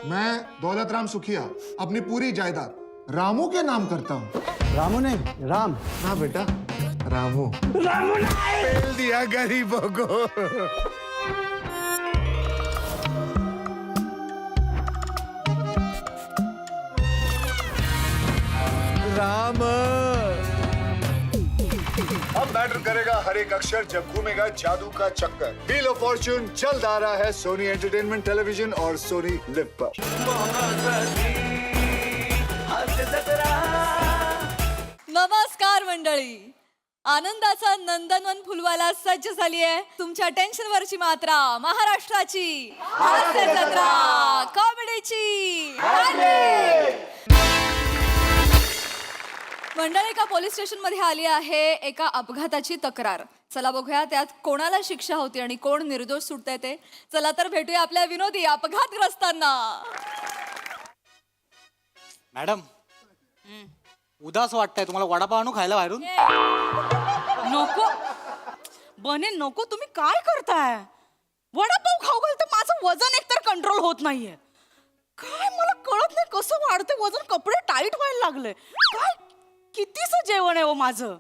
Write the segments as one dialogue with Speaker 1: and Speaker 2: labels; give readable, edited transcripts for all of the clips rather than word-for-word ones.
Speaker 1: मैं दौलत राम सुखिया अपनी पूरी जायदाद रामू के नाम करता हूँ।
Speaker 2: रामू नहीं, राम।
Speaker 1: हाँ बेटा, रामू।
Speaker 2: रामू नहीं।
Speaker 3: पेल दिया गरीबों को। राम
Speaker 4: अब मैटर करेगा हर एक अक्षर जब घूमेगा जादू का चक्कर। व्हील ऑफ फॉर्च्यून जल्द आ रहा है सोनी एंटरटेनमेंट टेलीविजन और सोनी लिव पर।
Speaker 5: नमस्कार मंडळी, आनंदाचा नंदनवन फुलवायला सज्ज झाली आहे तुमच्या टेन्शनवरची मात्रा, महाराष्ट्राची हास्य जत्रा, कॉमेडीची मंडळी एका पोलीस स्टेशन मध्ये आली आहे एका अपघाताची तक्रार. चला बघूया त्यात कोणाला शिक्षा होती आणि कोण निर्दोष सुटतंय ते. चला तर भेटूया आपल्या विनोदी अपघातग्रस्तांना.
Speaker 6: मॅडम, उदास वाटतंय तुम्हाला, वडापाव आणू खायला बाहेरून?
Speaker 7: नको बने, नको. तुम्ही काय करताय? वडापाव खाऊ घाल तर माझं वजन एकतर कंट्रोल होत नाहीये. काय मला कळत नाही कसं वाढते वजन. कपडे टाईट व्हायला लागले. काय कितीचं जेवण आहे हो माझं.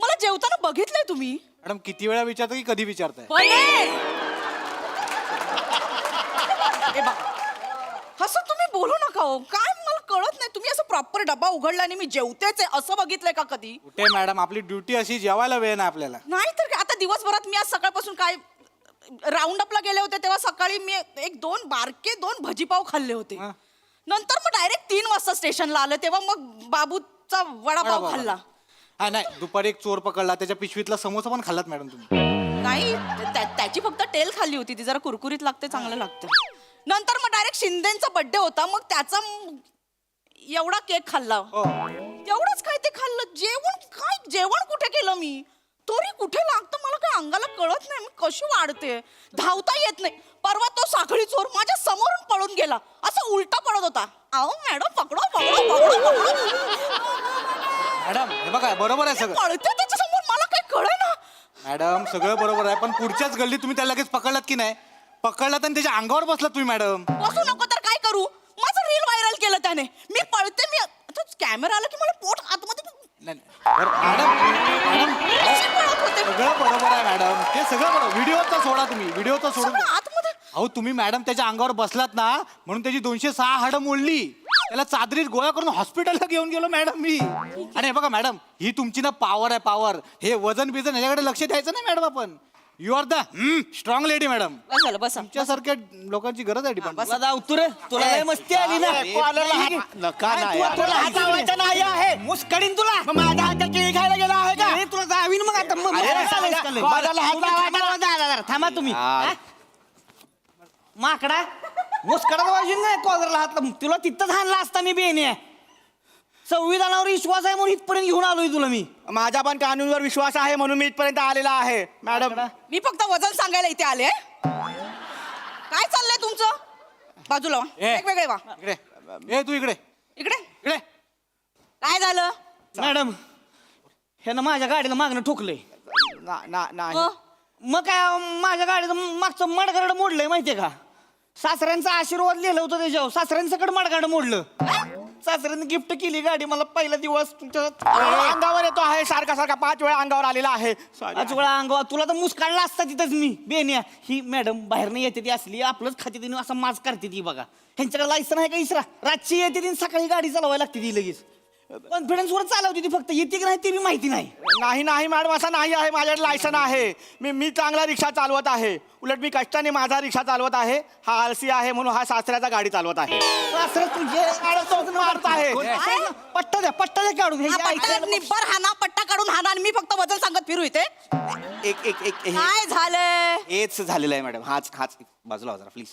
Speaker 7: मला जेवताना बघितलंय तुम्ही?
Speaker 6: मॅडम, किती वेळा विचारता की कधी विचारताय?
Speaker 7: असं तुम्ही बोलू नका हो. काय मला कळत नाही. तुम्ही असं प्रॉपर डबा उघडला आणि मी जेवतेच आहे असं बघितलंय का कधी?
Speaker 6: कुठे मॅडम, आपली ड्युटी अशी, जेवायला वेळ नाही आपल्याला.
Speaker 7: नाही तर काय. आता दिवसभरात मी आज सकाळपासून काय राऊंड अपला गेले होते तेव्हा सकाळी मी एक दोन भजीपाव खाल्ले होते. नंतर मग डायरेक्ट 3 वाजता स्टेशनला आलं तेव्हा मग बाबूचा वडापाव खाल्ला.
Speaker 6: हा नाही, दुपारी एक चोर पकडला, त्याच्या पिशवीतला समोसा पण खाल्लात मॅडम तुम्ही?
Speaker 7: नाही, त्याची फक्त तेल खाल्ली होती. ती जरा कुरकुरीत लागते, चांगलं लागतं. नंतर मग डायरेक्ट शिंदेचा बर्थडे होता, मग त्याचा एवढा केक खाल्ला. एवढंच काय ते खाल्लं. जेवण कुठे केलं मी? तरी कुठे लागतं मला काय अंगाला कळत नाही. मी कशी वाढते, धावता येत नाही. परवा तो साखळी चोर माझ्या समोरून पळून गेला, असं उलटा पडत होता. अहो मॅडम, पकडो पकडो पकडो पकडो.
Speaker 6: मॅडम हे बघा, बरोबर आहे सगळं.
Speaker 7: पळते त्याच्या समोर, मला काय कळेना.
Speaker 6: मॅडम सगळं बरोबर आहे, पण पुढच्याच गल्लीत तुम्ही त्याला लगेच पकडलात की नाही? पकडलात आणि त्याच्या अंगावर बसलात तुम्ही मॅडम.
Speaker 7: बसू नको तर काय करू? माझं रील व्हायरल केलं त्याने. मी पळते, मी कॅमेरा आला की मला पोट आतमध्ये.
Speaker 6: मॅडम मॅडम सगळं बरोबर आहे मॅडम, ते सगळं बरोबर. व्हिडिओचा सोडा तुम्ही, व्हिडिओचा सोडून.
Speaker 7: आतमध्ये
Speaker 6: अहो तुम्ही मॅडम त्याच्या अंगावर बसलात ना, म्हणून त्याची 206 हाडं मोडली. त्याला चादरीत गोळा करून हॉस्पिटलला घेऊन गेलो मॅडम मी. आणि हे बघा मॅडम, ही तुमची ना पॉवर आहे, पॉवर. हे वजन बिजन ह्याच्याकडे लक्ष द्यायचं नाही मॅडम. आपण you are the strong lady madam.
Speaker 7: बस झालं, बस.
Speaker 6: तुमच्यासारख्या लोकांची गरज आहे डिपार्टमेंट.
Speaker 2: तुला जाऊ तुरे, तुला लय मस्ती आली ना. तुला हात लावायचा नाही आहे. मुस्कडीन तुला. माझ्या हातात केळी खायला गेला आहे का? तुला जावीन मग आता. थांबा तुम्ही. माकडा मुस्कडा वाजून नाही कॉलरला हात. तुला तिथंच हाणला असता मी बेने. संविधानावर विश्वास आहे म्हणून इथपर्यंत घेऊन आलोय तुला मी.
Speaker 8: माझा पण कानूनवर विश्वास आहे म्हणून मी इथपर्यंत आलेला आहे मॅडम.
Speaker 7: मी फक्त वजन सांगायला इथे आले. काय चाललंय तुमचं? बाजूला वा. वेगवेगळे वा.
Speaker 6: इकडे ए, तू इकडे
Speaker 7: इकडे
Speaker 6: इकडे.
Speaker 7: काय झालं?
Speaker 2: मॅडम ह्यानं माझ्या गाडीला मागणं ठोकलंय.
Speaker 7: मग?
Speaker 2: मग काय माझ्या गाडीचं मागचं मडगाड मोडलंय माहितीये का? सासऱ्यांचा आशीर्वाद लिहिलं होतं त्याच्यावर. सासऱ्यांचं मडगाड मोडलं. सासऱ्यांनी गिफ्ट केली गाडी मला पहिला दिवस. तुमच्या
Speaker 8: अंगावर येतो आहे सारखा सारखा 5 वेळा अंगावर आलेला आहे.
Speaker 2: आज वेळा अंगावर तुला तर मुस काढला असता तिथंच मी. बेनिया ही मॅडम बाहेर नाही येते ती असली आपलंच खाते तिने असं माज करते ती बघा. ह्यांच्याकडे लायसन आहे का इसरा? रातची येते ती सकाळी गाडी चालवायला लागते ती लगेच. कॉन्फिडन्स वर चालवते ती, फक्त येते की नाही ते बी माहिती नाही.
Speaker 8: नाही नाही मॅडम, असं नाही आहे. माझ्याकडे लायसन आहे. मी चांगला रिक्षा चालवत आहे. उलट मी कष्टाने माझा रिक्षा चालवत आहे. हा आळसी आहे म्हणून हा सासऱ्याचा गाडी चालवत आहे.
Speaker 2: सासरं तुझे
Speaker 8: मारत आहे.
Speaker 2: पट्टा द्या काढून.
Speaker 7: निब्बर हाना, पट्टा काढून हाना आणि मी फक्त वजन सांगत फिरू इथे.
Speaker 8: एक
Speaker 7: काय झालंय?
Speaker 8: हेच झालेलं आहे मॅडम. हाच बाजूला जरा प्लीज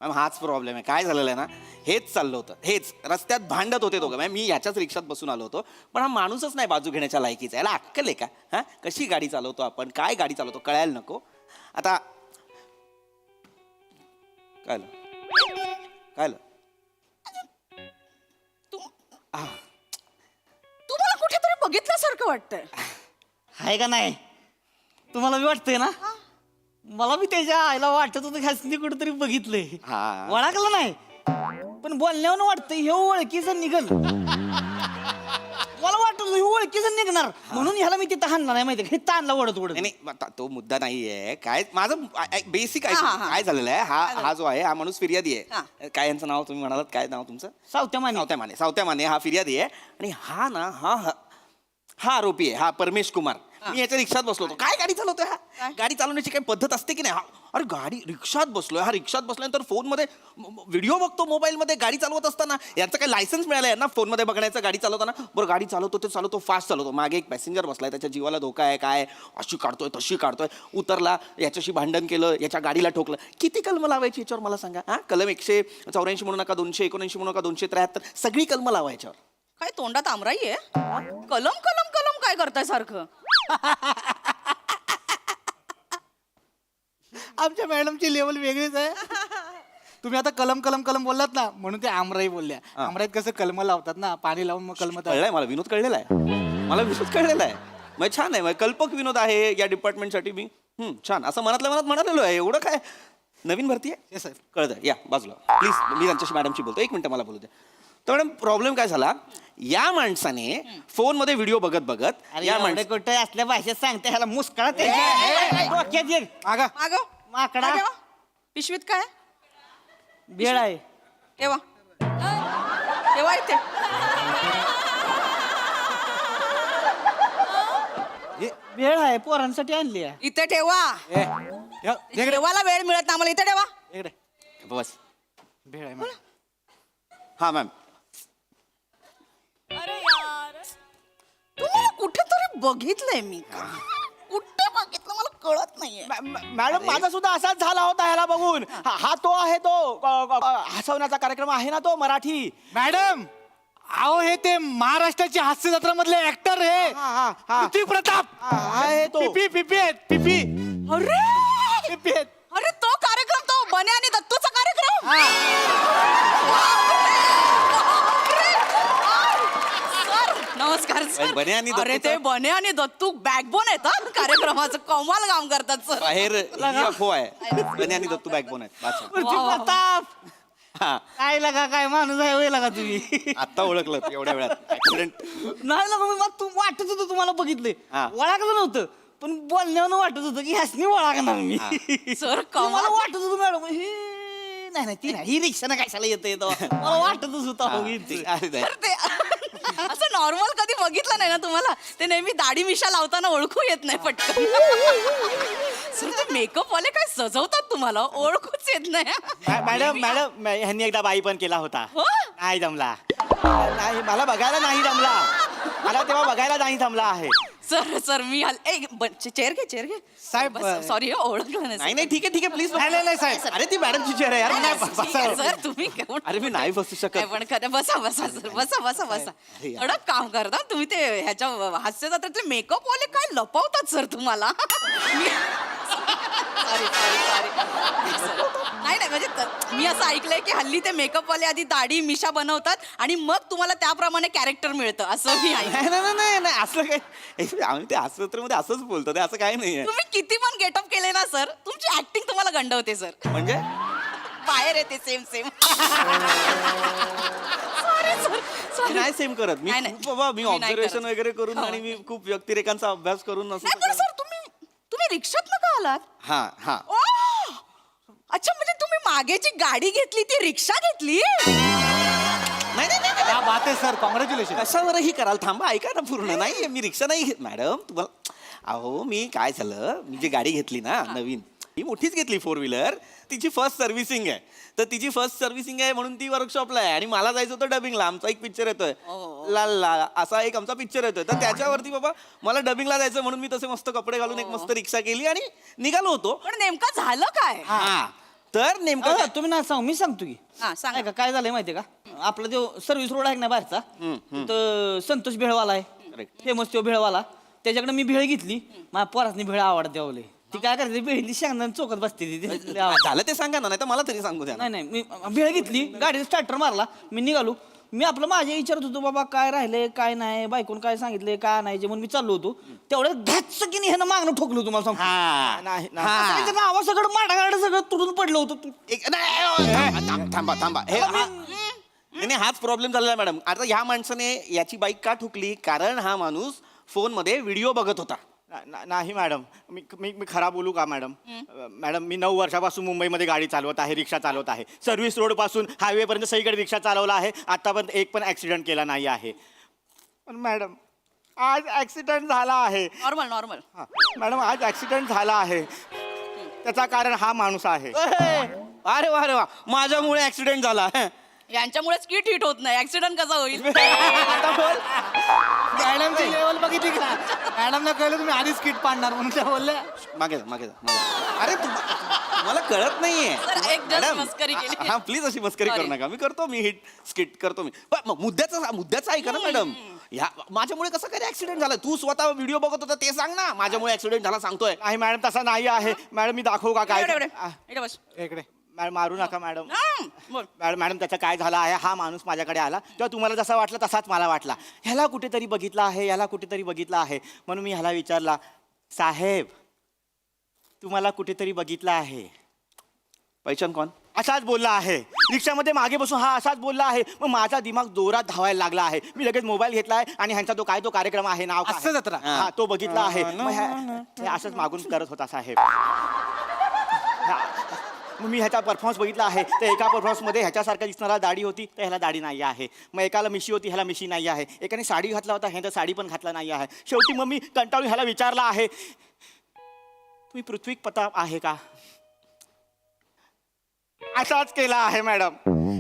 Speaker 8: मॅम. हाच प्रॉब्लेम आहे. काय झालेलं आहे ना, हेच चाललं होतं. हेच रस्त्यात भांडत होते दोघं. मॅम मी याच्याच रिक्षात बसून आलो होतो, पण हा माणूसच नाही बाजू घेण्याच्या लायकीचा. याला अक्कल आहे का? हा, कशी गाडी चालवतो आपण, काय गाडी चालवतो कळायला नको. आता काय
Speaker 7: तुम्हाला कुठेतरी बघितल्यासारखं वाटतंय.
Speaker 2: आहे का नाही? तुम्हाला बी वाटतंय ना? मला बी त्याच्या आईला वाटत होतं ह्यासनी कुठेतरी बघितलंय.
Speaker 8: हा.
Speaker 2: ओळखलं नाही? पण बोलण्यावर वाटतं हे ओळखीचं निघल मला वाटत हे ओळखीचं निघणार म्हणून ह्याला मी तिथं हाणला नाही माहिती हे ताणला ओढत ओढत
Speaker 8: नाही आता तो मुद्दा नाहीये काय माझं बेसिक
Speaker 7: हा.
Speaker 8: काय झालेलं आहे हा जो आहे हा माणूस फिर्यादी आहे काय यांचं नाव तुम्ही म्हणालात काय नाव तुमचं
Speaker 2: सावत्या माने
Speaker 8: सावत्या माने हा फिर्यादी आहे आणि हा ना हा आरोपी आहे हा परमेश कुमार मी याच्या रिक्षात बसलो होतो काय गाडी चालवतोय हा गाडी चालवण्याची काही पद्धत असते की नाही अरे गाडी रिक्षात बसलोय हा रिक्षात बसल्यानंतर फोनमध्ये व्हिडिओ बघतो मोबाईलमध्ये गाडी चालवत असताना यांचं काही लायसन्स मिळालंय ना फोनमध्ये बघण्याचं गाडी चालवताना बरं गाडी चालवतो फास्ट चालवतो मागे एक पॅसेंजर बसलाय त्याच्या जीवाला धोका आहे काय अशी काढतोय तशी काढतोय उतरला याच्याशी भांडण केलं याच्या गाडीला ठोकलं किती कलम लावायची याच्यावर मला सांगा हा कलम 184 म्हणू नका 279 म्हणू नका 273 सगळी कलम लावायच्यावर
Speaker 7: काय तोंडात आमराई आहे कलम कलम कलम काय करताय सारखं
Speaker 6: आमच्या मॅडमची लेवल वेगळीच आहे तुम्ही आता कलम कलम कलम बोललात ना म्हणून ते आमराई बोलल्या आमराईत कसं कलम लावतात ना पाणी लावून मग कलम
Speaker 8: कळलंय मला विनोद कळलेला आहे मग छान आहे मग कल्पक विनोद आहे या डिपार्टमेंटसाठी मी छान असं मनातल्या मनात म्हणालेलो आहे एवढं काय नवीन भरती आहे
Speaker 6: Yes, sir.
Speaker 8: कळतं या बाजूला प्लीज मी त्यांच्याशी मॅडमशी बोलतो 1 मिनिट मला बोलू द्या तर मॅडम प्रॉब्लेम काय झाला या माणसाने फोनमध्ये व्हिडिओ बघत
Speaker 2: अरे
Speaker 8: या
Speaker 2: एवढे कुठे असल्या भाषेत सांगते ह्याला मुस्कळा डोक्यात एक
Speaker 6: मागा
Speaker 7: मागं.
Speaker 2: माकडा.
Speaker 7: काय ठेवा? पिशवीत काय
Speaker 2: भेळ आहे
Speaker 7: ठेवा ठेवा इथे
Speaker 2: भेळ आहे पोरांसाठी आणली आहे
Speaker 7: इथे ठेवा
Speaker 6: इकडे
Speaker 7: ठेवायला वेळ मिळत ना आम्हाला इथे ठेवा
Speaker 8: बस
Speaker 6: भेळ आहे मॅम.
Speaker 8: हा मॅम
Speaker 7: तुम्हाला कुठेतरी बघितलंय मी कुठे बघितलं मला कळत नाहीये
Speaker 9: मॅडम माझा सुद्धा असाच झाला होता ह्याला बघून हा तो आहे तो हसवण्याचा कार्यक्रम आहे ना तो मराठी
Speaker 6: मॅडम अहो हे ते महाराष्ट्राची हास्य जत्रा मधले ऍक्टर हे
Speaker 9: हा.
Speaker 6: पृथ्वी प्रताप
Speaker 9: आहे तो
Speaker 6: पिपी आहेत पिपी
Speaker 7: अरे
Speaker 6: पिपी आहेत
Speaker 7: अरे तो कार्यक्रम तो बने आणि दत्तूचा कार्यक्रम सर, नमस्कार सर
Speaker 8: बने आणि
Speaker 7: अरे
Speaker 8: दत्तूचा-
Speaker 7: ते बने आणि दत्तू बॅकबोन आहेत हा कार्यक्रमाचं कमाल काम करतात सर
Speaker 8: बाहेर ही अफवा आहे बने आणि दत्तू बॅकबोन आहेत बादशाह.
Speaker 2: पृथ्वी प्रताप
Speaker 8: हा
Speaker 2: काय लगा काय माणूस आहे होय लगा तुम्ही
Speaker 8: आत्ता ओळखलं एवढ्या वेळात ऍक्सिडेंट
Speaker 2: नाही लगा मग तू वाटत होतं तुम्हाला बघितलंय
Speaker 8: हा.
Speaker 2: ओळखलं नव्हतं पण बोलण्यावर वाटत होतं की ह्यासनी ओळखणार मी
Speaker 7: सर
Speaker 2: मला
Speaker 7: कमाल
Speaker 2: वाटत होतं मॅडम हे नाही ती नाही ही रिक्षानं कशाला येतं मला वाटतच होतं हो इथे.
Speaker 7: तर ते असं नॉर्मल कधी बघितलं नाही ना तुम्हाला ते नेहमी दाढी मिशा लावताना ओळखू येत नाही पटकन सर ते मेकअप वाले काय सजवतात तुम्हाला ओळखूच येत नाही
Speaker 9: मॅडम ह्यांनी एकदा बाई पण केला होता
Speaker 7: हो?
Speaker 9: नाही जमला नाही मला बघायला नाही जमला मला तेव्हा बघायला नाही जमला आहे
Speaker 7: सर मी चेअर घे
Speaker 6: साहेब,
Speaker 7: सॉरी ओळखलं
Speaker 8: नाही नाही ठीक आहे प्लीज
Speaker 6: नाही साहेब
Speaker 8: अरे ती मॅडमची चेअर आहे यार मी नाही बसावं.
Speaker 7: सर तुम्ही केवढं-
Speaker 8: अरे मी नाही बसू शकत
Speaker 7: काय पण खरं बसा सर बसा थोडं काम करता तुम्ही ते ह्याच्या हास्य जत्रेतले मेकअप वाले काय लपवतात सर तुम्हाला सॉरी नाही म्हणजे मी असं ऐकलंय की हल्ली ते मेकअप वाले आधी दाढी मिशा बनवतात आणि मग तुम्हाला त्याप्रमाणे कॅरेक्टर मिळतं असं मी ऐकलं
Speaker 8: नाही असं काय आम्ही ते हास्यजत्रेमध्ये असंच बोलतो ते असं काही नाहीये
Speaker 7: तुम्ही किती पण गेटअप केले ना सर तुमची ऍक्टिंग तुम्हाला गंडवते सर
Speaker 8: म्हणजे
Speaker 7: बाहेर येते सेम सॉरी
Speaker 8: नाही सेम करत मी
Speaker 7: नाही.
Speaker 8: खूप बाबा मी
Speaker 7: मी नाही
Speaker 8: ऑब्झर्वेशन
Speaker 7: करत.
Speaker 8: वगैरे करून
Speaker 7: हो.
Speaker 8: आणि मी खूप व्यक्तिरेखांचा अभ्यास करून असं
Speaker 7: नाही पण सर तुम्ही रिक्षात का आलात
Speaker 8: हा
Speaker 7: ओ! अच्छा म्हणजे तुम्ही मागे जी गाडी घेतली ती रिक्षा घेतली
Speaker 8: नाही
Speaker 6: क्या बात आहे सर कॉंग्रॅच्युलेशन
Speaker 8: कशावरही कराल थांबा ऐका ना पूर्ण नाही मी रिक्षा नाही घेत मॅडम तुम्हाला अहो मी काय झालं मी जी गाडी घेतली ना नवीन ही मोठीच घेतली 4 व्हीलर तिची फर्स्ट सर्व्हिसिंग आहे तर तिची फर्स्ट सर्व्हिसिंग आहे म्हणून ती वर्कशॉपला आहे आणि मला जायचं होतं डबिंगला आमचा एक पिक्चर येतोय लाल लाल असा एक आमचा पिक्चर येतोय तर त्याच्यावरती बाबा मला डबिंगला जायचं म्हणून मी तसे मस्त कपडे घालून एक मस्त रिक्षा केली आणि निघालो होतो
Speaker 7: पण नेमकं झालं काय
Speaker 8: हा तर नेमकं
Speaker 2: अहो, तुम्ही ना सांग मी सांगतो की
Speaker 7: हा, सांगा.
Speaker 2: नाही का काय झालंय माहितीये का आपला जो सर्व्हिस रोड आहे ना बाहेरचा तर संतोष भेळवाला आहे
Speaker 8: Correct.
Speaker 2: फेमस तो भेळवाला त्याच्याकडे मी भेळ घेतली माझ्या पोरासनी भेळ आवडते आवले ती काय करते भेळली शेंगदाणे चौकात बसते ती लय आवडते.
Speaker 8: झालं ते सांगा ना नाही तर मला तरी सांगू द्या ना.
Speaker 2: नाही मी भेळ घेतली गाडीचा स्टार्टर मारला मी निघालो मी आपलं माझ्या विचारत होतो बाबा काय राहिलंय काय नाही बायकोन काय सांगितलंय काय नाही जे म्हणून मी चाललो होतो तेवढं घातच की नाही ह्यानं मागणं ठोकलं तुम्हाला सांगतो
Speaker 9: नाही
Speaker 2: नावा सगळं माडागाड सगळं तुडून पडलं होतं
Speaker 8: थांबा हे नाही नाही, हाच प्रॉब्लेम झालेला आहे मॅडम. आता ह्या माणसाने याची बाईक का ठुकली, कारण हा माणूस फोनमध्ये व्हिडिओ बघत होता.
Speaker 9: नाही मॅडम, मी मी मी खरा बोलू का मॅडम? मॅडम, मी 9 वर्षापासून मुंबईमध्ये गाडी चालवत आहे, रिक्षा चालवत आहे. सर्व्हिस रोडपासून हायवेपर्यंत सगळीकडे रिक्षा चालवला आहे. आतापर्यंत एक पण ॲक्सिडेंट केला नाही आहे. पण मॅडम, आज ॲक्सिडेंट झाला आहे.
Speaker 7: Normal normal.
Speaker 9: हा, मॅडम, आज ॲक्सिडेंट झाला आहे. त्याचा कारण हा माणूस आहे.
Speaker 8: अरे वा, माझ्यामुळे ऍक्सिडेंट झाला.
Speaker 7: यांच्यामुळेच किट हिट होत नाही, ऍक्सिडेंट कसा होईल?
Speaker 6: मॅडमची लेवल बघितली का? मॅडमला कळलं तुम्ही आधीच किट पाडणार म्हणून त्या बोलल्या.
Speaker 8: मागे जा, मागे जा. अरे मला कळत नाहीये.
Speaker 7: सर, एक just मस्करी केली.
Speaker 8: हा, प्लीज अशी मस्करी करू
Speaker 7: Sorry.
Speaker 8: नका. मी करतो, मी हिट स्किट करतो मी. पण मुद्द्याचं ऐका ना मॅडम. ह्या माझ्यामुळे कसं काय ऍक्सिडेंट झाला? तू स्वतः व्हिडिओ बघत होता ते सांग ना. माझ्यामुळे ऍक्सिडेंट झाला सांगतोय.
Speaker 9: नाही मॅडम, तसा नाही आहे. मॅडम, मी दाखवू का काय?
Speaker 7: इकडे बस.
Speaker 9: इकडे. मॅडम, मारू नका मॅडम.
Speaker 7: बोल.
Speaker 9: मॅडम, त्याचं काय झालं आहे, हा माणूस माझ्याकडे आला तेव्हा तुम्हाला जसा वाटला तसाच मला वाटला. ह्याला कुठेतरी बघितलं आहे, याला कुठेतरी बघितलं आहे. म्हणून मी ह्याला विचारला, साहेब, तुम्हाला कुठेतरी बघितलं आहे?
Speaker 8: पैशान कोण?
Speaker 9: असाच बोलला आहे. रिक्षामध्ये मागे बसून हा असाच बोलला आहे. मग माझा दिमाग जोरात धावायला लागला आहे. मी लगेच मोबाईल घेतलाय आणि ह्यांचा तो कार्यक्रम आहे, नाव काय?
Speaker 6: हास्य जत्रा.
Speaker 9: हा, तो बघितला आहे. मग हे असंच मागून करत होता साहेब. मग मी ह्याचा परफॉर्मन्स बघितला आहे. तर एका परफॉर्मन्समध्ये ह्याच्यासारखा दिसणारा दाढी होती, तर ह्याला दाढी नाही आहे. मग एकाला मिशी होती, ह्याला मिशी नाही आहे. एकाने साडी घातला होता, ह्याचा साडी पण घातला नाही आहे. शेवटी मग मी कंटाळून ह्याला विचारला आहे, तुम्ही पृथ्वी प्रताप आहे का? असाच केला आहे मॅडम.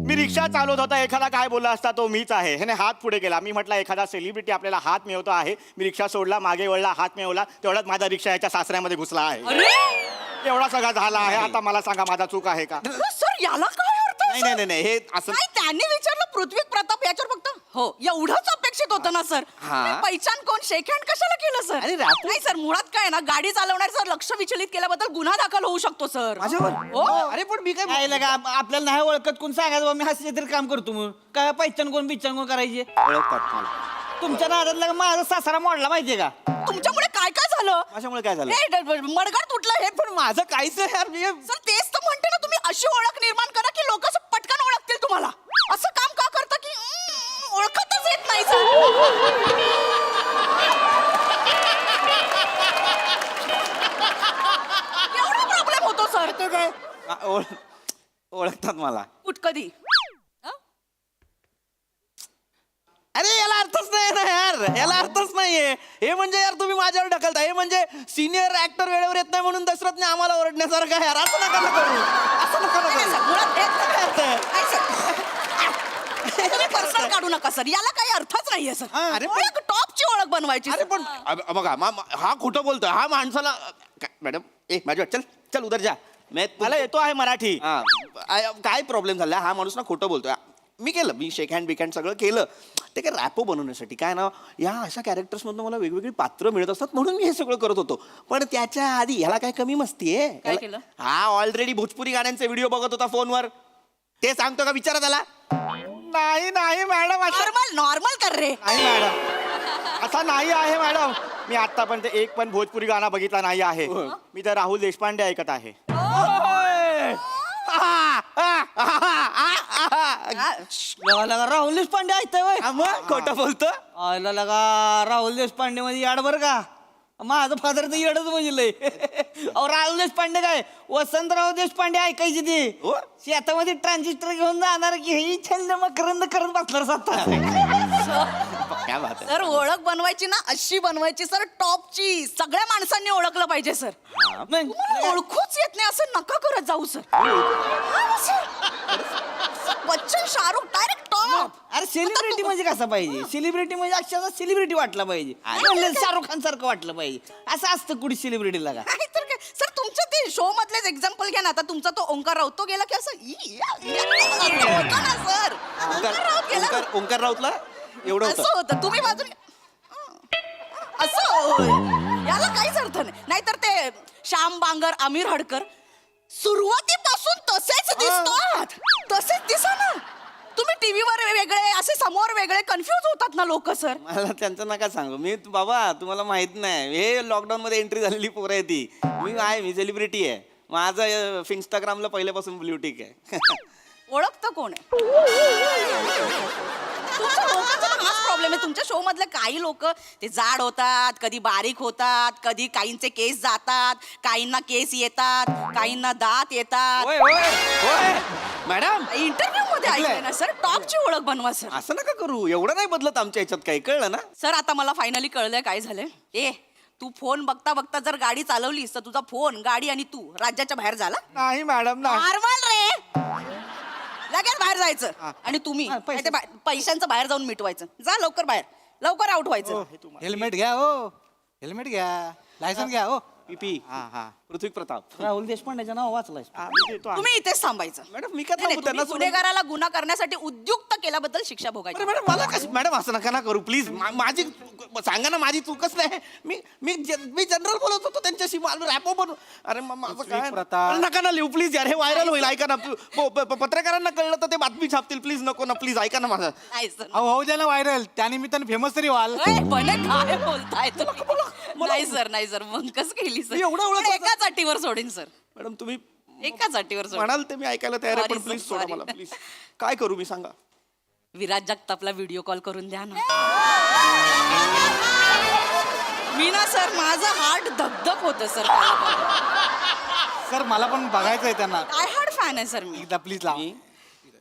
Speaker 9: मी रिक्षा चालवत होता, एखादा काय बोलला असता तो मीच आहे. ह्याने हात पुढे केला. मी म्हटलं एखादा सेलिब्रिटी आपल्याला हात मिळवतो आहे. मी रिक्षा सोडला, मागे वळला, हात मिळवला. तेवढ्यात माझा रिक्षा ह्याच्या सासऱ्यामध्ये घुसला आहे. एवढा सगळा झाला आहे. आता मला सांगा, माझा चूक आहे का?
Speaker 7: सर, याला काय अर्थ आहे,
Speaker 8: नाही
Speaker 7: सर?
Speaker 8: नाही नाही, हे असं
Speaker 7: नाही, त्यांनी विचारलं पृथ्वी प्रताप याच्यावर फक्त हो एवढंच अपेक्षित होतं ना सर.
Speaker 8: हा.
Speaker 7: पैशान कोण शेक हँड कशाला केलं सर?
Speaker 8: अरे रात्री-
Speaker 7: नाही सर, मुळात काय ना, गाडी चालवणार सर लक्ष विचलित केल्याबद्दल गुन्हा दाखल होऊ शकतो सर.
Speaker 8: माझ्यावर?
Speaker 7: हो.
Speaker 8: अरे पण मी काय
Speaker 2: काय लगा आपल्याला नाही ओळखत कोण सांगायचं बा, मी हास्य तरी काम करतो म्हणून. काय पैचण कोण बिच्चण कोण करायचे?
Speaker 8: ओळखतात मला.
Speaker 2: तुमच्या नादात लगा माझा सासरा मोडला माहितीये का?
Speaker 7: तुमच्यामुळे काय काय झालं?
Speaker 8: माझ्यामुळे काय झालं?
Speaker 7: मडगाड तुटलं हे.
Speaker 8: पण माझं काहीच नाही यार.
Speaker 7: सर, तेच तर म्हणते ना, तुम्ही अशी ओळख निर्माण करा की लोक असं पटकन ओळखतील तुम्हाला. असं काम का करता की ओळखतच येत नाही सर? एवढा प्रॉब्लेम होतो सर.
Speaker 8: ओळखतात मला.
Speaker 7: कुठ कधी?
Speaker 8: अरे याला अर्थच नाही ना यार, याला अर्थच नाहीये. हे म्हणजे यार तुम्ही माझ्यावर ढकलता. हे म्हणजे सिनियर ऍक्टर वेळेवर येत नाही म्हणून दशरथने आम्हाला ओरडण्यासारखं आहे यार. असं नका ना करू, असं नका ना
Speaker 7: नाही
Speaker 8: करू.
Speaker 7: सर, मुळात हेच नाही अर्थ आहे. नाही सर. तुम्ही पर्सनल काढू नका सर, याला काही अर्थच नाहीये सर.
Speaker 8: अरे पण-
Speaker 7: ओळख, टॉपची ओळख बनवायची
Speaker 8: अरे
Speaker 7: सर.
Speaker 8: पण बघा हा खोटं बोलतोय. हा माणसाला मॅडम, माझ्या चल चल उधर जा.
Speaker 9: मला येतो आहे मराठी.
Speaker 8: काय प्रॉब्लेम झाला? हा माणूस ना खोटं बोलतोय. मी केलं, मी शेक हँड बिक हँड सगळं केलं. ते काय रॅपो बनवण्यासाठी काय ना, या अशा कॅरेक्टर्समधून मला वेगवेगळी पात्र मिळत असतात म्हणून मी हे सगळं करत होतो. पण त्याच्या आधी ह्याला काय कमी मस्ती आहे?
Speaker 7: काय केलं?
Speaker 8: हा ऑलरेडी भोजपुरी गाण्यांचे व्हिडिओ बघत होता फोनवर. ते सांगतो का? विचारा त्याला.
Speaker 9: नाही नाही मॅडम, असं
Speaker 7: नॉर्मल नॉर्मल कर रे.
Speaker 9: नाही मॅडम, असा नाही आहे मॅडम. मी आतापर्यंत एक पण भोजपुरी गाणं बघितला नाही आहे. मी तर राहुल देशपांडे ऐकत आहे.
Speaker 2: लगा लगा राहुल देशपांडे ऐकतोय वय?
Speaker 8: मग खोटं बोलतो.
Speaker 2: आयला लगा राहुल देशपांडे मध्ये याड बरं का? माझं फादर तर येडच म्हणजे लय. अहो राहुल देशपांडे काय, वसंतराव देशपांडे ऐकायची ती.
Speaker 8: हो?
Speaker 2: शेतामध्ये ट्रान्झिस्टर घेऊन जाणार की हे छंद मकरंद करत बसणार स्वतः.
Speaker 8: काय बात आहे.
Speaker 7: सर, ओळख बनवायची ना अशी बनवायची सर, टॉपची. सगळ्या माणसांनी ओळखलं पाहिजे सर.
Speaker 2: नाही,
Speaker 7: तुम्हाला ओळखूच येत नाही असं नका करत जाऊ सर. हा, sir. Bachchan, Shahrukh direct top.
Speaker 2: अरे सेलिब्रिटी म्हणजे कसा पाहिजे? सेलिब्रिटी म्हणजे अक्षरशः सेलिब्रिटी वाटला पाहिजे. म्हणलं शाहरुख खान सारखं वाटलं पाहिजे. असं असतं कुठे सेलिब्रिटीला का?
Speaker 7: नाही तर काय सर, तुमच्या ते शो मधलेच एक्झाम्पल घ्या ना. आता तुमचा तो ओंकार राऊत, तो गेला की असं होतं ना सर. ओंकार राऊत गेला,
Speaker 8: ओंकार राऊतला एवढं होतं.
Speaker 7: असं होतं. तुम्ही बाजूने असं होय. याला काहीच अर्थ नाही. नाहीतर ते श्याम बांगर, आमिर हडकर सुरुवातीपासून तसेच दिसतात. तसेच दिसा ना. तुम्ही टीव्हीवर वेगळे, असे समोर वेगळे, कन्फ्युज होतात ना लोक सर.
Speaker 8: मला त्यांचं नका सांगू. मी बाबा तुम्हाला माहित नाही, हे लॉकडाऊन मध्ये एंट्री झालेली पोरं आहे ती. मी सेलिब्रिटी आहे. माझं इंस्टाग्रामला पहिल्यापासून ब्ल्यू टिक आहे.
Speaker 7: ओळखतं कोण आहे? तुमच्या शो मधले काही लोक ते जाड होतात, कधी बारीक होतात, कधी काहींचे केस जातात, काहींना केस येतात, काहींना दात येतात.
Speaker 8: होय होय होय मॅडम
Speaker 7: इंटरव्ह्यू मध्ये ऐकलंय ना सर, टॉपची ओळख बनवा सर.
Speaker 8: असं नका करू, एवढं नाही बदलत आमच्या याच्यात काही, कळलं ना?
Speaker 7: सर आता मला फायनली कळलंय काय झालंय. तू फोन बघता बघता जर गाडी चालवलीस तर तुझा फोन, गाडी आणि तू राज्याच्या बाहेर झाला.
Speaker 9: नाही मॅडम नाही.
Speaker 7: नॉर्मल रे, लगेच बाहेर जायचं. आणि तुम्ही
Speaker 2: पैसे.
Speaker 7: ते पैशांचं बाहेर जाऊन मिटवायचं. जा लवकर बाहेर, लवकर आउट व्हायचं.
Speaker 6: हेल्मेट घ्या हो, हेल्मेट घ्या, लायसन घ्या हो.
Speaker 8: पीपी पृथ्वी प्रताप
Speaker 2: राहुल देशपांडेचं नाव वाचलंय.
Speaker 7: तुम्ही इथेच थांबायचं.
Speaker 8: मॅडम मी काय
Speaker 7: नाही,
Speaker 8: थांबू?
Speaker 7: तुम्ही
Speaker 8: त्यांना सोडून-
Speaker 7: गुन्हेगाराला गुन्हा करण्यासाठी उद्युक्त केल्याबद्दल शिक्षा भोगायची.
Speaker 8: अरे मॅडम मला कसं मॅडम असं नका ना करू प्लीज. माझी सांगा ना, माझी चूकच नाही. मी जनरल बोलत होतो त्यांच्याशी, रॅपो बनू. अरे माझं काय
Speaker 6: प्रताप.
Speaker 8: अरे नका ना लिहू प्लीज यार, हे व्हायरल होईल. ऐका ना, पत्रकारांना कळलं तर ते बातमी छापतील. प्लीज नको ना, प्लीज ऐका ना माझं.
Speaker 7: नाही सर.
Speaker 6: अहो होऊ द्या ना व्हायरल, त्यानिमित्तानं फेमस तरी व्हाल.
Speaker 7: पण काय बोलताय तुम्ही? नाही सर, नाही सर, मग कसं केली सर?
Speaker 8: मी एवढं ओळख-
Speaker 7: पण एकाच अटीवर सोडीन सर,
Speaker 8: मॅडम तुम्ही
Speaker 7: एकाच अटीवर सोडीन.
Speaker 8: म्हणाल ते मी ऐकायला तयार आहे,
Speaker 7: Sorry,
Speaker 8: पण प्लीज
Speaker 7: sir,
Speaker 8: सोडा
Speaker 7: sorry.
Speaker 8: मला प्लीज. काय करू मी सांगा?
Speaker 7: विराज जगतापला व्हिडिओ कॉल करून द्या ना. मी ना सर, माझं हार्ट धकधक होतं सर.
Speaker 6: सर मला पण बघायचंय त्यांना,
Speaker 7: काय हार्ट फॅन आहे सर मी.
Speaker 6: एकदा प्लीज लावा.
Speaker 8: मी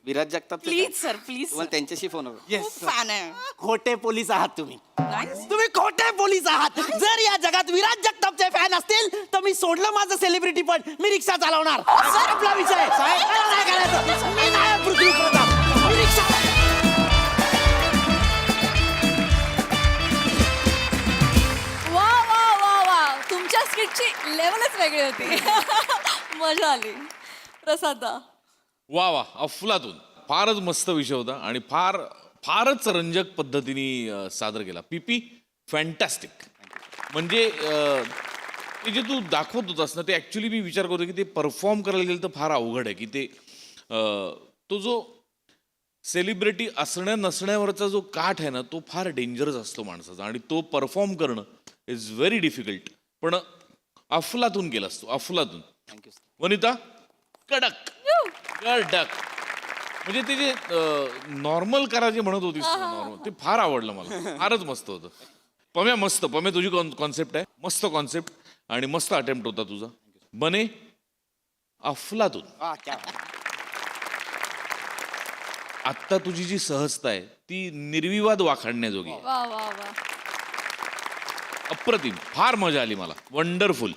Speaker 8: Viraj Jagtap
Speaker 7: please sir, please
Speaker 8: तुम्हाला त्यांच्याशी फोन
Speaker 7: खूप फॅन आहे.
Speaker 8: खोटे पोलीस आहात तुम्ही.
Speaker 7: नाही
Speaker 8: तुम्ही खोटे पोलीस आहात. जर या जगात विराज जगतापचे फॅन असतील तर मी सोडलं माझं सेलिब्रिटी, पण मी रिक्षा चालवणार. आपला विषय मला नाही करायचं. मी नाही पृथ्वी प्रताप. मी रिक्षा
Speaker 5: वा वा वा वा, तुमच्या स्किटची लेवलच वेगळी होती. मजा आली. प्रसादा.
Speaker 10: वा वा अफलातून फारच मस्त विषय होता आणि फारच रंजक पद्धतीने सादर केला. पीपी फॅन्टॅस्टिक. म्हणजे ते जे तू दाखवत होतास ना, ते ॲक्च्युली मी विचार करतो की ते परफॉर्म करायला गेलं तर फार अवघड आहे. की ते तो जो सेलिब्रिटी असण्या नसण्यावरचा जो काठ आहे ना, तो फार डेंजरस असतो माणसाचा, आणि तो परफॉर्म करणं इज व्हेरी डिफिकल्ट. पण अफलातून केलास तू, अफलातून.
Speaker 8: थँक्यू.
Speaker 10: वनिता कडक कडक. म्हणजे ते जे नॉर्मल करा जे म्हणत होतीस नॉर्मल, ते फार आवडलं मला. फारच मस्त होतं. पम्या मस्त. पम्या तुझी कॉन्सेप्ट आहे, मस्त कॉन्सेप्ट आणि मस्त अटेम्प्ट होता तुझा. बने अफलातून. आत्ता तुझी जी सहजता आहे ती निर्विवाद वाखाणण्याजोगी आहे.
Speaker 5: वा वा वा.
Speaker 10: अप्रतिम. फार मजा आली मला. वंडरफुल.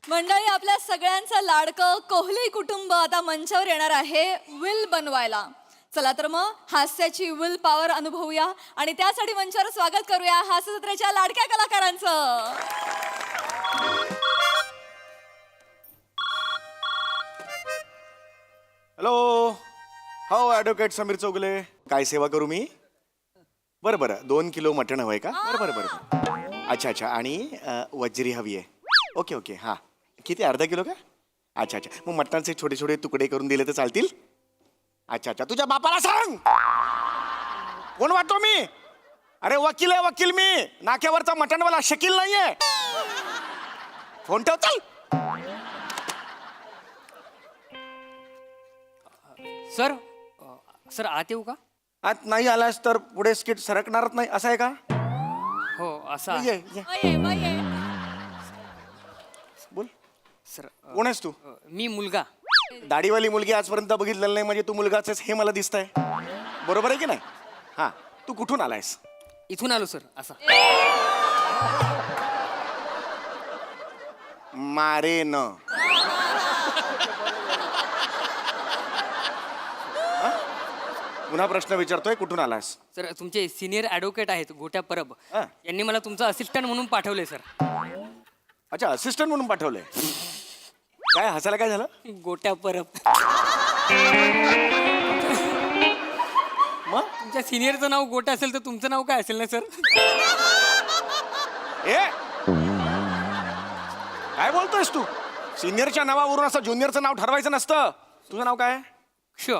Speaker 5: मंडळी, आपल्या सगळ्यांचं लाडकं कोहली कुटुंब आता मंचावर येणार आहे विल बनवायला. चला तर मग हास्याची विल पॉवर अनुभवूया आणि त्यासाठी मंचावर स्वागत करूया हास्य जत्रेच्या लाडक्या कलाकारांचं.
Speaker 9: हॅलो, हो ॲडव्होकेट समीर चौगुले. काय सेवा करू मी? बरं बरं, 2 किलो मटण हवं आहे का? बरं बरं बरं. अच्छा अच्छा. आणि वजरी हवी आहे. Okay okay. हां, किती? अर्धा किलो का? अच्छा अच्छा. मग मटणाचे छोटे छोटे तुकडे करून दिले तर चालतील? अच्छा अच्छा. तुझ्या बापाला सांग. कोण वाटतो मी? अरे वकील आहे, वकील मी. नाक्यावरचा मटणवाला शकील नाहीये. फोन ठेव, चल.
Speaker 11: सर सर आत येऊ का?
Speaker 9: आत नाही आलास तर पुढे स्किट सरकणारच नाही, असं आहे का?
Speaker 11: हो असं आहे.
Speaker 9: ये ये.
Speaker 5: बाई, बाई.
Speaker 9: बोल.
Speaker 11: सर
Speaker 9: कोण आहेस तू?
Speaker 11: मी मुलगा.
Speaker 9: दाढीवाली मुलगी आजपर्यंत बघितलेलं नाही, म्हणजे तू मुलगाच आहेस हे मला दिसतंय. बरोबर आहे की नाही? हा, तू कुठून आलायस?
Speaker 11: इथून आलो सर. असं
Speaker 9: मारे न. पुन्हा प्रश्न विचारतोय, कुठून आलास?
Speaker 11: सर तुमचे सिनियर ॲडव्होकेट आहेत गोट्या परब,
Speaker 9: हा.
Speaker 11: यांनी मला तुमचं असिस्टंट म्हणून पाठवले सर.
Speaker 9: अच्छा, असिस्टंट म्हणून पाठवलंय. काय हसायला काय झालं?
Speaker 11: गोट्या परब.
Speaker 9: मग
Speaker 11: तुमच्या सिनियरचं नाव गोट्या असेल तर तुमचं नाव काय असेल ना सर?
Speaker 9: ए काय बोलतोयस तू? सिनियरच्या नावावरून असं ज्युनियरचं नाव ठरवायचं नसतं. तुझं नाव काय?
Speaker 11: क्ष.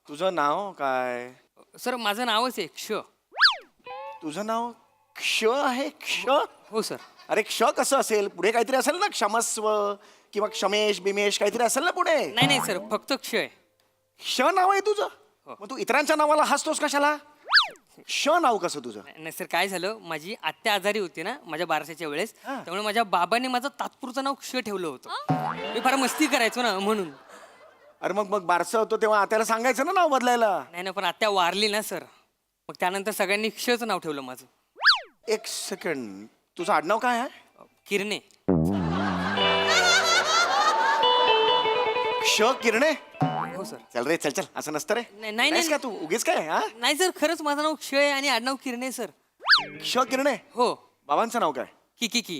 Speaker 9: तुझं नाव काय?
Speaker 11: सर माझं नावच आहे क्ष.
Speaker 9: तुझं नाव क्ष आहे? क्ष?
Speaker 11: हो सर.
Speaker 9: अरे क्ष कसं असेल पुढे काहीतरी असेल ना क्षमस्व किंवा क्षमेश बिमेश काहीतरी असेल ना पुढे
Speaker 11: नाही नाही सर फक्त क्षय.
Speaker 9: क्ष नाव आहे तुझं मग तू इतरांच्या नावाला हसतोस कशाला क्ष नाव कसं तुझं
Speaker 11: नाही सर काय झालं माझी आत्या आजारी होती ना माझ्या बारशाच्या वेळेस त्यामुळे माझ्या बाबांनी माझं तात्पुरतं नाव क्ष ठेवलं होतं. मी फार मस्ती करायचो ना म्हणून.
Speaker 9: अरे मग बारसं होतो तेव्हा आत्याला सांगायचं ना नाव बदलायला.
Speaker 11: नाही ना पण आत्या वारली ना सर मग त्यानंतर सगळ्यांनी क्षच नाव ठेवलं माझं.
Speaker 9: एक सेकंड तुझं आडनाव काय आहे
Speaker 11: किरणे.
Speaker 9: क्ष किरणे
Speaker 11: हो सर.
Speaker 9: चल रे चल चल असं नसतं रे
Speaker 11: नाही, नाही,
Speaker 9: नाहीस
Speaker 11: नाही.
Speaker 9: का तू उगीच काय हा
Speaker 11: नाही सर खरंच माझं नाव क्षय आणि आडनाव किरणे सर.
Speaker 9: क्ष किरणे
Speaker 11: हो.
Speaker 9: बाबांचं नाव काय
Speaker 11: की की की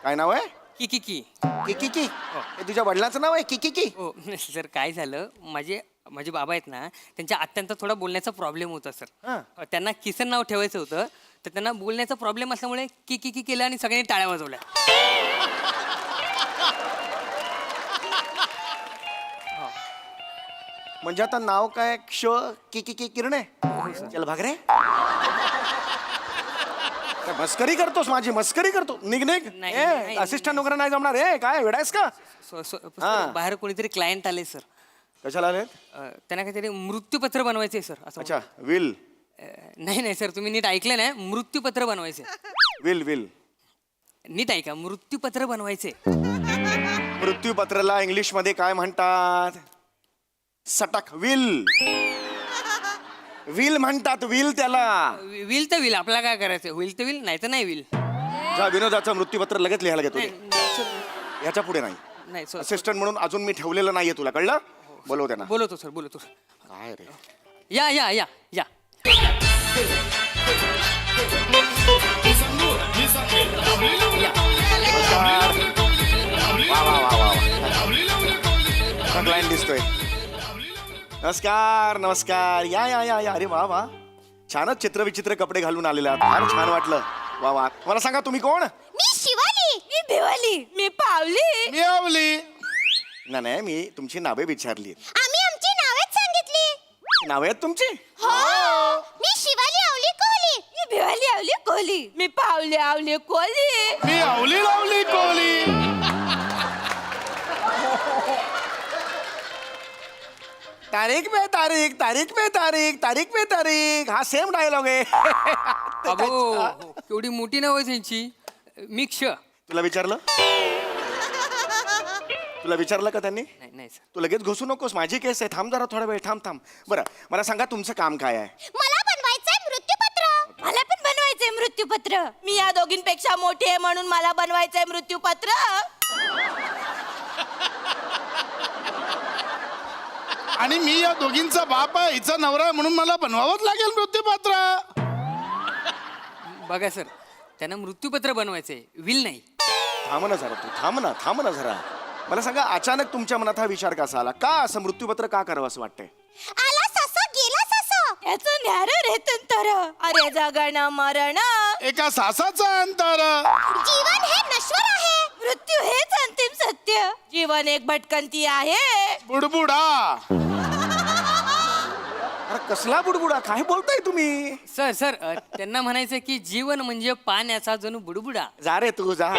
Speaker 9: काय नाव आहे
Speaker 11: की की की
Speaker 9: किकी हे तुझ्या वडिलांचं नाव आहे किकी
Speaker 11: हो सर काय झालं माझे बाबा आहेत ना त्यांच्या आत्यांचा थोडा बोलण्याचा प्रॉब्लेम होता
Speaker 9: हा.
Speaker 11: सर. त्यांना किसन नाव ठेवायचं होतं तर त्यांना बोलण्याचा प्रॉब्लेम असल्यामुळे की की की केलं आणि सगळ्यांनी टाळ्या वाजवल्या.
Speaker 9: म्हणजे आता नाव काय क्ष किकी किरणे चल भाग रे काय मस्करी करतोस माझी मस्करी करतो निघ
Speaker 11: नाही, नाही.
Speaker 9: असिस्टंट वगैरे नाही जमणार ए काय वेडायस का
Speaker 11: सर,
Speaker 9: हा.
Speaker 11: बाहेर कोणीतरी क्लायंट आले सर.
Speaker 9: कशाला आलेत
Speaker 11: त्यांना काहीतरी मृत्यूपत्र बनवायचे सर असं.
Speaker 9: अच्छा विल
Speaker 11: नाही नाही सर तुम्ही नीट ऐकलं नाही मृत्यूपत्र बनवायचे.
Speaker 9: विल विल
Speaker 11: नीट ऐका मृत्यूपत्र बनवायचे.
Speaker 9: मृत्यूपत्राला इंग्लिश मध्ये काय म्हणतात सटक विल विल म्हणतात विल त्याला
Speaker 11: विल तर विल आपल्याला काय करायचं होईल तर विल नाही तर नाही विल.
Speaker 9: जा विनोदाचं मृत्यूपत्र लगेच लिहायला घेतो ते.
Speaker 11: नाही सर
Speaker 9: ह्याच्या पुढे नाही
Speaker 11: नाही सर
Speaker 9: असिस्टंट म्हणून अजून मी ठेवलेलं नाहीये तुला कळलं बोलव त्यांना
Speaker 11: बोलवतो सर बोलवतो.
Speaker 9: काय रे
Speaker 11: या या या या
Speaker 9: क्लायंट दिसतोय नमस्कार नमस्कार या या या या अरे वा वा छानच चित्रविचित्र कपडे घालून आलेले आहात फार छान वाटलं वा वा मला सांगा तुम्ही कोण
Speaker 5: मी शिवाली. मी भिवाली. मी पावली.
Speaker 3: मी आवली.
Speaker 9: नाही नाही मी तुमची नावे विचारली
Speaker 5: आम्ही आमची नावेच सांगितली.
Speaker 9: नावे आहेत तुमची
Speaker 5: हो. मी शिवाली आवली कोहली. मी भिवाली आवली कोहली. मी पावली आवली कोहली.
Speaker 3: मी आवली लावली कोहली.
Speaker 9: तारीख पे तारीख तारीख पे तारीख तारीख पे तारीख हा सेम डायलॉग आहे
Speaker 11: बाबू केवढी मोठी नाव आहे त्यांची. मी क्ष.
Speaker 9: तुला विचारलं तुला विचारलं का त्यांनी
Speaker 11: नाही नाही सर
Speaker 9: तू लगेच घुसू नकोस माझी केस आहे थांब जरा थोडा वेळ थांब बरं मला सांगा तुमचं काम काय आहे
Speaker 5: मला बनवायचंय मृत्यूपत्र. मला पण बनवायचंय मृत्यूपत्र.
Speaker 7: मी या दोघींपेक्षा मोठी आहे म्हणून मला बनवायचंय मृत्यूपत्र.
Speaker 3: आणि मी या दोघींचा बाप आहे हिचा नवरा आहे म्हणून मला बनवावंच लागेल मृत्यूपत्र.
Speaker 11: बघा सर त्यांना मृत्यूपत्र बनवायचंय विल नाही.
Speaker 9: थांब ना जरा तू थांब ना जरा मला सांगा अचानक तुमच्या मनात हा विचार कसा आला का असं मृत्यूपत्र का करावं असं वाटतंय
Speaker 5: आला ससा गेला ससा.
Speaker 7: याचं न्यार रेतंतर अरे जगण मरण
Speaker 3: एका सासाचा अंतर.
Speaker 5: जीवन हे नश्वर आहे.
Speaker 7: मृत्यू हेच अंतिम सत्य. जीवन एक भटकंती आहे.
Speaker 3: बुडबुडा.
Speaker 9: अरे कसला बुडबुडा काय बोलताय तुम्ही
Speaker 11: सर सर त्यांना म्हणायचं की जीवन म्हणजे पाण्याचा जणू बुडबुडा.
Speaker 9: जा रे तू जा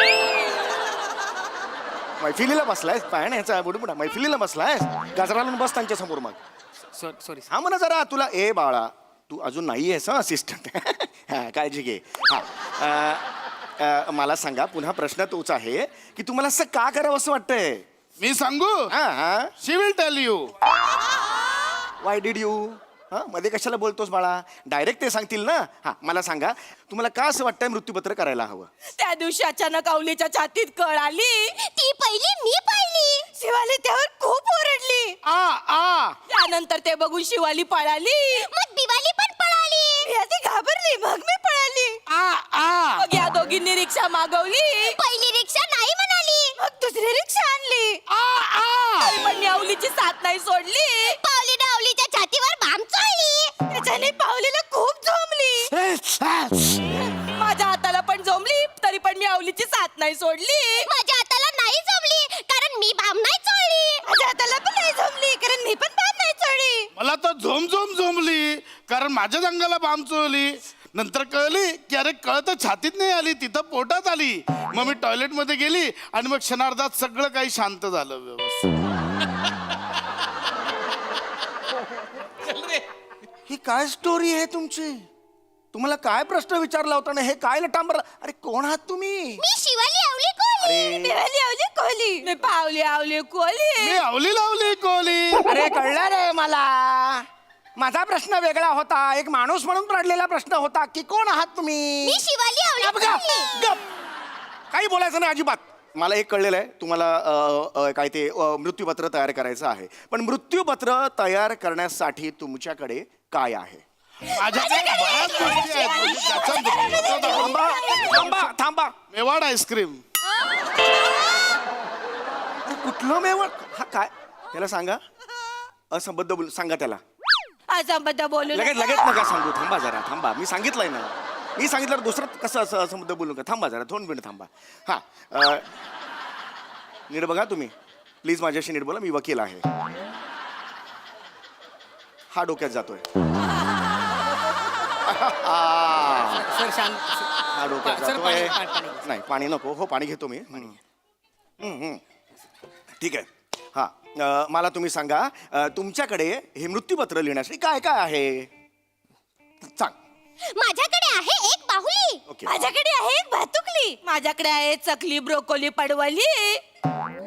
Speaker 9: मैफिलीला बसलायस पाहण्याचा बुडबुडा मैफिलीला बसलायस गजरा लावून बस त्यांच्या समोर मग
Speaker 11: सॉरी सर.
Speaker 9: हा म्हणा जरा तुला ए बाळा तू अजून नाही आहेस हा असिस्टंट हा काळजी घे हा मला सांगा पुन्हा प्रश्न तोच आहे की तुम्हाला असं का करावं असं वाटतंय
Speaker 3: मी सांगू
Speaker 9: हा हा
Speaker 3: she will tell you.
Speaker 9: Why did you हा मध्ये कशाला बोलतोस बाळा डायरेक्ट ते सांगतील ना हा मला सांगा तुम्हाला का असं वाटतंय मृत्यूपत्र करायला हवं
Speaker 7: त्या दिवशी अचानक आवलीच्या छातीत कळ आली.
Speaker 5: ती पहिली मी पाहिली.
Speaker 7: शिवाली त्यावर खूप ओरडली.
Speaker 3: आ
Speaker 7: त्यानंतर ते बघून शिवाली पळाली.
Speaker 5: मग दिवाळी पण पळाली.
Speaker 7: मी आधी घाबरली मग मी पळाली.
Speaker 3: आ
Speaker 7: मग या दोघींनी रिक्षा मागवली.
Speaker 5: पहिली रिक्षा नाही म्हणाली.
Speaker 7: मग दुसरी रिक्षा आणली. तरी पण मी आवलीची साथ नाही सोडली.
Speaker 5: पावलीने आवलीच्या छातीवर बाम चोळली.
Speaker 7: त्याच्याने पावलीला खूप झोंबली. माझ्या हाताला पण झोंबली तरी पण मी आवलीची साथ नाही सोडली.
Speaker 5: माझ्या हाताला नाही जमली कारण मी बाम नाही चोळली.
Speaker 7: माझ्या हाताला पण नाही झोंबली कारण मी पण बाम नाही चोळली.
Speaker 3: मला तर झोम झोम झोंबली कारण माझ्या अंगाला बाम चोळली नंतर कळली की अरे कळ तर छातीत नाही आली, तिथं पोटात आली. मग मी टॉयलेटमध्ये गेली आणि मग क्षणार्धात सगळं काही शांत झालं व्यवस्थित.
Speaker 9: ही काय स्टोरी आहे तुमची? तुम्हाला काय प्रश्न विचारला होता ना? हे काय लटांबर? अरे कोण आहात तुम्ही?
Speaker 5: मी शिवाली आवली कोली. शिवाली आवली कोली. मी पावली आवली कोली.
Speaker 3: मी आवली लावली कोली.
Speaker 9: अरे कळलं रे मला. माझा प्रश्न वेगळा होता, एक माणूस म्हणून पडलेला प्रश्न होता की कोण आहात तुम्ही?
Speaker 5: मी शिवाली आवली
Speaker 9: गप, गप,
Speaker 5: कोली.
Speaker 9: गप. काही बोलायचं नाही अजिबात. मला एक कळलेलं आहे, तुम्हाला काय ते मृत्यूपत्र तयार करायचं आहे. पण मृत्यूपत्र तयार करण्यासाठी तुमच्याकडे काय आहे?
Speaker 3: माझ्याकडे बऱ्याच गोष्टी आहेत, म्हणजे ज्याचा मृत्यूपत्र दाखवतो.
Speaker 9: थांबा थांबा थांबा.
Speaker 3: मेवाड आईस्क्रीम.
Speaker 9: अरे कुठलं मेवण? हा काय? त्याला सांगा असंबद्ध बोल. सांगा त्याला.
Speaker 7: असंबद्ध बोलू
Speaker 9: लगेच लगेच नका सांगू. थांबा जरा थांबा. मी सांगितलंय ना. मी सांगितलं दुसरं कसं असं असंबद्ध बोलू नका. थांबा जरा 2 मिनिट थांबा. हा नीट बघा तुम्ही प्लीज, माझ्याशी नीट बोला. मी वकील आहे. हा डोक्यात जातोय.
Speaker 11: सर शांत.
Speaker 9: हा डोक्यात
Speaker 11: सर,
Speaker 9: जातोय.
Speaker 11: पाणी.
Speaker 9: नाही पाणी नको. हो पाणी घेतो मी. ठीक आहे. हा मला तुम्ही सांगा, तुमच्याकडे हे मृत्यूपत्र लिहिण्यासाठी काय काय आहे? सांग.
Speaker 5: माझ्याकडे आहे एक बाहुली.
Speaker 9: ओके.
Speaker 7: माझ्याकडे आहे एक भातुकली. माझ्याकडे आहे चकली, ब्रोकोली, पडवली.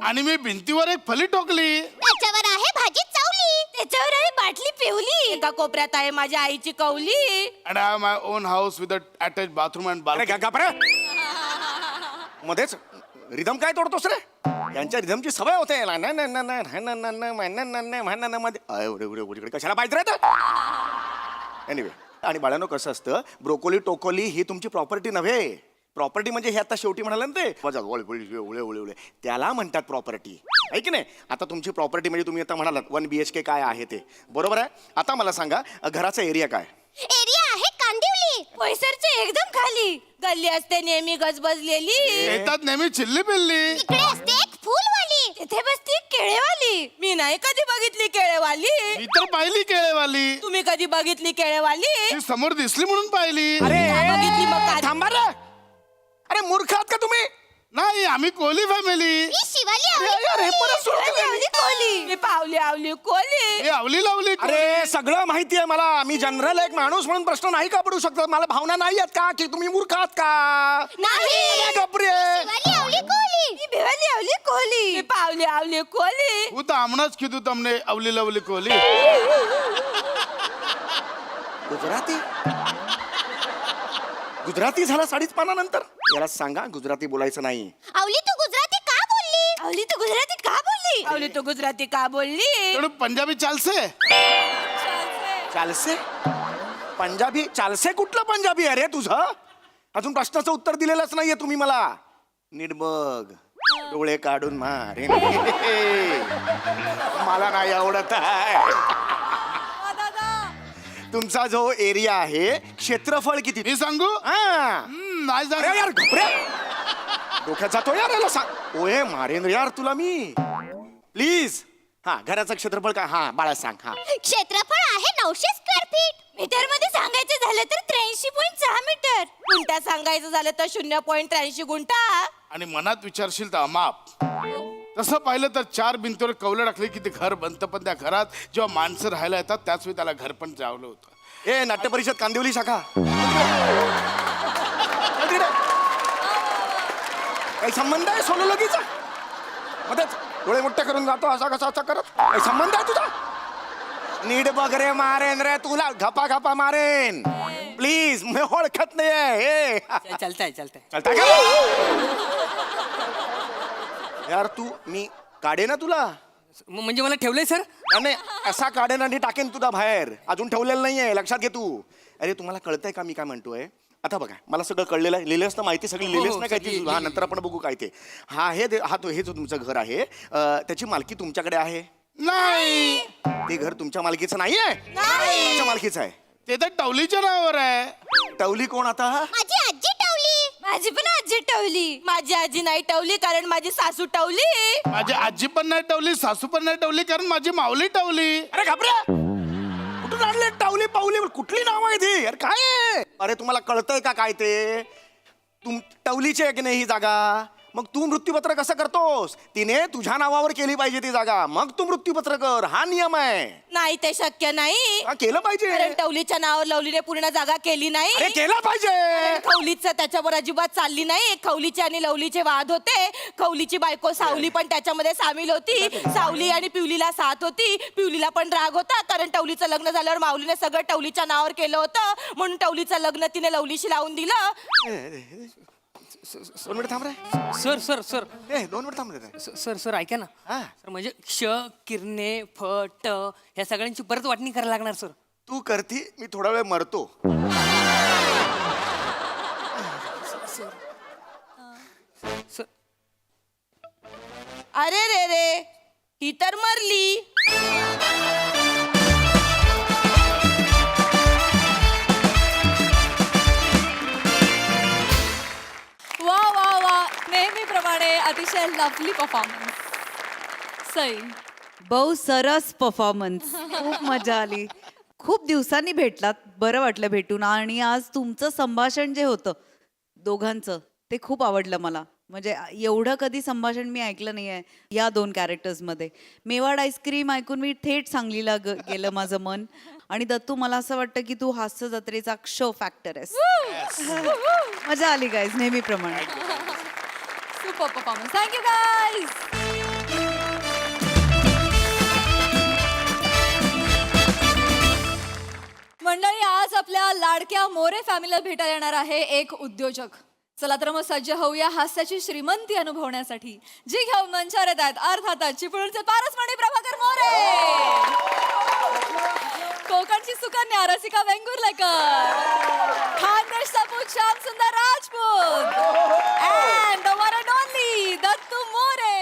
Speaker 3: आणि मी भिंतीवर एक फली टोकली.
Speaker 5: त्याच्यावर आहे भाजी चावली. त्याच्यावर आहे बाटली पिवली.
Speaker 7: एका कोपऱ्यात आहे माझ्या आईची कौली.
Speaker 3: And I have my own house with attach bathroom and
Speaker 9: अरे
Speaker 3: बाल्कनी.
Speaker 9: का बरं? मध्येच रिदम काय तोडतोस रे? यांच्या रिदमची सवय होते. कशाला पाहिजे रे? एनिवे. आणि बाळांनो कसं असतं, ब्रोकोली टोकोली ही तुमची प्रॉपर्टी नव्हे. प्रॉपर्टी म्हणजे हे आता शेवटी म्हणाल ना ते उळे उळे उळे, त्याला म्हणतात प्रॉपर्टी. आहे की नाही? आता तुमची प्रॉपर्टी म्हणजे तुम्ही आता म्हणालात 1 BHK काय आहे ते, बरोबर आहे. आता मला सांगा घराचा एरिया काय?
Speaker 5: एरिया आहे कांदिवली.
Speaker 7: पैसरचे एकदम खाली. गल्ली असते नेहमी गजबजलेली.
Speaker 3: येतात नेहमी चिल्ली पिल्ली.
Speaker 5: इकडे असते एक फुलवाली.
Speaker 7: तिथे बसती केळेवाली. मी नाही कधी बघितली केळेवाली.
Speaker 3: मी तर पाहिली केळेवाली.
Speaker 7: तुम्ही कधी बघितली केळेवाली?
Speaker 3: ती समोर दिसली म्हणून पाहिली.
Speaker 9: अरे
Speaker 7: बघितली मग काय?
Speaker 9: थांबा रे. अरे मूर्ख आहात का तुम्ही?
Speaker 3: नाही, आम्ही कोली फॅमिली.
Speaker 5: मी शिवाली आवली
Speaker 9: यार, हे परत सुरू केलं.
Speaker 7: आवली कोली. मी पावली आवली कोली.
Speaker 3: मी आवली लावली कोली.
Speaker 9: अरे सगळं माहिती आहे मला. मी जनरल एक माणूस म्हणून प्रश्न नाही का पडू शकतो? मला भावना नाही आहेत का की तुम्ही मूर्ख आहात का?
Speaker 5: नाही.
Speaker 9: गप्रे.
Speaker 5: शिवाली आवली कोली.
Speaker 7: मी भिवाली आवली कोली. मी पावली आवली कोली.
Speaker 3: હું તો હમણાં જ કીધું તમને અવલી લવલી કોહલી.
Speaker 9: गुजराती गुजराती झाला 5.5 पानानंतर. याला सांगा गुजराती बोलायचं नाही.
Speaker 5: आवली तू गुजराती का बोलली?
Speaker 7: आवली तू गुजराती का बोलली? आवली तू गुजराती का बोलली?
Speaker 3: થોડું પંજાબી ચાલશે?
Speaker 9: चालसे पंजाबी? चालसे कुठलं पंजाबी आहे रे तुझं? अजून प्रश्नाचं उत्तर दिलेलंच नाहीये तुम्ही मला. नीट बघ, डोळे काढून मारे. मला नाही आवडत आहे. तुमचा जो एरिया आहे क्षेत्रफळ किती?
Speaker 3: मी सांगू?
Speaker 9: हा.
Speaker 3: नाही
Speaker 9: अरे
Speaker 3: सांग.
Speaker 9: यार घबरे. डोक्यात जातो यार. याला सांग. ओये मारेन रे यार तुला मी. प्लीज. हा घराचं क्षेत्रफळ काय? हा बाळा सांग. हा
Speaker 5: क्षेत्रफळ आहे 900 स्क्वेअर फीट.
Speaker 7: मीटर मध्ये सांगायचं झालं तर 83.6 मीटर. गुंठा सांगायचं झालं तर 0.83 गुंठा.
Speaker 3: आणि मनात विचारशील तर अमाप. तसं पाहिलं तर 4 भिंतीवर कौलं टाकले की ते घर बनतं, पण त्या घरात जेव्हा माणसं राहायला येतात त्याच वेळी त्याला घर पण जावलं होतं.
Speaker 9: ए नाट्य परिषद कांदिवली शाखा. काही संबंध आहे सोलोलॉजीचा? मध्येच डोळे मोठे करून जातो असा कसा असा करत. काही संबंध आहे तुझा? नीट बघ रे. मारेन रे तुला. घपा घपा मारेन. प्लीज. मी ओळखत नाहीये.
Speaker 11: चालतंय
Speaker 9: चालतंय का? यार तू मी काढे ना तुला.
Speaker 11: म्हणजे मला ठेवलंय सर.
Speaker 9: नाही असा काढेन आणि टाकेन तुला बाहेर. अजून ठेवलेलं नाहीये, लक्षात घे तू. अरे तुम्हाला कळतंय का मी काय म्हणतोय? आता बघा मला सगळं कळलेलं आहे. लिहिलेस ना माहिती सगळी लिहिलेस ना काय ती? हा नंतर आपण बघू काय ते. हा हे जो तुमचं घर आहे त्याची मालकी तुमच्याकडे आहे?
Speaker 3: नाही,
Speaker 9: ते घर तुमच्या मालकीचं नाहीये? तुमच्या मालकीचं आहे.
Speaker 3: ते तर टवलीच्या नावावर आहे.
Speaker 9: टवली कोण आता?
Speaker 5: माझी आजी टवली.
Speaker 7: माझी पण आजी टवली. माझी आजी नाही टवली कारण माझी सासू टवली.
Speaker 3: माझी आजी पण नाही टवली, सासू पण नाही टवली कारण माझी माऊली टवली.
Speaker 9: अरे घाबरे. कुठून आणले टवली पावली? कुठली नाव आहे ती? अरे काय आहे? अरे तुम्हाला कळतंय का काय ते? टवलीची आहे की नाही ही जागा? मग तू मृत्यूपत्र कसं करतोस? तिने तुझ्या नावावर केली पाहिजे ती जागा, मग तू मृत्यूपत्र कर. हा नियम आहे.
Speaker 7: नाही ते शक्य नाही.
Speaker 9: हा, केलं पाहिजे.
Speaker 7: कारण टवलीच्या नावावर लवलीने पूर्ण जागा केली नाही.
Speaker 9: अरे केलं पाहिजे.
Speaker 7: खवलीचं त्याच्यावर अजिबात चालली नाही. खवलीचे आणि लवलीचे वाद होते. खवलीची बायको सावली पण त्याच्यामध्ये सामील होती. सावली आणि पिवलीला साथ होती. पिवलीला पण राग होता कारण टवलीचं लग्न झाल्यावर माऊलीने सगळं टवलीच्या नावावर केलं होतं, म्हणून टवलीचं लग्न तिने लवलीशी लावून दिलं.
Speaker 9: 2 मिनिट थांब रे.
Speaker 11: सर सर सर
Speaker 9: 2 मिनिट थांब रे.
Speaker 11: सर सर ऐका ना. सर म्हणजे क्ष किरणे फ ट ह्या सगळ्यांची परत वाटणी करायला लागणार सर.
Speaker 9: तू करती, मी थोडा वेळ मरतो.
Speaker 11: सर
Speaker 7: अरे रे रे, ही तर मरली.
Speaker 5: वा वा वा, नेहमीप्रमाणे अतिशय लवली परफॉर्मन्स. सई,
Speaker 12: बहु सरस परफॉर्मन्स. खूप मजा आली. खूप दिवसांनी भेटलात, बरं वाटलं भेटून. आणि आज तुमचं संभाषण जे होतं दोघांचं ते खूप आवडलं मला. म्हणजे एवढं कधी संभाषण मी ऐकलं नाही आहे या 2 कॅरेक्टर्समध्ये. मेवाड आईस्क्रीम ऐकून मी थेट सांगलीला गेलं माझं मन. आणि दत्तू, मला असं वाटतं की तू हास्य जत्रेचा क्षो फॅक्टर आहेस. मजा आली गाईज, नेहमीप्रमाणे.
Speaker 5: Super performance. Thank you guys. मंडळी, आज आपल्या लाडक्या मोरे फॅमिलीला भेटायला येणार आहे एक उद्योजक. चला तर मग सज्ज होऊया हास्याची श्रीमंती अनुभवण्यासाठी. जी घेऊन मंचावर येत आहेत अर्थातच चिपळूणचे पारसमणी प्रभाकर मोरे, कोकणची सुकन्या रसिका वेंगुर्लेकर, खानदेश सपूत श्याम सुंदर Rajput, and the one and only Dattu More.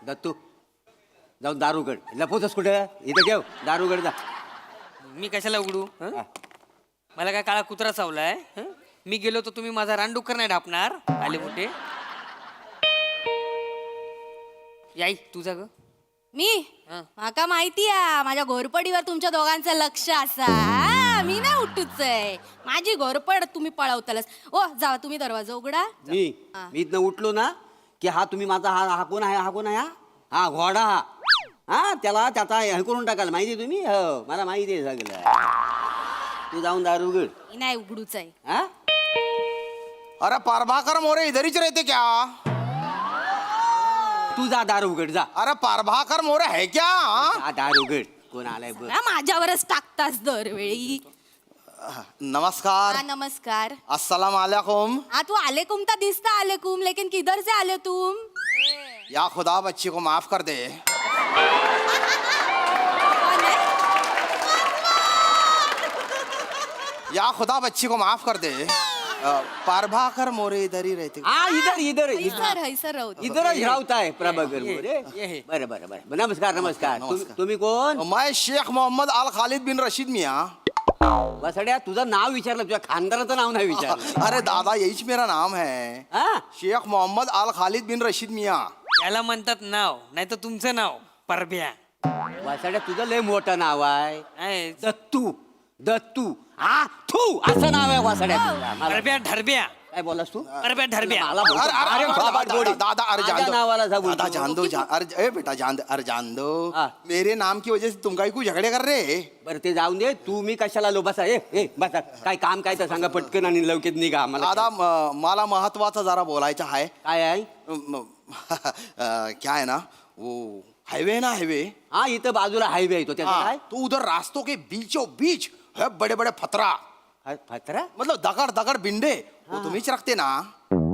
Speaker 13: Dattu, जाऊन दारूगड लपवतोस कुठे? इथं ठेव दारूगड जा.
Speaker 11: मी कशाला उघडू? मला काय काळा कुत्रा चावलाय? मी गेलो तर तुम्ही माझा रानडुक्कर नाही ढापणार? आले मोठे. याई तुझा ग.
Speaker 7: मी माका माहिती आहे माझ्या घोरपडीवर तुमच्या दोघांचं लक्ष असा. मी नाही उठूच आहे. माझी घोरपड तुम्ही पळवतालच. ओ जावा तुम्ही दरवाजा उघडा.
Speaker 13: मी इथनं उठलो ना की हा तुम्ही माझा हा कोण आहे? हा कोण आहे? हा घोडा. हा त्याला त्याचा हे करून टाकाल माहिती तुम्ही? हो मला माहिती आहे सगळं. तू जाऊन दारूगड.
Speaker 7: मी नाही उघडूच आहे.
Speaker 13: हा
Speaker 9: अरे प्रभाकर मोरे इधर ही रहते क्या?
Speaker 13: तू जा दारूगड जा.
Speaker 9: अरे प्रभाकर मोरे है क्या?
Speaker 13: हा दारूगड. कोण आलाय बघ.
Speaker 7: माझ्यावरच टाकतास दरवेळी.
Speaker 9: नमस्कार.
Speaker 7: हाँ नमस्कार.
Speaker 9: अस्सलाम वालेकुम.
Speaker 7: हाँ तू आलेकुम ता दिसता आलेकुम, लेकिन किधर से आले तुम?
Speaker 9: या खुदा बच्ची को माफ कर दे. या खुदा बच्ची को माफ कर दे. प्रभाकर मोरे इधर ही रहते.
Speaker 13: हा इधर
Speaker 7: हैसर हैसर राहू दे.
Speaker 13: इधरच राहताय प्रभाकर मोरे. बरं बरं बरं. नमस्कार नमस्कार. तुम्ही कोण?
Speaker 9: मैं शेख मोहम्मद अल खालिद बिन रशीद मियाँ.
Speaker 13: वसड्या तुझं नाव विचारलं, तुझ्या खानदाराचं नाव नाही विचारलं.
Speaker 9: अरे दादा यहीच मेरा नाम है.
Speaker 13: हा?
Speaker 9: शेख मोहम्मद अल खालिद बिन रशीद मियाँ.
Speaker 11: त्याला म्हणतात नाव, नाही तर तुमचं नाव परब्या.
Speaker 13: वसड्या तुझं लय मोठं नाव आहे.
Speaker 11: आहे.
Speaker 13: दत्तू. दत्तू. हा थू असं नाव आहे वसड्या तुझं. मला
Speaker 11: परब्या ढरब्या.
Speaker 13: काय बोलास तू?
Speaker 11: परब्या ढरब्या.
Speaker 13: मला बोलतो, अरे बाबा गोडी.
Speaker 9: दादा अरे
Speaker 13: माझ्या
Speaker 9: जान दो.
Speaker 13: नावाला जा बोलतो.
Speaker 9: दादा जान दो. अरे बेटा जान दो. अरे जान दो.
Speaker 13: हाँ.
Speaker 9: मेरे नाम की वजह से तुम काय को झगडे कर रहे?
Speaker 13: बरं ते जाऊन दे. तू मी कशाला लो? बसा ए बसा. काय काम काय तर सांगा पटकन आणि लवकर निघा. मला
Speaker 9: दादा मला महत्वाचं जरा बोलायचं आहे.
Speaker 13: काय आहे?
Speaker 9: क्या है ना वो हाईवे ना हाईवे.
Speaker 13: हा इथं बाजूला हायवे येतो त्याचं काय?
Speaker 9: तो उधर रास्तों के बीचों बीच है बड़े बड़े फतरा.
Speaker 13: फतरा
Speaker 9: मतलब दगड़ दगड़ बिंडे वो तुम्हीच रखते ना?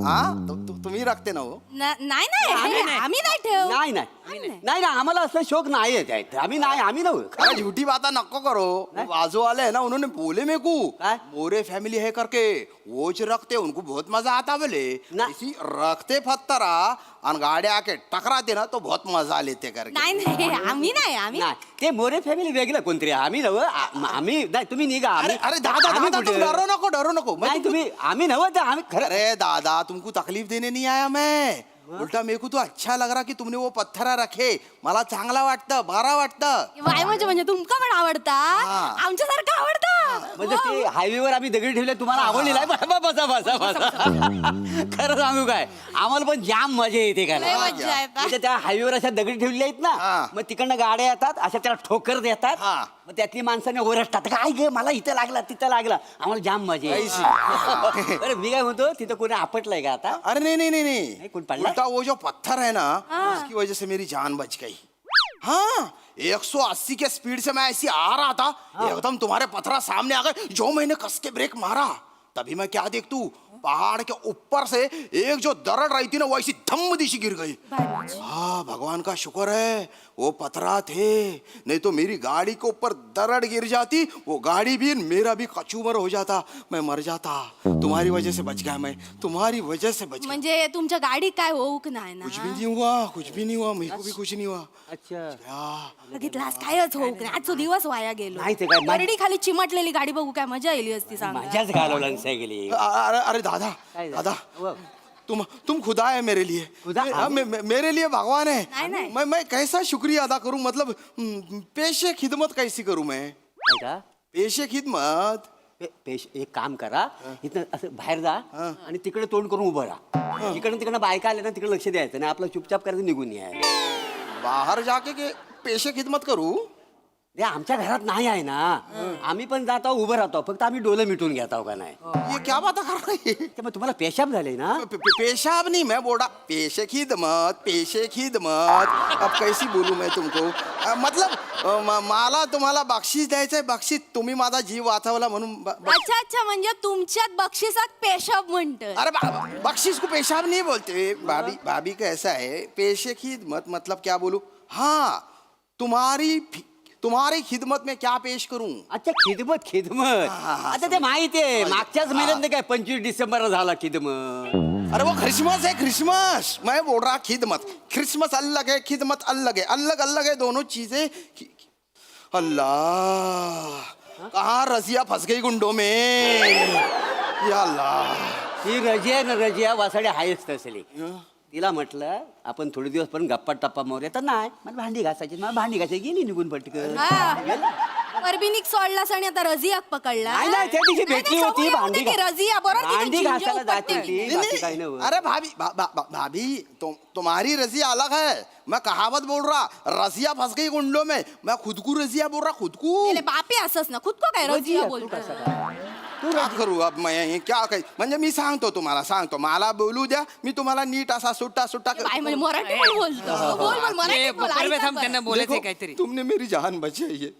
Speaker 9: हाँ तुम्ही रखते ना वो?
Speaker 7: नाही नाही आम्ही नाही ठेव.
Speaker 13: नाही नाही नाही ना आम्हाला असं शौक नाही आहे त्यात. आम्ही नव्हे
Speaker 8: अरे झूठी बातें नको करो बाजू वाले है ना उन्होंने बोले मेरे को
Speaker 13: काय?
Speaker 8: मोरे फैमिली है करके वो जो रखते उनको बहुत मजा आता बोले
Speaker 13: ना।
Speaker 8: इसी रखते पत्थरा और गाड़ी आके टकराते ना तो बहुत मजा लेते करके
Speaker 5: नाही आम्ही
Speaker 13: नाही ते मोरे फॅमिली वेगळं कोणतरी आम्ही नव्हे आम्ही नाही तुम्ही निघा
Speaker 8: अरे
Speaker 13: आम्ही-
Speaker 8: अरे दादा
Speaker 13: आम्ही
Speaker 8: दादा तुम
Speaker 13: कुठे?
Speaker 8: डरो नको
Speaker 13: नाही तुम्ही आम्ही नव्हे तर आम्ही खरं
Speaker 8: अरे दादा तुमको तकलीफ देने नहीं आया मैं उल्टा मेरे को तो अच्छा लग रहा कि तुमने वो पत्थरा रखे मला चांगला वाटतं बरा वाटतं
Speaker 5: वाय म्हणजे तुमका पण आवडता आमच्यासारखं आवडतं
Speaker 13: म्हणजे ते हायवेवर आम्ही दगडी ठेवले तुम्हाला आवडलेला आहे बसा खरं सांगू काय आम्हाला पण जाम मजा येते का
Speaker 5: लय मज्जा येते.
Speaker 13: म्हणजे त्या हायवेवर अशा दगडी ठेवलेल्या आहेत ना
Speaker 8: हा.
Speaker 13: मग तिकडनं गाड्या येतात अशा त्याला ठोकर देतात
Speaker 8: हा.
Speaker 13: मग त्यातली माणसाने ओरडतात काय गे मला इथं लागला तिथं लागला आम्हाला जाम मजा येते बरं मी काय म्हणतो तिथं कोणी आपटलंय का आता
Speaker 8: अरे नहीं नहीं नहीं
Speaker 13: नहीं,
Speaker 8: नहीं
Speaker 13: कौन पढ़ रहा है?
Speaker 8: उल्टा वो जो पत्थर है ना उसकी वजह से मेरी जान बच गई हाँ 180 के स्पीड से मैं ऐसी आ रहा था एकदम तुम्हारे पत्थरा सामने आ गए जो मैंने कस के ब्रेक मारा तभी मैं क्या देख तू पहाड़ के ऊपर से एक जो दरड़ रही थी ना वो ऐसी धम्म दिशी गिर गई हाँ भगवान का शुक्र है वो पथरा थे नहीं तो मेरी गाड़ी के ऊपर दरड़ गिर जाती वो गाड़ी भी मेरा भी कचूमर हो जाता मैं मर जाता तुम्हारी वजह से बच गया मैं तुम्हारी वजह से बच गया
Speaker 5: म्हणजे तुमच्या गाडी काय होऊक नाही ना
Speaker 8: कुछ भी नहीं हुआ कुछ भी नहीं हुआ मेरे को भी कुछ नहीं हुआ
Speaker 13: अच्छा
Speaker 8: हाँ,
Speaker 5: बघितलास कायच होऊक नाही आजचा दिवस वाया गेलो
Speaker 13: नाही ते काय,
Speaker 5: बरडी खाली चिमटलेली गाडी बघू काय मजा येली असती सांग
Speaker 13: मजाच घालवला गेली
Speaker 8: अरे अरे दादा
Speaker 13: काय
Speaker 8: दादा
Speaker 13: वो,
Speaker 8: तुम खुदा है मेरे लिए
Speaker 13: खुदा?
Speaker 8: मेरे लिए भगवान है
Speaker 5: नहीं, नहीं।
Speaker 8: मैं कैसा शुक्रिया अदा करूं मतलब पेशे खिदमत कैसी करूं मैं
Speaker 13: काय का?
Speaker 8: पेशे खिदमत
Speaker 13: एक काम करा इथं असं बाहेर जा आणि तिकडे तोंड करून उभं राहा तिकडनं बायका आल्या ना तिकडे लक्ष द्यायचं नाही आपलं चुपचाप करायचं निघून यायचं
Speaker 8: बाहर जाके के पेशे खिदमत करूं
Speaker 13: ते आमच्या घरात नाही आहे ना आम्ही पण जातो उभं राहतो फक्त आम्ही डोलं मिटून घेत आहो का नाही
Speaker 8: ये क्या बात कर रही है
Speaker 13: ते मग तुम्हाला पेशाब झाले ना
Speaker 8: पेशाब नहीं मैं बोला पेशे खिदमत अब कैसी बोलूं मैं तुमको मतलब मला तुम्हाला बक्षीस द्यायचंय बक्षीस तुम्ही माझा जीव वाचवला म्हणून
Speaker 5: अच्छा अच्छा म्हणजे तुमच्यात बक्षिसात पेशब म्हणत
Speaker 8: अरे बख्शीश को पेशाब नहीं बोलते भाभी भाभी का ऐसा है पेशे खिदमत मतलब क्या बोलूं हाँ तुम्हारी खिदमत में क्या पेश करूं
Speaker 13: अच्छा खिदमत आता ते माहिती आहे मागच्याच महिन्यात काय 25 डिसेंबर झाला खिदमत
Speaker 8: अरे वो क्रिसमस है क्रिसमस मैं बोल रहा खिदमत क्रिसमस अलग है खिदमत अलग है दोनों चीजें अल्लाह कहाँ रसिया फंस गई गुंडों में या अल्लाह
Speaker 13: ही रजिया वासाडे हायच तसली तिला म्हटलं आपण थोडे दिवस पण गप्पा टप्पा मारूया तर नाही मला भांडी घासायची गेली निघून पटकन
Speaker 5: परबिनिक सोडलास आणि आता रजियाक पकडला
Speaker 13: नाही नाही त्या दिवशी भेटली होती भांडी
Speaker 5: रजिया बरोबर तिथं
Speaker 13: भांडी
Speaker 5: झिंजा
Speaker 13: घासायला जात
Speaker 5: उपटते
Speaker 13: होती
Speaker 5: की.
Speaker 13: बाकी काही नव्हतं.
Speaker 8: अरे भाभी तुम्हारी रजिया अलग है मैं कहावत बोल रहा रजिया फंस गई गुंडों में मैं खुद को रजिया बोल रहा खुद को
Speaker 5: मेले बापे असंच ना खुद को काय रजिया बोलतो
Speaker 8: क्या करू अब मैं क्या काही म्हणजे मी सांगतो मला बोलू द्या मी तुम्हाला नीट असा सुट्टा
Speaker 5: काय म्हणजे मराठी पण बोलतो बोल मराठी बोल
Speaker 11: परवे
Speaker 5: ऐकत
Speaker 11: थांब
Speaker 5: बस.
Speaker 11: त्यांना बोलायचंय काहीतरी
Speaker 8: तुमने मेरी जान बचाई है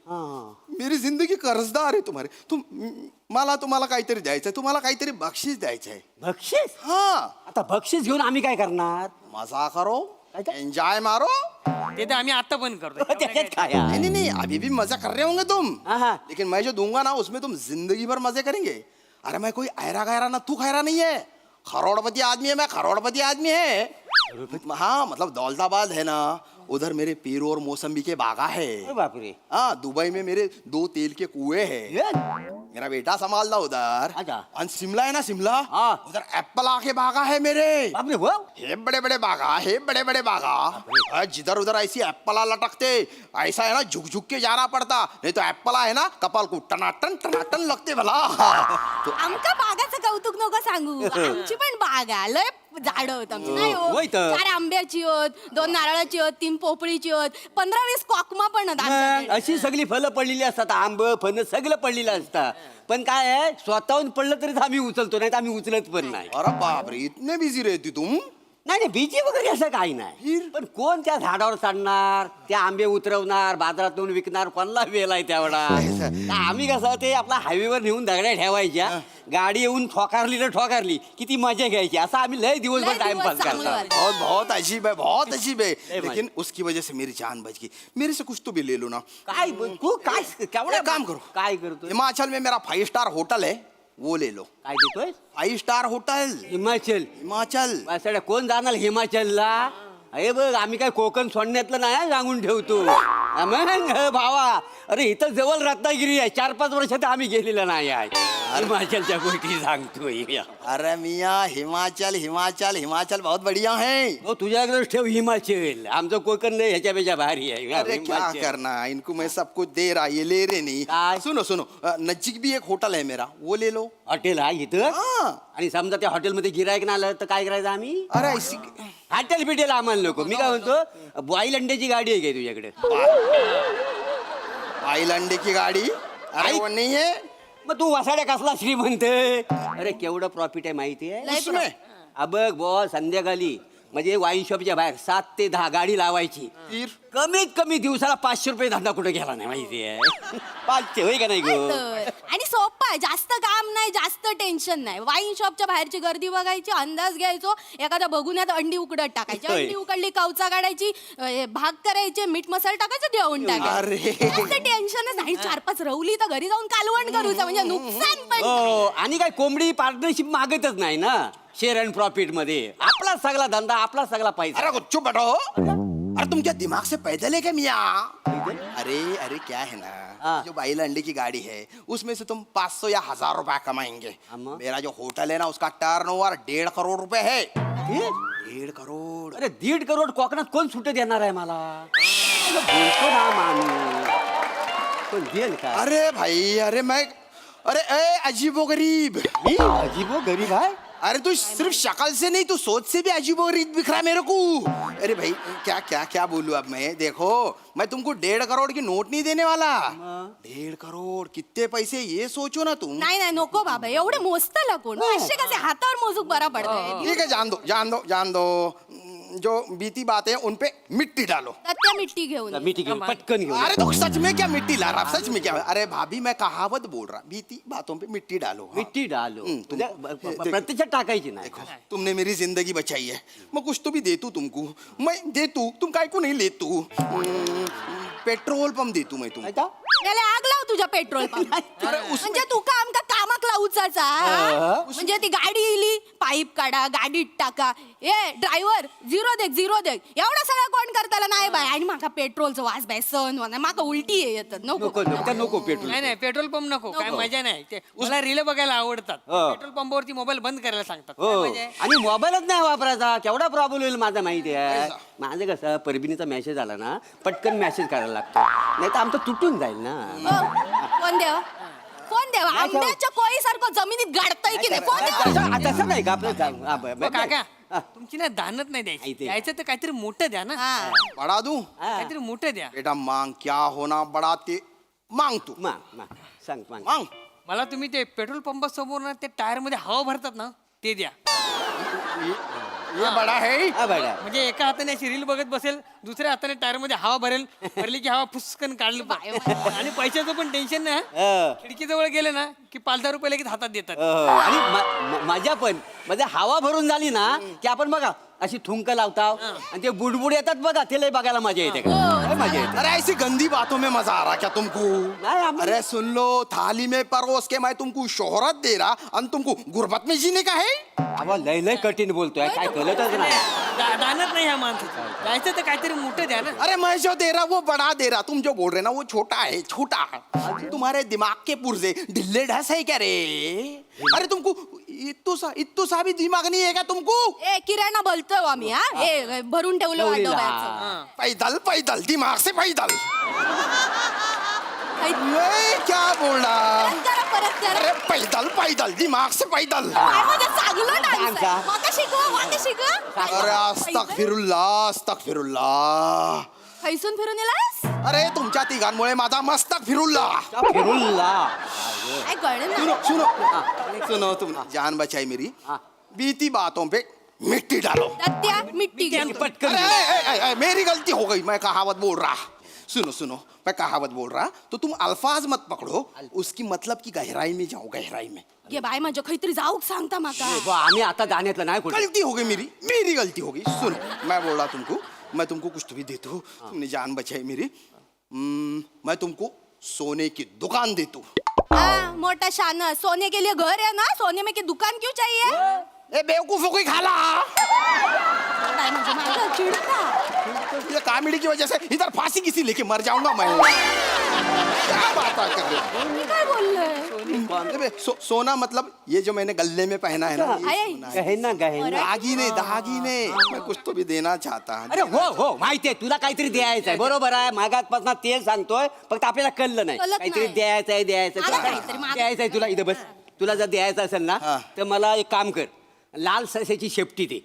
Speaker 8: मेरी जिंदगी कर्जदार आहे मला तुम्हाला काहीतरी द्यायचंय तुम्हाला काहीतरी बक्षीस द्यायचंय
Speaker 13: बक्षीस
Speaker 8: हाँ
Speaker 13: आता बक्षीस घेऊन आम्ही काय करणार
Speaker 8: मजा करो
Speaker 13: काय ते?
Speaker 8: एंजॉय मारो
Speaker 11: ते तर आम्ही आता पण करतो
Speaker 13: त्याच्यात काय आहे?
Speaker 8: नहीं अभी भी मजा कर रहे होंगे तुम
Speaker 13: हाँ।
Speaker 8: लेकिन मैं जो दूंगा ना उसमें तुम जिंदगी भर मजे करेंगे अरे मैं कोई ऐरा गैरा ना तू खैरा नहीं है करोड़पति आदमी है मैं करोड़पति आदमी है हाँ मतलब दौलताबाद है ना उधर मेरे पीरू और मौसम्बी के बागा है
Speaker 13: अरे बापरे
Speaker 8: हाँ दुबई में मेरे 2 तेल के कुएं हैं
Speaker 13: ये?
Speaker 8: मेरा बेटा संभालता उधर
Speaker 13: अच्छा।
Speaker 8: और शिमला है ना शिमला
Speaker 13: हाँ।
Speaker 8: उधर एप्पल आके बागा है मेरे
Speaker 13: बापरे वो
Speaker 8: हे बड़े बड़े बागा जिधर उधर ऐसी एप्पला लटकते ऐसा है ना झुक के जाना पड़ता नहीं तो एप्पला है ना कपाल को टनाटन लगते भला तो
Speaker 5: आमच्या बागाचं कौतुक नको सांगू आमची पण बाग आहे लय झाड होत आमची नाही हो.
Speaker 13: होय तर.
Speaker 5: 4 आंब्याची होत 2 नारळाची होत 3 पोपळीची होत 15-20 कॉकमा पण होत आमच्याकडे.
Speaker 13: अशी सगळी फळं पडलेली असतात आंब फणस सगळं पडलेलं असतं पण काय आहे स्वतःहून पडलं तरीच आम्ही उचलतो नाही तर आम्ही उचलत पण नाही
Speaker 8: अरे बाप रे इतने बिजी रहती तुम
Speaker 13: नाही भीती वगैरे असं काही नाही पण कोण त्या झाडावर चढणार त्या आंबे उतरवणार बाजारात नेऊन विकणार कोणाला वेळ आहे तेवढा आम्ही कसं ते आपला हायवेवर नेऊन दगड्या ठेवायच्या गाडी येऊन ठोकारली किती मजा घ्यायची असं आम्ही लय दिवसभर टाइमपास करतो.
Speaker 8: बहुत बहुत अजीब है, बहुत अजीब है.
Speaker 13: ए,
Speaker 8: लेकिन उसकी वजह से मेरी जान बच गई. मेरे से कुछ तो भी ले लो ना.
Speaker 13: काय तू काय केवढं
Speaker 8: एक काम करो.
Speaker 13: काय करतो
Speaker 8: हिमाचल में मेरा 5 स्टार होटल है, वो ले लो.
Speaker 13: काय देतोय
Speaker 8: 5 स्टार होटल
Speaker 13: हिमाचल
Speaker 8: हिमाचल.
Speaker 13: कोण जाणार हिमाचलला अरे बघ आम्ही काय कोकण सोडण्यातलं नाही सांगून ठेवतो मग भावा अरे इथं जवळ रत्नागिरी आहे 4-5 वर्षात आम्ही गेलेलं नाही आहे हिमाचलच्या गोष्टी सांगतोय.
Speaker 8: अरे मियाँ हिमाचल हिमाचल हिमाचल बहुत बढ़िया है.
Speaker 13: हो तुझ्याकडे ठेव हिमाचल आमचं कोकण नाही ह्याच्यापेक्षा भारी आहे
Speaker 8: अरे क्या
Speaker 13: हिमाचल.
Speaker 8: करना, इनको मैं सब कुछ दे रहा, ये ले रहे नहीं.
Speaker 13: काय?
Speaker 8: सुनो सुनो, नजदीक भी एक होटल है मेरा, वो ले लो.
Speaker 13: हॉटेल आहे इथं
Speaker 8: हाँ.
Speaker 13: आणि समजा त्या हॉटेलमध्ये गिरायक ना आलं तर काय करायचं आम्ही
Speaker 8: अरे ऐसी
Speaker 13: हॉटेल बिटेल आम्हाला नको मी काय म्हणतो बॉईल अंड्याची गाडी आहे काय तुझ्याकडे
Speaker 8: आइल अंडे की गाड़ी. अरे वो नहीं है
Speaker 13: मग तू वसाड्या कसला श्रीमंत अरे केवढं प्रॉफिट आहे माहिती आहे
Speaker 8: उसमें.
Speaker 13: बघ बॉस संध्याकाळी म्हणजे वाईन शॉपच्या बाहेर 7 ते 10 गाडी लावायची
Speaker 8: फिर
Speaker 13: कमीत कमी दिवसाला 500 रुपये धंदा कुठे गेला नाही माहिती आहे 500 होय का नाही गो
Speaker 5: आणि सोपं आहे जास्त काम नाही जास्त टेन्शन नाही वाईन शॉपच्या बाहेरची गर्दी बघायची अंदाज घ्यायचो एखाद्या बघुन्यात अंडी उकडत टाकायची
Speaker 13: होय.
Speaker 5: अंडी उकडली कवचा काढायची भाग करायचे मीठ मसाला टाकायचं देऊन
Speaker 8: अरे.
Speaker 5: टाकायचं टेन्शनच नाही 4-5 रवली तर घरी जाऊन कालवण करूचं म्हणजे नुकसान पण
Speaker 13: हो आणि काय कोंबडी पार्टनरशिप मागतच नाही ना शेअर अँड प्रॉफिट मध्ये आपला सगळा धंदा आपला सगळा पैसा
Speaker 8: अरे चुप बैठो. अरे तुम क्या दिमाग से पैदल है क्या मियाँ? अरे अरे क्या है ना,
Speaker 13: हाँ.
Speaker 8: जो बाइल अंडे की गाड़ी है उसमें से तुम 500 या 1000 रुपया कमाएंगे.
Speaker 13: अम्मा.
Speaker 8: मेरा जो होटल है ना उसका टर्नओवर 1.5 करोड़ रुपए है.
Speaker 13: हे?
Speaker 8: 1.5 करोड़.
Speaker 13: अरे 1.5 करोड कोकणात कोण सुट्ट देणार आहे मला अरे बोलतो ना माणूस कोण देईल का
Speaker 8: अरे भाई अरे मैं अरे ए अजीबो गरीब.
Speaker 13: मी अजीबो गरीब आहे
Speaker 8: अरे तू सिर्फ शक्ल से नहीं, तू सोच से भी अजीबो गरीब दिख रहा है मेरे को. अरे भाई क्या क्या क्या बोलूं अब मैं. देखो मैं तुमको 1.5 करोड़ की नोट नहीं देने वाला. 1.5 करोड़ कितने पैसे ये सोचो ना तुम.
Speaker 5: नाही नाही नको बाबा एवढे मोजताला कोण असे कसे हातावर मोजूक बरा पडतंय
Speaker 8: ठीक है जान दो जान दो जान दो. जो बीती बातें उन पे मिट्टी डालो.
Speaker 5: त्या मिट्टी घेऊन ये.
Speaker 13: मीटिंग पटकन घेऊन
Speaker 8: अरे तो सच में क्या मिट्टी ला रहा, सच में क्या. अरे भाभी मैं कहावत बोल रहा, बीती बातों पे मिट्टी डालो. हाँ.
Speaker 13: मिट्टी डालो
Speaker 8: तुम-
Speaker 13: म्हणजे प्रत्यक्षात टाकायची नाही
Speaker 8: देखो तुमने मेरी जिंदगी बचाई है, मैं कुछ तो भी देतू तुमको. मैं देतू, तुम काय को नहीं लेतू. पेट्रोल पंप देतू मैं तुमको.
Speaker 13: ऐका?
Speaker 5: याला आग लाव तुझ्या पेट्रोल पंप म्हणजे तू का आमका कामाक लावचाचा म्हणजे ती गाडी इली पाईप काढा गाडीत टाका ए ड्रायव्हर झिरो दे एवढं सगळं कोण करताला नाही बाय आणि माका पेट्रोलचं वास बाय सहन होणार माका उलटी येतात नको
Speaker 13: नको नको नको पेट्रोल
Speaker 11: नाही नाही पेट्रोल पंप नको काय मजा नाही ते मला रील बघायला आवडतात पेट्रोल पंपावरती मोबाईल बंद करायला सांगतात
Speaker 13: हो
Speaker 11: काय मजा आहे?
Speaker 13: आणि मोबाईलच नाही वापरायचा केवढा प्रॉब्लेम होईल माझा माहिती आहे माझं कसं परबिनीचा मेसेज आला ना पटकन मेसेज करायला लागतो नाही तर आमचं तुटून जाईल ना
Speaker 5: फोन देवा आंब्याच्या कोळीसारखं जमिनीत गाडताय की नाही फोन देवा
Speaker 13: तसं नाही का आपलं
Speaker 11: हो, काका तुमची ना दानत नाही द्यायची
Speaker 13: माहिती आहे.
Speaker 11: द्यायचं तर काहीतरी मोठं द्या ना
Speaker 8: बढ़ा दूं.
Speaker 11: काहीतरी मोठं द्या
Speaker 8: बेटा मांग क्या होना बड़ा ते मांग तू
Speaker 13: मा सांग मांग
Speaker 8: मांग.
Speaker 11: मला तुम्ही ते पेट्रोल पंपासमोर ना ते टायर मध्ये हवा भरतात ना ते द्या
Speaker 8: ये बड़ा है.
Speaker 13: हा बघा
Speaker 11: म्हणजे एका हाताने अशी रील बघत बसेल दुसऱ्या हाताने टायर मध्ये हवा भरेल भरली की हवा फुसकन काढलं पाहिजे. आणि पैशाचं पण टेन्शन नाही
Speaker 13: हो.
Speaker 11: खिडकीजवळ गेले ना की 5-10 रुपये लगेच हातात देतात
Speaker 13: आणि मजा पण म्हणजे हवा भरून झाली ना की आपण बघा अशी थुंक लावता आणि ते बुडबुड येतात बघा ते लय बघायला मजा येते का लय मजा येते
Speaker 8: अरे ऐसी गंदी बातों में मजा आ रहा क्या तुमको.
Speaker 13: नहीं, हम-
Speaker 8: अरे सुन लो थाली में परोस के मैं तुमको शोहरत दे रहा और तुमको गुर्बत में जीने का है.
Speaker 13: अहो लय कठीण बोलतोय काय कळतच नाही
Speaker 11: दानत नाही ह्या माणसाचं द्यायचं तर काहीतरी मोठं द्या ना
Speaker 8: अरे मैं जो दे रहा वो बड़ा दे रहा, तुम जो बोल रहे ना वो छोटा है छोटा. तुम्हारे दिमाग के पुर्जे ढिल्ले ढस है क्या रे. अरे तुमको इत्तू सा भी दिमाग नहीं है क्या तुमको.
Speaker 5: ए किराणा बोलतोय हो आम्ही हा ए भरून ठेवलं
Speaker 13: ठेवलेलं,
Speaker 5: डब्याचं.
Speaker 8: पैदल पैदल दिमाग से पैदल.
Speaker 5: ऐ,
Speaker 8: ये क्या बोल रहा.
Speaker 5: परत करा.
Speaker 8: अरे पैदल पैदल दिमाग से पैदल.
Speaker 5: काय म्हणजे चांगलं डान्स
Speaker 13: डान्स,
Speaker 5: आहे. माका शिकवा
Speaker 8: अरे अस्तगफिरुल्लाह अस्तगफिरुल्लाह.
Speaker 5: खैसून फिरून येलास
Speaker 8: अरे तुमच्या तिघांमुळे माझा मस्तक फिरुल्ला.
Speaker 13: फिरुल्ला
Speaker 5: काय कळलं
Speaker 8: सुनो
Speaker 5: ना
Speaker 8: सुनो सुनो तुम जान बचाई मेरी.
Speaker 13: हाँ.
Speaker 8: बीती बातों पे मिट्टी डालो।
Speaker 5: दत्त्या मिट्टी घे.
Speaker 13: पटकन
Speaker 8: मेरी गलती हो गई, मैं कहावत बोल रहा। सुनो सुनो, मैं कहावत बोल रहा, तो तुम अल्फाज मत पकड़ो, उसकी मतलब की गहराई में जाओ, गहराई में।
Speaker 7: ये बाय माझ्या काहीतरी जाऊक सांगता माका.
Speaker 13: आम्ही आता जाण्यातलं नाही कुठे.
Speaker 8: गलती हो गई मेरी गलती हो गई। सुनो, मैं बोल रहा तुमको, मैं तुमको कुछ तो भी देता हूँ, तुमने जान बचाई मेरी। मैं तुमको सोने की दुकान देता हूँ।
Speaker 7: हाँ, मोटा शाना, सोने के लिए घर है ना, सोने में की दुकान क्यों चाहिए?
Speaker 8: ए बेवकूफों को खाला।
Speaker 7: बाय माझ्या मागं चिडता.
Speaker 8: ये कॉमेडी की वजह से इधर फांसी किसी लेके मर जाऊंगा मैं। क्या बात कर रहे हो?
Speaker 7: मी काय बोललोय?
Speaker 8: सोना मतलब ये जो मैंने गले में पहना है ना, ये सोना है।
Speaker 13: गहेना गहेना.
Speaker 8: दागिने मैं कुछ तो भी देना चाहता हूं।
Speaker 13: अरे हो माहितीये तुला काहीतरी द्यायचंय. बरोबर आहे, मागातपासून तेच सांगतोय, फक्त आपल्याला कळलं नाही.
Speaker 7: कळत
Speaker 13: काहीतरी
Speaker 7: नाही.
Speaker 13: द्यायचंय
Speaker 7: मला काहीतरी माग-
Speaker 13: द्यायचंय तुला. इथं बस. तुला जर द्यायचं असेल ना, तर मला एक काम कर, लाल सस्याची शेपटी दे,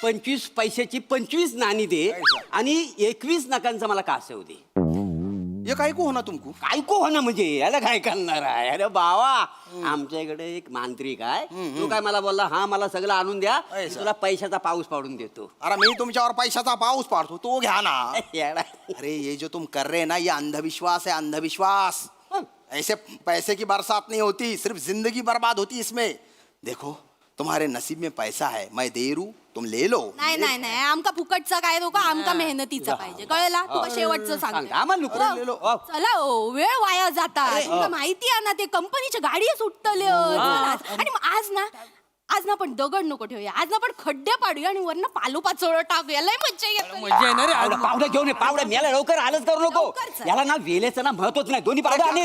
Speaker 13: 25 पैशाची 25 नाणी दे, आणि 21 नकांचा मला कासव दे.
Speaker 8: ये काय को होना तुमको?
Speaker 13: काय को होणं म्हणजे याला काय करणार आहे? अरे बावा, आमच्या इकडे एक मांत्रिक आहे, तो काय मला बोलला, हा मला सगळं आणून द्या, तुला पैशाचा पाऊस पाडून देतो.
Speaker 8: अरे मी तुमच्यावर पैशाचा पाऊस पाडतो, तो घ्या ना।
Speaker 13: येडा.
Speaker 8: अरे ये जो तुम कर रहे हैं ना, ये अंधविश्वास है, अंधविश्वास। ऐसे पैसे की बरसात नहीं होती, सिर्फ जिंदगी बर्बाद होती इसमें। देखो तुम्हारे नसीब में पैसा है, मैं दे रू, तुम ले लो।
Speaker 7: नाही नाही नाही, आमका फुकटचा काय नको, आमका मेहनतीचा पाहिजे, कळला? तुका शेवटचं सांगते.
Speaker 13: आम्हाला नको.
Speaker 8: ले लो।
Speaker 7: चला ओ, वेळ वाया जाता. तुला माहिती आहे ना, ते कंपनीच्या गाडी सुटतले. आणि मग आज ना पण दगड नको ठेवूया, आज ना पण खड्डे पाडूया आणि वरनं पालो पाचोळं टाकूया. लय मज्जा येते.
Speaker 11: मजा येणार रे आज.
Speaker 13: पावडं घेऊन ये, पावडं. मेला लवकर आलंच करू नको.
Speaker 7: लवकर चल.
Speaker 13: याला ना वेलेचं ना महत्वच नाही. दोन्ही पावडं आणि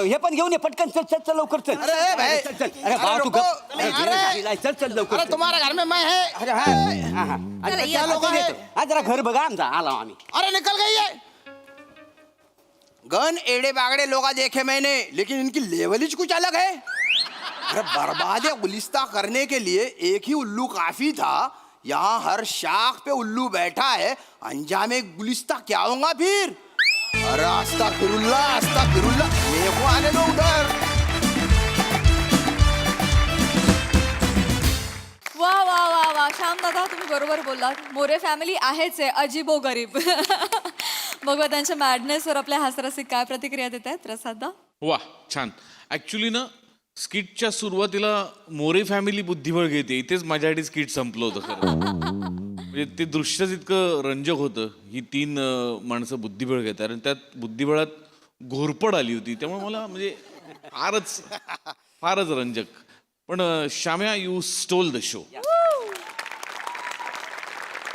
Speaker 13: हे पण घेऊन ये पटकन. चल लवकर चल.
Speaker 8: अरे भाई.
Speaker 13: चल. अरे बाबा तू
Speaker 8: रुको.
Speaker 13: गप. अरे, चल लवकर.
Speaker 8: अरे तुम्हारे घर में मैं है।
Speaker 13: अरे हा.
Speaker 7: चला,
Speaker 13: क्या लोग हैं? जरा घर बघा आमचा. आला आम्ही.
Speaker 8: अरे निकल गई है। गन एड़े बागड़े लोग देखे मैंने, लेकिन इनकी लेवल ही कुछ अलग है। अरे बर्बाद गुलिस्ता करने के लिए एक ही उल्लू काफी था, यहाँ हर शाख पे उल्लू बैठा है, अंजामे गुलिस्ता क्या होगा फिर? अरे अस्तगफिरुल्लाह, मेरे को आने दो उधर।
Speaker 5: वा वा वा वा, श्याम दादा तुम्ही बरोबर बोललात. मोरे फॅमिली आहेच आहे अजिबो गरीब. बघा त्यांच्या मॅडनेसवर आपल्या हास्यरसिक काय प्रतिक्रिया देत आहेत प्रसाद.
Speaker 10: वा छान. ऍक्च्युली ना स्किटच्या सुरुवातीला मोरे फॅमिली बुद्धिबळ घेते, इथेच माझ्यासाठी स्किट संपलं होतं खरं. म्हणजे ते दृश्यच इतकं रंजक होतं. ही 3 माणसं बुद्धिबळ घेतात आणि त्यात बुद्धिबळात घोरपड आली होती, त्यामुळे मला म्हणजे फारच रंजक. पण श्याम्या, यू स्टोल द शो.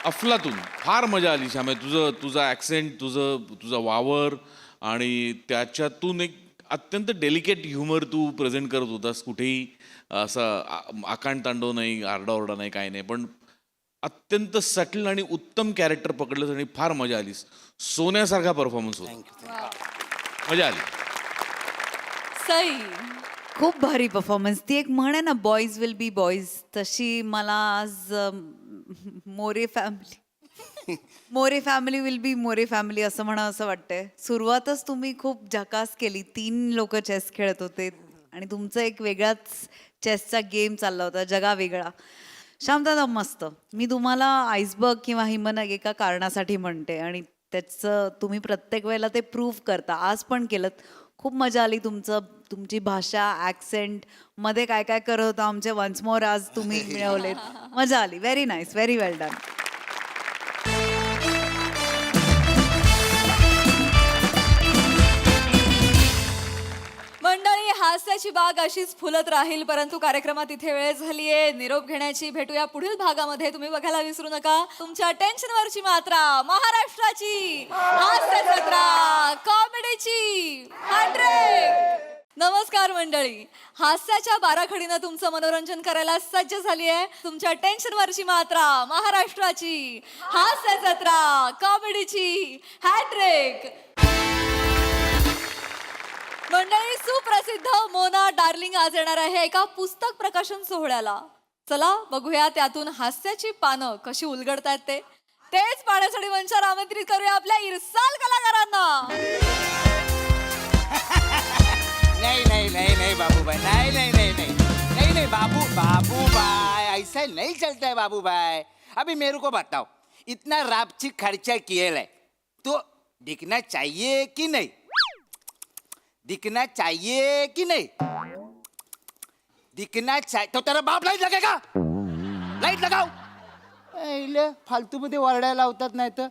Speaker 10: अफलातून फार मजा आली श्याम्या. तुझा ॲक्सेंट, तुझा वावर आणि त्याच्यातून एक अत्यंत डेलिकेट ह्युमर तू प्रेझेंट करत होतास. कुठेही असं आकांड तांडव नाही, आरडाओरडा नाही, काय नाही, पण अत्यंत सटल आणि उत्तम कॅरेक्टर पकडलंस आणि फार मजा आलीस. सोन्यासारखा परफॉर्मन्स होता, मजा आली.
Speaker 5: सई.
Speaker 12: खूप भारी परफॉर्मन्स. ती एक म्हण आहे ना, बॉईज विल बी बॉईज, तशी मला आज More family will be More family असं म्हणा असं वाटतंय. सुरुवातच तुम्ही खूप झकास केली. 3 लोक चेस खेळत होते आणि तुमचं एक वेगळाच चेसचा गेम चालला होता, जगा वेगळा. श्यामदादा मस्त. मी तुम्हाला आईसबर्ग किंवा हिमनग एका कारणासाठी म्हणते आणि त्याचं तुम्ही प्रत्येक वेळेला ते प्रूव्ह करता. आज पण केलं. खूप मजा आली. तुमची भाषा, ॲक्सेंट मध्ये काय काय करत होतं आमचे वन्स मोर आज तुम्ही मिळवलेत. मजा आली. व्हेरी नाईस, व्हेरी वेल डन.
Speaker 5: मंडळी, हास्याची बाग अशीच फुलत राहील, परंतु कार्यक्रमात इथे वेळ झालीये निरोप घेण्याची. भेटूया पुढील भागामध्ये. तुम्ही बघायला विसरू नका तुमच्या टेन्शनवरची मात्रा, महाराष्ट्राची हास्य जत्रा, कॉमेडीची 100. नमस्कार मंडळी, हास्याच्या बाराखडीनं तुमचं मनोरंजन करायला सज्ज झाली आहे तुमच्या टेन्शनवरची मात्रा, महाराष्ट्राची हास्य जत्रा, कॉमेडीची हॅट्रिक. मंडळी, सुप्रसिद्ध मोना डार्लिंग आज येणार आहे एका पुस्तक प्रकाशन सोहळ्याला. चला बघूया त्यातून हास्याची पानं कशी उलगडतायत तेच पाहण्यासाठी मंचावर आमंत्रित करूया आपल्या इरसाल कलाकारांना.
Speaker 9: नहीं बाबूबाई, नहीं बाबूबाई,
Speaker 14: ऐसा नहीं चलता है बाबू भाई। अभी मेरे को बताओ, इतना रापची खर्चा किया है तो दिखना चाहिए कि नहीं? दिखना चाहिए कि नहीं? दिखना चाहिए तो तेरा बाप लाईट लगेगा? लाईट लगाव. फालतू मध्ये ओरडायला लावतात नाही तर.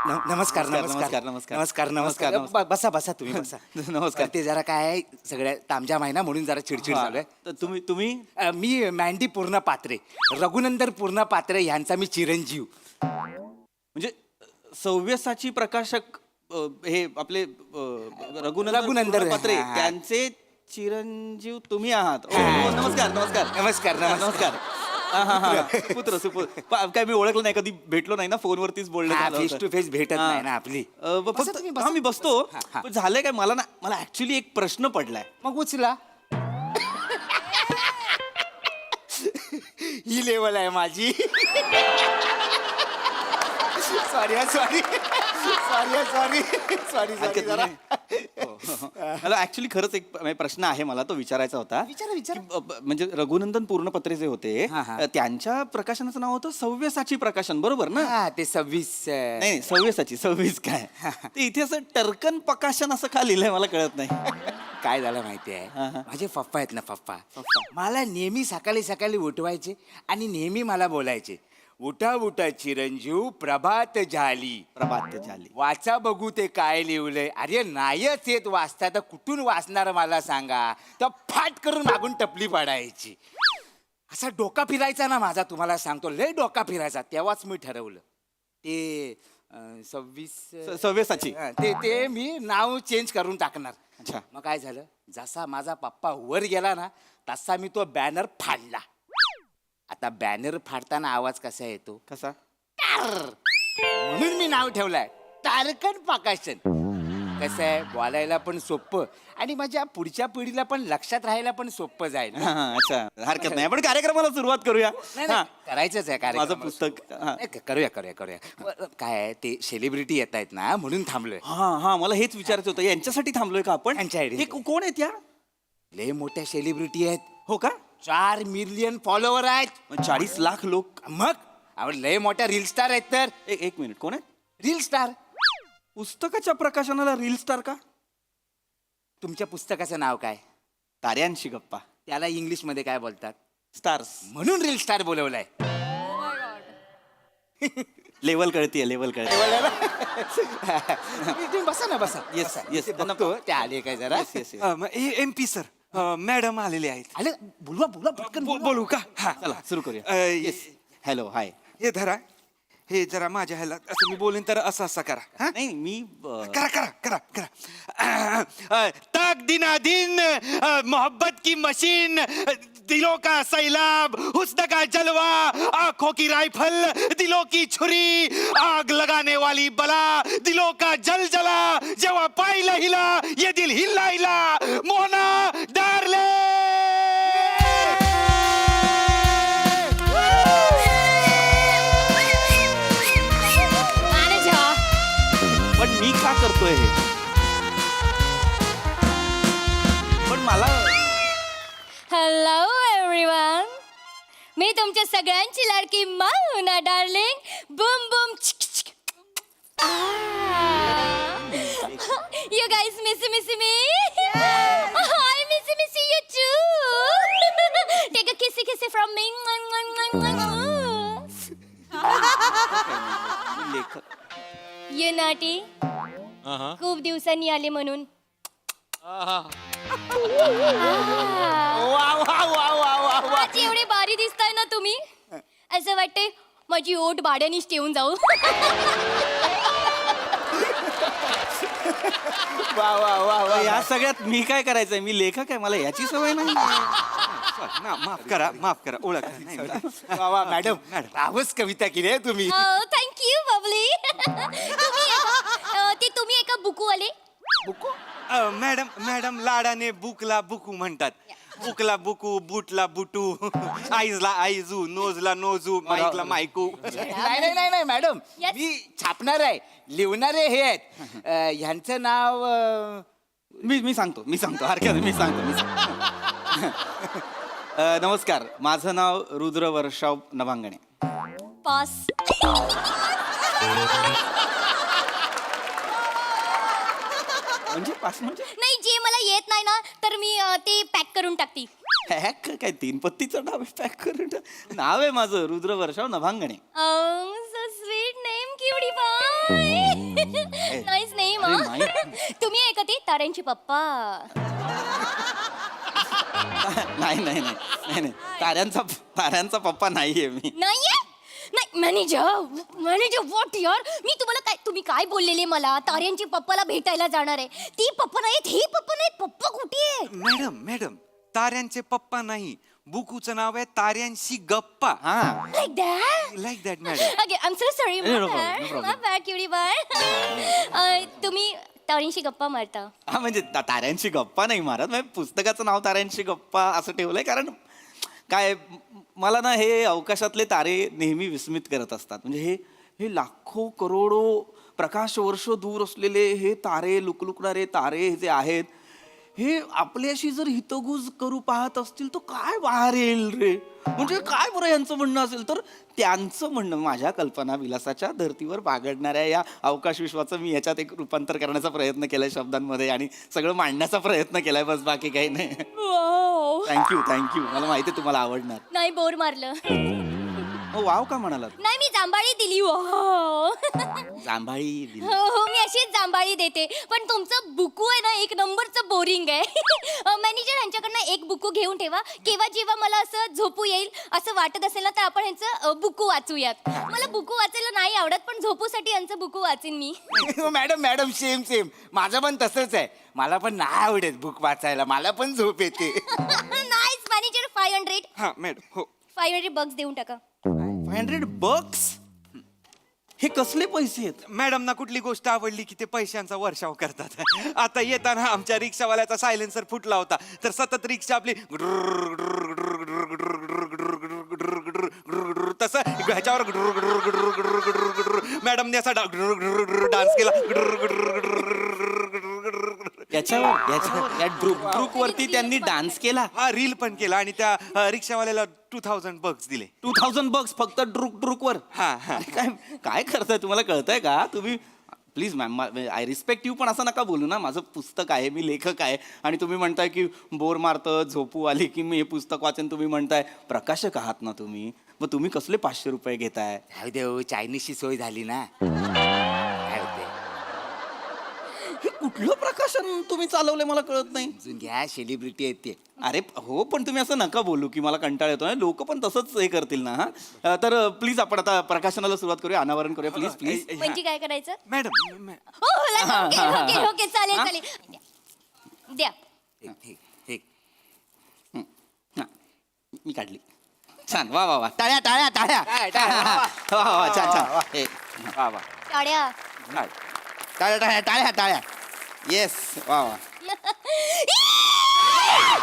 Speaker 14: नमस्कार नमस्कार नमस्कार नमस्कार नमस्कार. बसा बसा तुम्ही बसा. नमस्कार. ते जरा काय सगळ्या तामजाम आहे ना म्हणून जरा चिडचिड चालू आहे.
Speaker 8: तर तुम्ही
Speaker 14: मी मँडी पूर्ण पात्रे, रघुनंदन पूर्ण पात्रे यांचा मी चिरंजीव.
Speaker 8: म्हणजे सव्यसाची प्रकाशक हे आपले
Speaker 14: रघुनंदन
Speaker 8: पात्रे
Speaker 14: हा, हा.
Speaker 8: त्यांचे चिरंजीव तुम्ही आहात. नमस्कार नमस्कार
Speaker 14: नमस्कार नमस्कार.
Speaker 8: पुत्र सुपुत्र काय मी ओळखलं नाही, कधी भेटलो नाही ना, फोनवरतीच बोलणं
Speaker 14: फेस टू फेस भेटत नाही ना आपली.
Speaker 8: मी बसतो. पण झालंय काय, मला ऍक्च्युली एक प्रश्न पडलाय.
Speaker 14: मग उचला. ही लेवल आहे माझी. Sorry sorry sorry sorry sorry sorry जरा.
Speaker 8: मला ऍक्च्युली खरंच एक प्रश्न आहे, मला तो विचारायचा होता.
Speaker 14: विचारा.
Speaker 8: म्हणजे रघुनंदन पूर्णपत्रे जे होते त्यांच्या प्रकाशनाचं नाव होतं सव्यसाची प्रकाशन, बरोबर ना?
Speaker 14: हा ते 26.
Speaker 8: नाही सव्यसाची 26 काय ते इथे असं टर्कन प्रकाशन असं का लिहिलंय मला कळत नाही.
Speaker 14: काय झालं माहिती आहे, माझे पप्पा आहेत ना पप्पा, मला नेहमी सकाळी सकाळी उठवायचे आणि नेहमी मला बोलायचे, उठा उठा चिरंजीव प्रभात झाली. वाचा बघू ते काय लिहिलंय. अरे नाहीच येत वाचता तर कुठून वाचणार मला सांगा. तर फाट करून मागून टपली पाडायची. असा डोका फिरायचा ना माझा, तुम्हाला सांगतो लय डोका फिरायचा. तेव्हाच मी ठरवलं ते 26
Speaker 8: सव्यसाची
Speaker 14: ते मी नाव चेंज करून टाकणार. अच्छा. मग काय झालं, जसा माझा पप्पा वर गेला ना तसा मी तो बॅनर फाडला. आता बॅनर फाडताना आवाज कसा येतो?
Speaker 8: कसा?
Speaker 14: म्हणून मी नाव ठेवलंय तारकन प्रकाशन. कसं आहे, बोलायला पण सोपं आणि माझ्या पुढच्या पिढीला पण लक्षात राहायला पण सोपं जाईल.
Speaker 8: अच्छा, हरकत नाही. आपण कार्यक्रमाला सुरुवात करूया.
Speaker 14: करायचंच आहे कार्यक्रम.
Speaker 8: माझं पुस्तक
Speaker 14: करूया करूया करूया. काय आहे, ते सेलिब्रिटी येत आहेत ना म्हणून थांबलोय.
Speaker 8: हा मला हेच विचारायचं होतं, यांच्यासाठी थांबलोय का आपण?
Speaker 14: यांच्यासाठी.
Speaker 8: कोण आहेत या?
Speaker 14: लय मोठ्या सेलिब्रिटी आहेत.
Speaker 8: हो का?
Speaker 14: 4 मिलियन फॉलोवर आहेत.
Speaker 8: 40 लाख लोक.
Speaker 14: मग लय मोठ्या रील स्टार आहेत. तर
Speaker 8: एक मिनिट, कोण आहे?
Speaker 14: Reel star.
Speaker 8: पुस्तकाच्या प्रकाशनाला रील स्टार का?
Speaker 14: तुमच्या पुस्तकाचं नाव काय?
Speaker 8: ताऱ्यांशी गप्पा.
Speaker 14: त्याला इंग्लिश मध्ये काय बोलतात?
Speaker 8: स्टार्स.
Speaker 14: म्हणून रील स्टार बोलवलाय.
Speaker 8: लेवल कळतीये.
Speaker 14: तुम्ही बसा ना बसा.
Speaker 8: Yes yes.
Speaker 14: ते आले काय जरा.
Speaker 6: MP सर, मॅडम आलेले आहेत.
Speaker 14: आले. बोलवा बोलवा पटकन
Speaker 6: बोलू का? हा
Speaker 8: चला सुरू करूया. Hello hi.
Speaker 6: हे धरा, हे जरा माझ्या ह्याला असं मी बोलेन तर असं करा. हा
Speaker 8: नाही मी
Speaker 6: करा करा करा करा. तक दिना दिन मोहब्बत की मशीन, दिलों का सैलाब, हुस्न का जलवा, आंखों की राइफल, दिलों की छुरी, आग लगाने वाली बला, दिलों का जल जला, जेव्हा पाहिलं हिला ये दिल हिला हिला, मोना डार्ले.
Speaker 8: पण मी का करतोय हे? पण मला
Speaker 5: हॅलो एव्हरीवन, मी तुमच्या सगळ्यांची लाडकी Mauna darling. Boom boom. You guys miss me? I miss you too. Take a kissy from me. You naughty. खूप दिवसांनी आले म्हणून. आज एवढे भारी दिसताय ना तुम्ही, असं वाटतंय माझी ओठ भाड्यानीच ठेवून जाऊ.
Speaker 14: वा वा वा वा.
Speaker 8: या सगळ्यात मी काय करायचंय? मी लेखक आहे, मला याची सवय नाही.
Speaker 6: माफ करा ओळख नाही.
Speaker 14: वा वा मॅडम, रावच कविता केली आहे तुम्ही.
Speaker 5: थँक्यू बबली. तुम्ही एका बुकवाले.
Speaker 14: बुकू?
Speaker 6: मॅडम लाडाने बुकला बुकू म्हणतात. बुकला बुकू, बूटला बुटू, आईजला आईजू, नोजला नोजू, माईकला मायकू.
Speaker 14: नाही मॅडम, मी छापणार आहे, लिहिणारे हे आहेत. ह्यांचं नाव
Speaker 8: मी सांगतो हरकत नाही, मी सांगतो. नमस्कार, माझं नाव रुद्र वर्षाव नभांगणे.
Speaker 5: पास.
Speaker 8: म्हणजे पास म्हणजे
Speaker 5: नाही, जे मला येत नाही ना तर मी ते पॅक करून टाकते.
Speaker 8: हॅक काय 3 पत्तीचं नाव पॅक करून नाव आहे माझं रुद्र वर्षाव नभांगणे.
Speaker 5: सो स्वीट नेम किवडी बाय. Nice name. तुम्ही आहे का ते ताऱ्यांचे पप्पा?
Speaker 8: नाही ताऱ्यांचा पप्पा नाहीये मी.
Speaker 5: नाहीये? नाही मॅनेजर व्हॉट यार, मी तुम्हाला तुम्ही काय बोललेले मला ताऱ्यांची पप्पाला भेटायला जाणार आहे. ती पप्पा नाहीत, हे पप्पा नाहीत. पप्पा कुठे आहे?
Speaker 6: मॅडम ताऱ्यांचे पप्पा नाही, बुकूचं नाव आहे ताऱ्यांशी गप्पा.
Speaker 5: Like
Speaker 6: that madam.
Speaker 5: Okay, I am so sorry.
Speaker 8: No problem.
Speaker 5: My bad किवडी बाय. तुम्ही ताऱ्यांशी गप्पा मारता?
Speaker 8: हा म्हणजे ताऱ्यांशी गप्पा नाही मारत, म्हणजे पुस्तकाचं नाव ताऱ्यांशी गप्पा असं ठेवलंय कारण काय मला ना हे अवकाशातले तारे नेहमी विस्मित करत असतात. म्हणजे हे लाखो करोडो प्रकाश वर्ष दूर असलेले हे तारे, लुकलुकणारे तारे जे आहेत, हे आपल्याशी जर हितगुज करू पाहत असतील तर काय बाहेर येईल रे. म्हणजे काय बरं यांचं म्हणणं असेल तर त्यांचं म्हणणं माझ्या कल्पना विलासाच्या धर्तीवर बागडणाऱ्या या अवकाश विश्वाचं मी याच्यात एक रूपांतर करण्याचा प्रयत्न केलाय शब्दांमध्ये आणि सगळं मांडण्याचा प्रयत्न केलाय, बस बाकी काही नाही. थँक्यू मला माहिती आहे तुम्हाला आवडणार.
Speaker 5: नाही, बोर मारलं.
Speaker 8: वाव का म्हणालात?
Speaker 5: नाही, मी जांभाळी दिली. हो
Speaker 8: जांभाळी दिली.
Speaker 5: हो, मी अशीच जांभाळी देते. पण तुमचं बुकू आहे ना, एक नंबरचं बोरिंग आहे. मॅनेजर, ह्यांच्याकडनं एक बुकू घेऊन ठेवा. केव्हा जेव्हा मला असं झोपू येईल असं वाटत असेल ना तर आपण ह्यांचं बुकू वाचूयात. मला बुकू वाचायला नाही आवडत, पण झोपूसाठी यांचं बुकू वाचीन मी.
Speaker 14: मॅडम सेम माझं पण तसंच आहे. मला पण नाही आवडत बुक वाचायला, मला पण झोप येते.
Speaker 5: Nice manager. 500.
Speaker 6: हा मॅडम. हो
Speaker 5: 500 बक्स देऊन टाका.
Speaker 8: 500 bucks? हे कसले पैसे आहेत?
Speaker 6: मॅडम ना कुठली गोष्ट आवडली की ते पैशांचा वर्षाव करतात. आता येताना आमच्या रिक्षावाल्याचा सायलेन्सर फुटला होता तर सतत रिक्षा आपली तसं ह्याच्यावर मॅडमने असा डान्स केला.
Speaker 8: याच्यावर या ग्रुप वरती त्यांनी डान्स केला.
Speaker 6: हा, रील पण केला आणि त्या रिक्षावाल्याला 2000 bucks दिले.
Speaker 8: 2000 bucks फक्त ड्रुक वर.
Speaker 6: हा.
Speaker 8: काय करताय, तुम्हाला कळतंय का? तुम्ही please ma'am, I respect you, पण असं नका बोलू ना. माझं पुस्तक आहे, मी लेखक आहे आणि तुम्ही म्हणताय की बोर मारतं, झोपू आली की मी हे पुस्तक वाचन. तुम्ही म्हणताय प्रकाशक आहात ना तुम्ही, मग तुम्ही कसले 500 रुपये घेताय?
Speaker 14: देव, चायनीजची सोय झाली ना.
Speaker 8: हे कुठलं प्रकाशन तुम्ही चालवलंय मला कळत नाही.
Speaker 14: अजून घ्या, सेलिब्रिटी आहेत ते.
Speaker 8: अरे हो, पण तुम्ही असं नका बोलू की मला कंटाळ येतो. लोक पण तसंच हे करतील ना. हा, तर प्लीज आपण आता प्रकाशनाला सुरुवात करूया, अनावरण करूया प्लीज.
Speaker 5: म्हणजे काय करायचं?
Speaker 6: मॅडम
Speaker 5: ओके, चालेल. द्या.
Speaker 8: मी काढली. छान, वा टाळ्या वा छान. टाळ्या येस. वा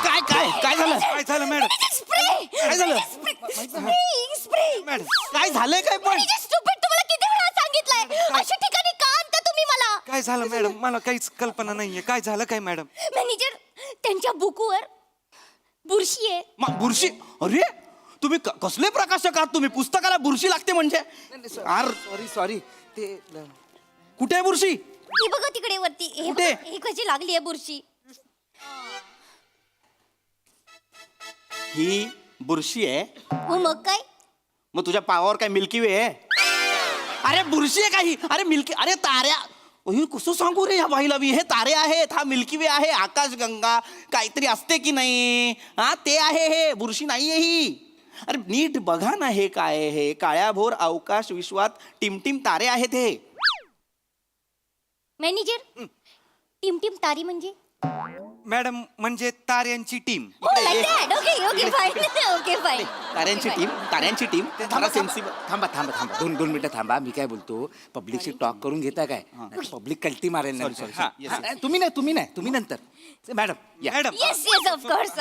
Speaker 8: काय झालं मॅडम? काय झालं
Speaker 5: मॅडम?
Speaker 8: काय झालंय काय पण?
Speaker 5: तुम्हाला किती वेळा सांगितलंय अशा ठिकाणी का आणता तुम्ही मला?
Speaker 6: काय झालं मॅडम? मला काहीच कल्पना नाहीये. काय झालं काय मॅडम?
Speaker 5: मॅनेजर, त्यांच्या बुकवर बुरशी आहे.
Speaker 8: बुरशी? अरे तुम्ही कसले प्रकाशक आहात तुम्ही? पुस्तकाला बुरशी लागते म्हणजे?
Speaker 14: सॉरी ते
Speaker 8: कुठे आहे बुरशी?
Speaker 5: ही बघा तिकडे वरती.
Speaker 8: कुठे?
Speaker 5: ही कशी लागली आहे बुरशी?
Speaker 8: ही बुरशी आहे?
Speaker 5: हो, मग काय?
Speaker 8: मग तुझ्या पावावर काय मिल्की वे आहे? अरे बुरशी आहे काही? अरे मिल्की, अरे ताऱ्या. हे कसं सांगू रे या बाईला मी? हे तारे आहेत, हा मिल्की वे आहे, आकाशगंगा काहीतरी असते की नाही. हा, ते आहे हे, बुरशी नाहीये ही. अरे नीट बघा ना, हे काय आहे? हे काळ्याभोर अवकाश विश्वात टिमटिम तारे आहेत हे.
Speaker 5: मॅनेजर, टिमटिम तारी म्हणजे?
Speaker 6: मॅडम म्हणजे ताऱ्यांची टीम.
Speaker 5: Okay fine.
Speaker 8: ताऱ्यांची टीम.
Speaker 14: थांबा 2 मिनिटं थांबा. मी काय बोलतो, पब्लिकशी टॉक करून घेता काय? पब्लिक कल्टी मारेल ना. तुम्ही नंतर. Madam
Speaker 5: yes, of course.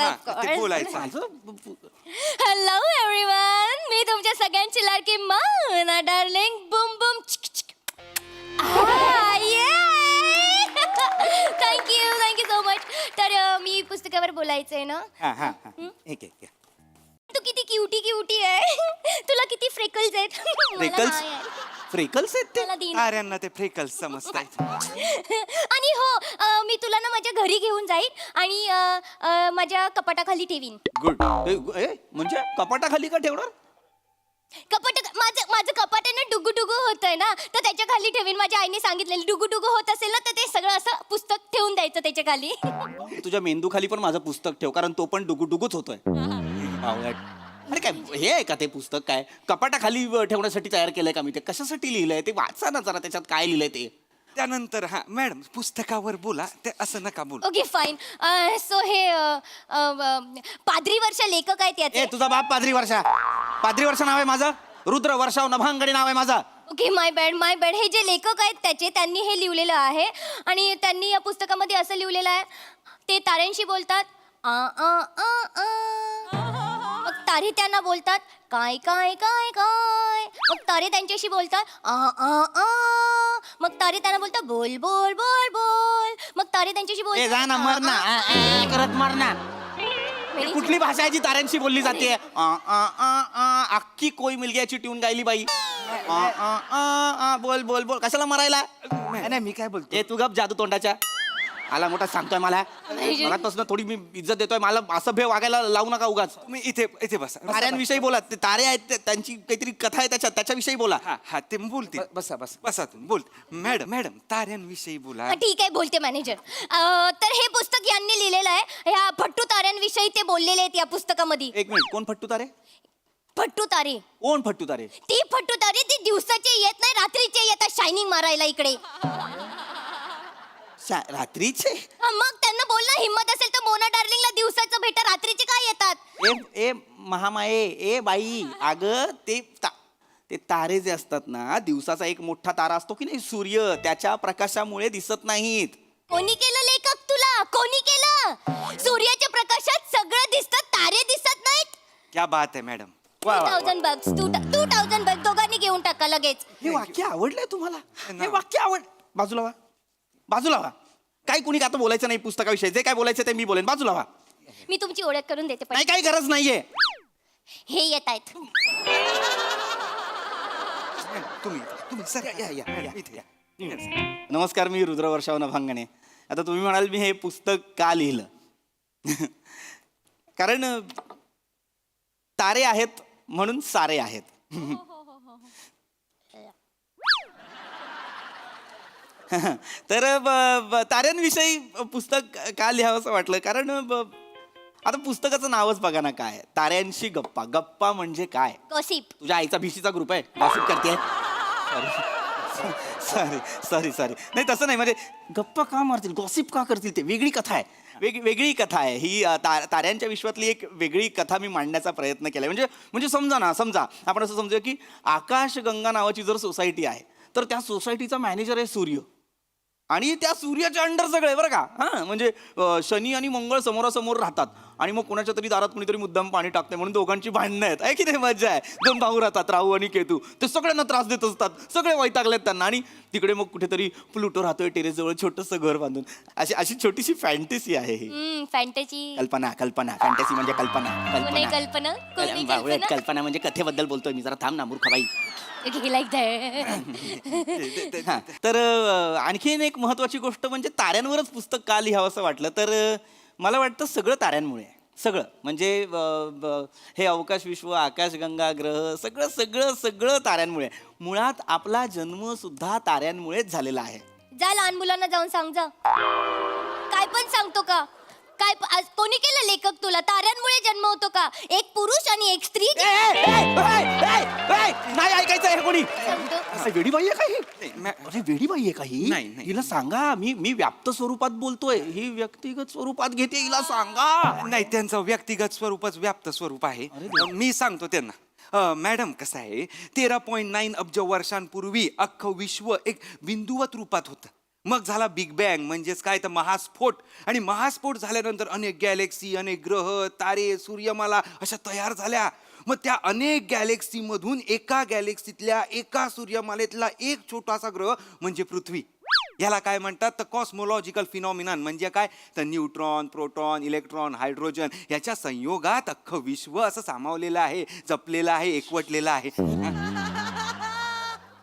Speaker 6: बोलायचं.
Speaker 5: हॅलो एव्हरीवन, मी तुमच्या सगळ्यांची लाडकी Mana darling boom boom. Thank you so much.
Speaker 15: बोलायचंय ना.
Speaker 14: हा हा हा एक एक
Speaker 15: तू किती क्युटी आहे. तुला किती फ्रेकल्स आहेत. मला
Speaker 8: फ्रेकल्स
Speaker 15: नाही आहे.
Speaker 8: फ्रेकल्स आहेत ते
Speaker 15: मला दिन.
Speaker 14: ताऱ्यांना ते फ्रेकल्स समजतायत.
Speaker 15: आणि हो मी तुला ना माझ्या घरी घेऊन जाईन आणि माझ्या कपाटाखाली ठेवीन.
Speaker 8: गुड म्हणजे कपाटाखाली का ठेवणार?
Speaker 15: माझं कपाट आहे ना डुगू डुगू होतंय ना, तर त्याच्या खाली ठेवीन. माझ्या आईने सांगितलेलं डुगू डुगू होत असेल ना, तर ते सगळं असं पुस्तक ठेवून द्यायचं त्याच्या खाली.
Speaker 8: तुझ्या मेंदू खाली पण माझं पुस्तक ठेव, कारण तो पण डुगूडुगूच होतोय. बावळट. अरे काय हे आहे का ते पुस्तक? काय कपाटाखाली ठेवण्यासाठी तयार केलंय का मी? ते कशासाठी लिहिलंय ते वाचा ना जरा, त्याच्यात काय लिहिलंय ते.
Speaker 14: त्यानंतर हा मॅडम पुस्तकावर बोला, ते असं नका बोलू.
Speaker 15: Okay fine. सो हे पाद्री वर्षा लेखक आहेत याचे.
Speaker 8: तुझा बाप पाद्री वर्षा नाव आहे माझं. रुद्र वर्षाव नभांगडी नाव आहे माझं.
Speaker 15: ओके माय बॅड. हे जे लेखक आहेत त्याचे, त्यांनी हे लिहिलेलं आहे आणि त्यांनी या पुस्तकामध्ये असं लिहिलेलं आहे, ते ताऱ्यांशी बोलतात आ आ आ आ. मग तारे त्यांना बोलतात काय काय काय काय. मग तारे त्यांच्याशी बोलतात आ आ आ. मग तारे त्यांना बोलतात बोल बोल बोल बोल. मग तारे त्यांच्याशी बोलतात
Speaker 8: जा ना मर ना करत मर ना. कुठली भाषा आहे जी ताऱ्यांशी बोलली जाते? अख्खी कोई मिलग्याची ट्यून गायली बाई. बोल बोल बोल. कशाला मरायला?
Speaker 14: नाही मी काय बोलतो,
Speaker 8: तू गप जादू तोंडाच्या. आला मोठा सांगतोय मला. मनापासून थोडी मी इज्जत देतोय. मला असभ्य वागायला लावू नका उगाच.
Speaker 14: तुम्ही इथे बसा.
Speaker 8: ताऱ्यांविषयी बोला. ते तारे आहेत त्यांची काहीतरी कथा आहे त्याच्याविषयी बोला.
Speaker 14: हा हा ते बोलते. बसा बसा बसा तुम्ही बोल. मॅडम ताऱ्यांविषयी बोला.
Speaker 15: ठीक आहे बोलते मॅनेजर. तर हे पुस्तक यांनी लिहिलेलं आहे. ह्या फट्टू ताऱ्यांविषयी ते बोललेले आहेत या पुस्तकामध्ये.
Speaker 8: एक मिनिट, कोण फट्टू तारे?
Speaker 15: फट्टू तारे.
Speaker 8: कोण फट्टू तारे?
Speaker 15: ती फट्टू तारे ती दिवसाचे येत नाही, रात्रीचे येतात शायनिंग मारायला इकडे.
Speaker 8: रात्रीचे?
Speaker 15: मग त्यांना बोल ना, हिम्मत असेल तर मोना डार्लिंगला दिवसाचं भेटा, रात्रीचे काय येतात?
Speaker 8: ए महामाये, ए बाई, अगं ते तारे जे असतात ना, दिवसाचा एक मोठा तारा असतो की नाही सूर्य, त्याच्या प्रकाशामुळे दिसत नाहीत.
Speaker 15: कोणी केलं लेखक तुला? कोणी केलं? सूर्याच्या प्रकाशात सगळं दिसतं, तारे दिसत नाहीत.
Speaker 14: क्या बात आहे मॅडम.
Speaker 15: 2000 बग्स. 2000 बग्स दोघांनी घेऊन टाका लगेच.
Speaker 8: हे वाक्य आवडलंय तुम्हाला? हे वाक्य बाजूला व्हा. काय कुणी आता बोलायचं नाही पुस्तकाविषयी. जे काय बोलायचं ते मी बोलेन. बाजूला व्हा.
Speaker 15: मी तुमची ओळख करून देते.
Speaker 8: नाही, काही गरज नाहीये.
Speaker 15: हे येत आहेत.
Speaker 14: तुम्ही सर या इथे या.
Speaker 8: नमस्कार, मी रुद्र वर्षाव नभांगणे. आता तुम्ही म्हणाल मी हे पुस्तक का लिहिलं? कारण तारे आहेत म्हणून सारे आहेत. तर ताऱ्यांविषयी पुस्तक का लिहावं असं वाटलं? कारण आता पुस्तकाचं नावच बघा ना काय, ताऱ्यांशी गप्पा. गप्पा म्हणजे काय?
Speaker 15: गॉसिप.
Speaker 8: तुझ्या आईचा भिशीचा ग्रुप आहे, गॉसिप करते. सॉरी नाही तसं नाही. म्हणजे गप्पा का मारतील, गॉसिप का करतील? ते वेगळी कथा आहे. वेगळी कथा आहे ही. ताऱ्यांच्या विश्वातली एक वेगळी कथा मी मांडण्याचा प्रयत्न केला. म्हणजे समजा आपण असं समजूया की आकाशगंगा नावाची जर सोसायटी आहे, तर त्या सोसायटीचा मॅनेजर आहे सूर्य, आणि त्या सूर्याच्या अंडर सगळे बरं का. हां, म्हणजे शनी आणि मंगळ समोरासमोर राहतात, आणि मग कोणाच्या तरी दारात कुणीतरी मुद्दाम पाणी टाकते म्हणून दोघांची भांडणं आहेत. आहे की नाही? मजा आहे. 2 भाऊ राहतात, राहू आणि केतू. ते सगळ्यांना त्रास देत असतात, सगळे वैतागलेत त्यांना. आणि तिकडे मग कुठेतरी प्लुटो राहतोय टेरेसजवळ छोटंसं घर बांधून. अशी छोटीशी फॅन्टसी आहे ही.
Speaker 15: फॅन्टसी.
Speaker 8: कल्पना. फॅन्टसी म्हणजे कल्पना. कल्पना म्हणजे कथेबद्दल बोलतोय मी. जरा थांब ना मूर्खबाई. तर आणखीन एक महत्वाची गोष्ट म्हणजे ताऱ्यांवरच पुस्तक का लिहावं असं वाटलं? तर मला वाटतं सगळं ताऱ्यांमुळे. सगळं म्हणजे हे अवकाश विश्व, आकाशगंगा, ग्रह, सगळं ताऱ्यांमुळे. मुळात आपला जन्म सुद्धा ताऱ्यांमुळेच झालेला आहे.
Speaker 15: जा लहान मुलांना जाऊन सांग जा. काय पण सांगतो का? काय कोणी केलं लेखक तुला? ताऱ्यांमुळे जन्म होतो का? एक पुरुष आणि एक स्त्री.
Speaker 8: नाही ऐकायचं आहे कोणी. वेडीबाई आहे काही? अरे वेडीबाई आहे काही?
Speaker 14: नाही.
Speaker 8: हिला सांगा, मी व्याप्त स्वरूपात बोलतोय, ही व्यक्तिगत स्वरूपात घेते. हिला सांगा.
Speaker 14: नाही, त्यांचं व्यक्तिगत स्वरूपच व्याप्त स्वरूप आहे. मी सांगतो त्यांना. मॅडम कसं आहे, 13.9 अब्ज वर्षांपूर्वी अख्खं विश्व एक बिंदुवत रूपात होतं. मग झाला बिग बँग, म्हणजेच काय तर महास्फोट. आणि महास्फोट झाल्यानंतर अनेक गॅलेक्सी, अनेक ग्रह, तारे, सूर्यमाला अशा तयार झाल्या. मग त्या अनेक गॅलेक्सीमधून एका गॅलेक्सीतल्या एका सूर्यमालेतला एक छोटासा ग्रह म्हणजे पृथ्वी.
Speaker 8: याला काय म्हणतात तर कॉस्मोलॉजिकल फिनॉमिनन. म्हणजे काय तर न्यूट्रॉन, प्रोटॉन, इलेक्ट्रॉन, हायड्रोजन याच्या संयोगात अख्खं विश्व असं सामावलेलं आहे, जपलेलं आहे, एकवटलेलं आहे.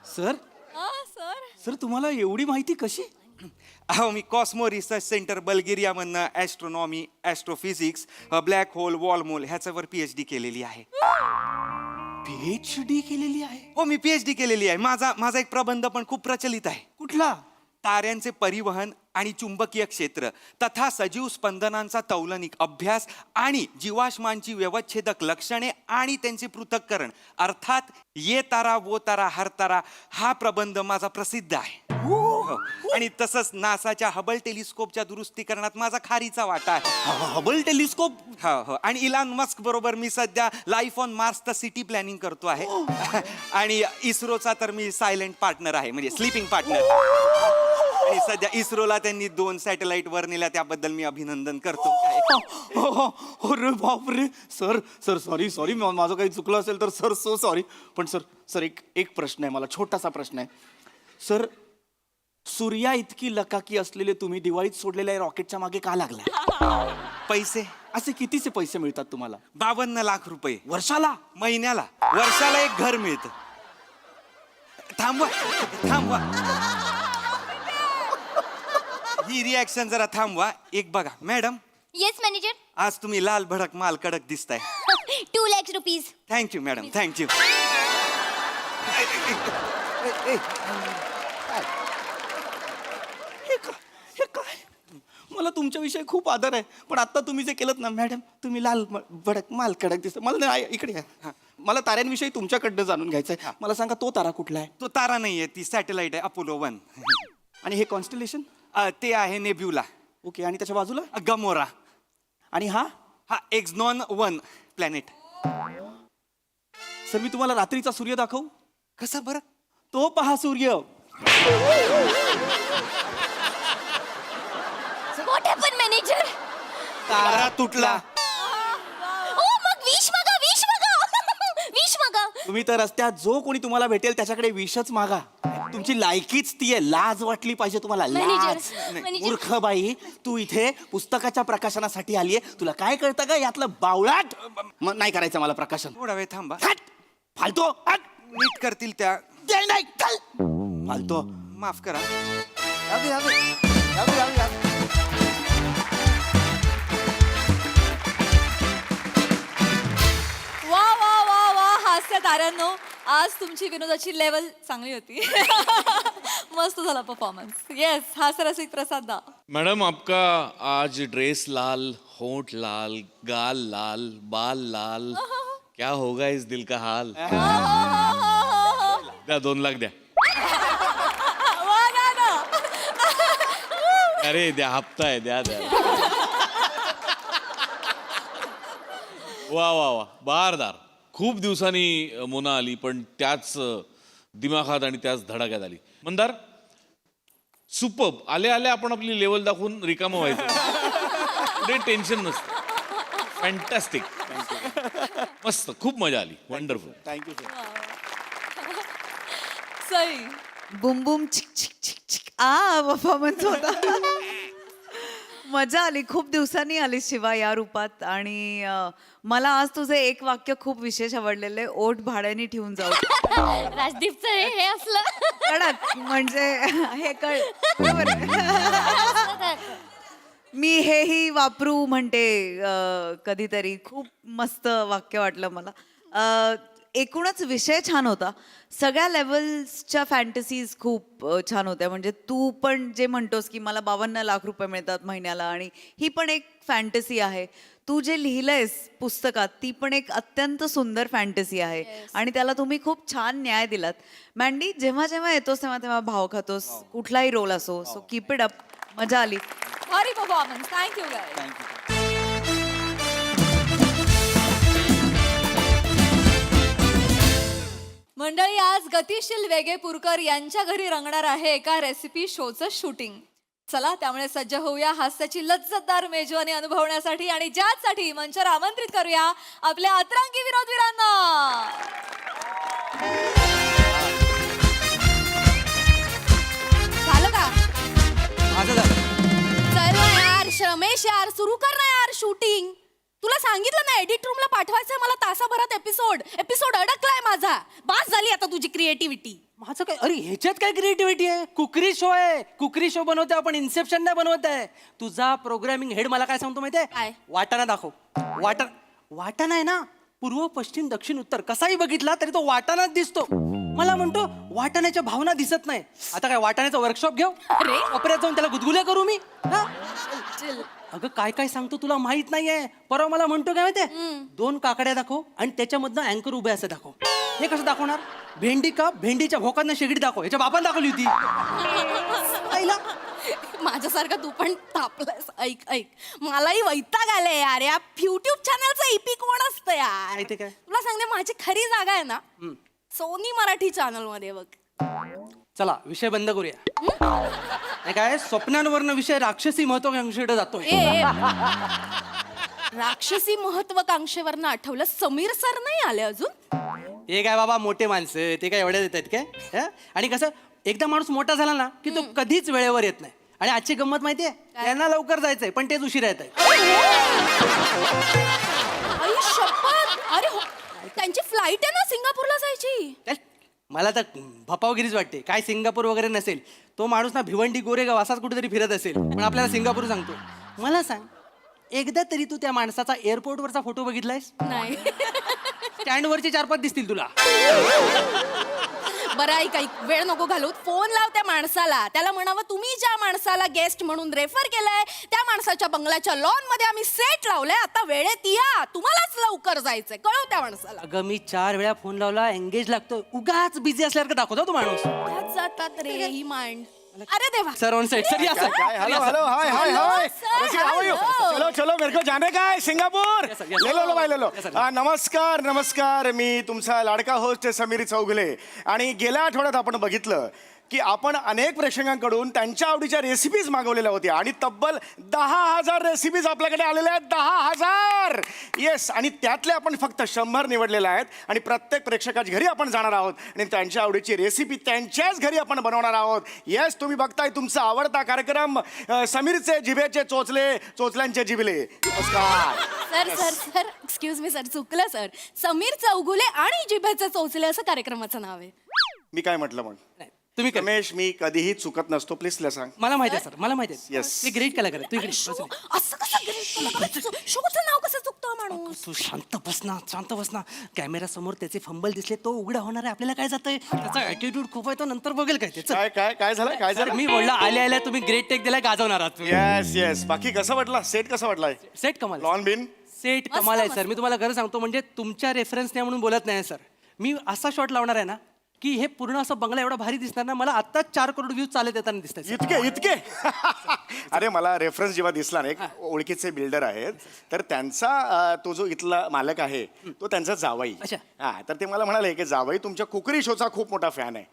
Speaker 6: सर
Speaker 5: सर
Speaker 6: सर तुम्हाला एवढी माहिती कशी?
Speaker 8: अहो मी कॉस्मो रिसर्च सेंटर बल्गेरियामधनं ॲस्ट्रॉनॉमी, ॲस्ट्रोफिजिक्स, ब्लॅक होल, वॉलमोल ह्याच्यावर PhD केलेली आहे.
Speaker 6: PhD केलेली आहे?
Speaker 8: हो मी PhD केलेली आहे. माझा एक प्रबंध पण खूप प्रचलित आहे.
Speaker 6: कुठला?
Speaker 8: ताऱ्यांचे परिवहन आणि चुंबकीय क्षेत्र तथा सजीव स्पंदनांचा तौलनिक अभ्यास आणि जीवाश्मांची व्यवच्छेदक लक्षणे आणि त्यांचे पृथक्करण अर्थात ये तारा वो तारा हर तारा हा प्रबंध माझा प्रसिद्ध आहे. हो. आणि तसंच नासाच्या हबल टेलिस्कोपच्या दुरुस्तीकरणात माझा खारीचा वाटा आहे.
Speaker 6: Hubble telescope?
Speaker 8: हो. आणि इलॉन मस्क बरोबर मी सध्या लाईफ ऑन मार्सचं सिटी प्लॅनिंग करतो आहे. आणि इस्रोचा तर मी सायलेंट पार्टनर आहे, म्हणजे स्लीपिंग पार्टनर. आणि सध्या इस्रोला त्यांनी 2 सॅटेलाइट वर नेल्या त्याबद्दल मी अभिनंदन करतो.
Speaker 6: अरे बापरे. सर सॉरी माझं काही चुकलं असेल तर सर सो सॉरी. पण सर एक प्रश्न आहे, मला छोटासा प्रश्न आहे. सर सूर्या इतकी लकाकी असलेले तुम्ही दिवाळीत सोडलेल्या रॉकेटच्या मागे का लागला?
Speaker 8: पैसे?
Speaker 6: असे कितीचे पैसे मिळतात तुम्हाला?
Speaker 8: 52 लाख रुपये.
Speaker 6: वर्षाला?
Speaker 8: महिन्याला. वर्षाला एक घर मिळतं. थांबवा ही रिॲक्शन जरा थांबवा. एक बघा मॅडम.
Speaker 15: Yes manager.
Speaker 8: आज तुम्ही लाल भडक माल कडक दिसताय.
Speaker 15: 2 lakh rupees.
Speaker 8: Thank you madam, thank you.
Speaker 6: हे काय? मला तुमच्याविषयी खूप आदर आहे, पण आता तुम्ही जे केलं ना मॅडम, तुम्ही लाल भडक माल कडक दिसत. मला नाही, इकडे या. मला ताऱ्यांविषयी तुमच्याकडनं जाणून घ्यायचं आहे. मला सांगा तो तारा कुठला आहे?
Speaker 8: तो तारा नाहीये, ती सॅटेलाइट आहे अपोलो 1.
Speaker 6: आणि हे कॉन्स्टलेशन?
Speaker 8: ते आहे नेब्युला.
Speaker 6: ओके. आणि त्याच्या बाजूला?
Speaker 8: गमोरा.
Speaker 6: आणि हा
Speaker 8: एक्झनॉन 1 प्लॅनेट.
Speaker 6: सर मी तुम्हाला रात्रीचा सूर्य दाखवू?
Speaker 8: कसा बरं?
Speaker 6: तो पहा सूर्य.
Speaker 15: What happen manager?
Speaker 8: तारा तुटला.
Speaker 15: ओ मग विश मागा. विश मागा.
Speaker 6: तुम्ही तर रस्त्यात जो कोणी तुम्हाला भेटेल त्याच्याकडे विषच मागा. तुमची लायकीच ती आहे. लाज वाटली पाहिजे तुम्हाला. लाज.
Speaker 15: मॅनेजर.
Speaker 6: मूर्ख बाई, तू इथे पुस्तकाच्या प्रकाशनासाठी आलीये. तुला काय कळतं का यातलं बावळाट? नाही करायचं मला प्रकाशन.
Speaker 8: थोडा वेळ थांबा.
Speaker 6: फालतो.
Speaker 8: नीट करतील त्या.
Speaker 6: नाही फालतो.
Speaker 8: माफ करा.
Speaker 5: वा वा वा वा हास्य ताऱ्यांनो, आज तुमची विनोदाची लेवल चांगली होती. मस्त झाला परफॉर्मन्स. येस हास्यरसिक प्रसाद दा.
Speaker 10: मैडम आपका आज ड्रेस लाल, होंठ लाल, गाल लाल, बाल लाल, क्या होगा इस दिल का हाल. द्या 2 लाख द्या. अरे द्या, हप्ता आहे, द्या. वा बहारदार. खूप दिवसांनी मोना आली, पण त्याच दिमाखात आणि त्याच धडाक्यात आली. मंदार सुपर्ब. आले आपण आपली लेवल दाखवून रिकामं व्हायचं. टेन्शन नसतं. फॅन्टॅस्टिक. मस्त, खूप मजा आली. वंडरफुल.
Speaker 6: थँक्यू
Speaker 5: सई.
Speaker 12: बुम बुम चिक चिक चिक चिक परफॉर्मन्स होता. मजा आली. खूप दिवसांनी आली शिवा या रूपात. आणि मला आज तुझं एक वाक्य खूप विशेष आवडलेलं आहे. ओठ भाड्याने ठेवून जाऊ.
Speaker 15: राजदीपचं हे असलं
Speaker 12: कडक म्हणजे हे बरोबर आहे. मी हेही वापरू म्हणते कधीतरी. खूप मस्त वाक्य वाटलं मला. एकूणच विषय छान होता. सगळ्या लेवल्सच्या फॅन्टसीज खूप छान होत्या. म्हणजे तू पण जे म्हणतोस की मला 52 लाख रुपये मिळतात महिन्याला, आणि ही पण एक फॅन्टसी आहे. तू जे लिहिलंयस पुस्तकात ती पण एक अत्यंत सुंदर फॅन्टसी आहे. आणि त्याला तुम्ही खूप छान न्याय दिलात. मँडी, जेव्हा जेव्हा येतोस तेव्हा भाव खातोस, कुठलाही रोल असो. So keep it up. मजा आली.
Speaker 5: भारी परफॉर्मन्स. Thank you guys. मंडळी, आज गतिशील वेगेपूरकर यांच्या घरी रंगणार आहे एका रेसिपी शोचं शूटिंग. चला त्यामुळे सज्ज होऊया हास्याची लज्जतदार मेजवानी अनुभवण्यासाठी, आणि ज्यासाठी मंचावर आमंत्रित करूया आपल्या अतरंगी विनोदवीरांना. झालं का? बघतोयस यार? सुरू कर ना यार शूटिंग. तुला सांगितलं ना एडिट रूमला पाठवायचंय मला तासाभरात एपिसोड अडकलाय माझा. बास झाली आता तुझी क्रिएटिव्हिटी.
Speaker 11: माझं काय? अरे ह्याच्यात काय क्रिएटिव्हिटी आहे? कुकरी शो आहे. कुकरी शो बनवतोय आपण, इन्सेप्शन नाही बनवत आहे. तुझा प्रोग्रामिंग हेड मला काय सांगतो माहितीये?
Speaker 5: काय?
Speaker 11: वाटाणा दाखव. वाटाणा आहे ना, पूर्व पश्चिम दक्षिण उत्तर कसाही बघितला तरी तो वाटाणाच दिसतो. मला म्हणतो वाटाण्याच्या भावना दिसत नाही. आता काय वाटाण्याचं वर्कशॉप घेऊ? अरे ऑपऱ्यात जाऊन त्याला गुदगुल्या करू मी? हा? अगं काय काय सांगतो तुला माहित नाहीये. परवा मला म्हणतो काय माहितीये, 2 काकड्या दाखव आणि त्याच्यामधनं अँकर उभे असं दाखव. हे कसं दाखवणार? भेंडी का भेंडीच्या भोकांना शेगडी दाखव. ह्याच्या बापान दाखवली होती. आईला
Speaker 5: माझ्यासारखा तू पण तापलास. ऐक मलाही वैताग आलाय यार. या युट्यूब चॅनलचा ईपी कोण असतं यार?
Speaker 11: माहिती काय?
Speaker 5: तुला सांगते माझी खरी जागा आहे ना सोनी मराठी चॅनल मध्ये बघ.
Speaker 11: चला विषय बंद करूया. नाही काय स्वप्नांवरनं विषय राक्षसी महत्वाकांक्षेकडे जातोय.
Speaker 5: राक्षसी महत्वाकांक्षेवरनं आठवलं समीर सर नाही आले अजून.
Speaker 11: हे काय बाबा मोठे माणसं, ते काय एवढ्या देतात काय? हं? आणि कसं एकदा माणूस मोठा झाला ना की तो कधीच वेळेवर येत नाही. आणि आजची गंमत माहितीये, त्यांना लवकर जायचंय पण तेच उशीर येत आहे.
Speaker 5: आई शपथ. अरे हो, त्यांची फ्लाईट आहे ना सिंगापूरला जायची.
Speaker 11: मला तर भपावगिरीच वाटते. काय सिंगापूर वगैरे नसेल. तो माणूस ना भिवंडी गोरेगाव असाच कुठेतरी फिरत असेल पण आपल्याला सिंगापूर सांगतो. मला सांग, एकदा तरी तू त्या माणसाचा एअरपोर्टवरचा फोटो बघितलायस?
Speaker 5: नाही.
Speaker 11: स्टँडवरचे 4-5 दिसतील तुला.
Speaker 5: बरं ऐक वेळ नको घालू. फोन लाव त्या माणसाला. त्याला म्हणावं तुम्ही ज्या माणसाला गेस्ट म्हणून रेफर केलंय त्या माणसाच्या बंगल्याच्या लॉन मध्ये आम्ही सेट लावलंय. आता वेळेत या, तुम्हालाच लवकर जायचंय. कळव त्या माणसाला.
Speaker 11: अगं मी 4 वेळा फोन लावला, एंगेज लागतो. उगाच बिझी असल्यासारखं दाखवतो तो माणूस.
Speaker 5: त्यात जातात रे ही मांड. अरे देवा.
Speaker 11: Sir on set. सर या sir.
Speaker 4: Hello hello hi high high.
Speaker 5: How are you?
Speaker 4: चलो चलो मेरे को जाने का है Singapore.
Speaker 11: Yes, sir, yes, sir.
Speaker 4: ले लो भाई ले लो. नमस्कार नमस्कार. मी तुमचा लाडका होस्ट समीर चौगुले. आणि गेल्या आठवड्यात आपण बघितलं की आपण अनेक प्रेक्षकांकडून त्यांच्या आवडीच्या रेसिपीज मागवलेल्या होत्या आणि तब्बल 10,000 रेसिपीज आपल्याकडे आलेल्या आहेत. 10,000. येस. आणि त्यातले आपण फक्त 100 निवडलेल्या आहेत आणि प्रत्येक प्रेक्षकाच्या घरी आपण जाणार आहोत आणि त्यांच्या आवडीची रेसिपी त्यांच्याच घरी आपण बनवणार आहोत. येस, तुम्ही बघताय तुमचा आवडता कार्यक्रम समीरचे जिभेचे चोचले, चोचल्यांचे जिभले. नमस्कार.
Speaker 5: Sir sir sir excuse me sir, चुकलं सर. समीर चौगुले आणि जिभेचे चोचले असं कार्यक्रमाचं नाव आहे.
Speaker 4: मी काय म्हटलं मग?
Speaker 11: तुम्ही कर.
Speaker 4: रमेश, मी कधीही चुकत नसतो. प्लीज सांग.
Speaker 11: मला माहिती आहे सर, मला माहिती आहे.
Speaker 4: Yes.
Speaker 11: मी ग्रेट कलाकार आहे. तू इकडे
Speaker 5: शो,
Speaker 11: बस.
Speaker 5: असं कसं शोचं नाव कसं चुकतो हा माणूस?
Speaker 11: तू शांत बस ना, शांत बस ना. कॅमेरा समोर त्याचे फंबल दिसले, तो उघडा होणार आहे. आपल्याला काय जातंय? त्याचा ऍटिट्यूड खूप आहे, तो नंतर बघेल काय त्याचं.
Speaker 4: काय काय काय झालं काय झालं?
Speaker 11: मी बोलला आल्या आल्या तुम्ही ग्रेट टेक दिलाय, गाजवणार आहात तुम्ही.
Speaker 4: Yes yes. बाकी कसं वाटला? सेट कसं वाटलाय?
Speaker 11: सेट कमाल.
Speaker 4: लॉन बिन
Speaker 11: सेट कमाल आहे सर. मी तुम्हाला खरं सांगतो, म्हणजे तुमच्या रेफरन्स नाही म्हणून बोलत नाही सर. मी असा शॉट लावणार आहे ना की हे पूर्ण असं बंगला एवढा भारी दिसणार ना, मला आत्ताच 4 करोड व्ह्यूज चालत येताना दिसतात.
Speaker 4: इतके अरे मला रेफरन्स जेव्हा दिसला ना, एक ओळखीचे बिल्डर आहेत, तर त्यांचा तो जो इथला मालक आहे तो त्यांचा जावई.
Speaker 11: अच्छा.
Speaker 4: हा, तर ते मला म्हणाले की जावई तुमच्या कुकरी शोचा खूप मोठा फॅन आहे,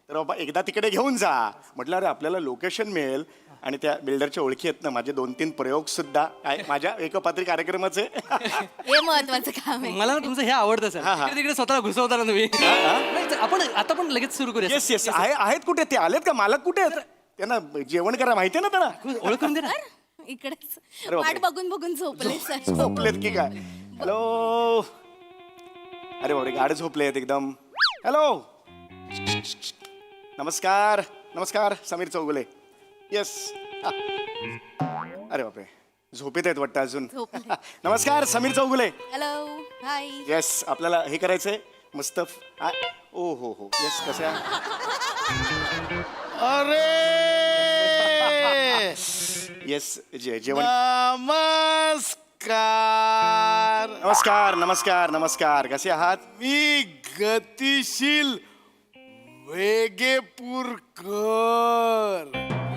Speaker 4: तर बाबा एकदा तिकडे घेऊन जा. म्हटलं अरे आपल्याला लोकेशन मिळेल आणि त्या बिल्डरच्या ओळखी आहेत ना. माझे 2-3 प्रयोग सुद्धा माझ्या एकपात्री कार्यक्रमाचे.
Speaker 5: हे महत्वाचं काम आहे.
Speaker 11: मला ना तुमचं हे आवडतं सर. तिकडे स्वतःला घुसवता ना तुम्ही. आपण आता पण लगेच सुरू करूया.
Speaker 4: Yes yes. आहेत कुठे ते? आलेत का? मालक कुठे आहेत? त्यांना जेवण करा माहितीये ना त्यांना.
Speaker 11: ओळखून दे ना.
Speaker 5: इकडेच
Speaker 4: अरे बापरे.
Speaker 5: वाट बघून बघून झोपले सर.
Speaker 4: झोपलेत की काय? हॅलो. अरे बापरे, गाड झोपलेत एकदम. हॅलो. नमस्कार नमस्कार. समीर चौगुले. येस. अरे बापरे, झोपेत आहेत वाटतं अजून. नमस्कार Sameer Chougule.
Speaker 5: Hello hi.
Speaker 4: Yes, आपल्याला हे करायचंय मस्त. ओ हो हो. येस. कसं?
Speaker 3: अरे
Speaker 4: येस. जेवण.
Speaker 3: नमस्कार
Speaker 4: नमस्कार नमस्कार नमस्कार. कसे आहात?
Speaker 3: मी गतिशील वेगेपूरकर.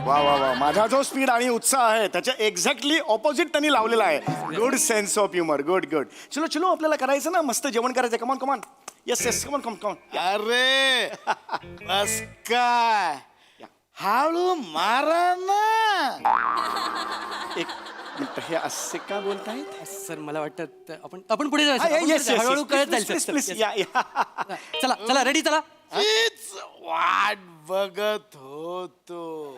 Speaker 4: वा वा वा. माझा जो स्पीड आणि उत्साह आहे त्याच्या एक्झॅक्टली ऑपोजिट त्यांनी लावलेला आहे. Good sense of humour. Good good. चलो चलो, आपल्याला करायचं ना, मस्त जेवण करायचं. Come on come on. Yes yes. Come on come on come on.
Speaker 3: अरे बस काय, हळू मारा ना.
Speaker 4: एक मिनिट, हे असे का बोलतायत?
Speaker 11: सर मला वाटतं आपण पुढे
Speaker 4: येस
Speaker 11: जायचं.
Speaker 4: येस.
Speaker 11: हळूहळू कळत जाईल
Speaker 4: प्लीज
Speaker 11: सर.
Speaker 4: प्लीज. या या.
Speaker 11: चला चला रेडी चला.
Speaker 3: हीच वाट बघत होतो.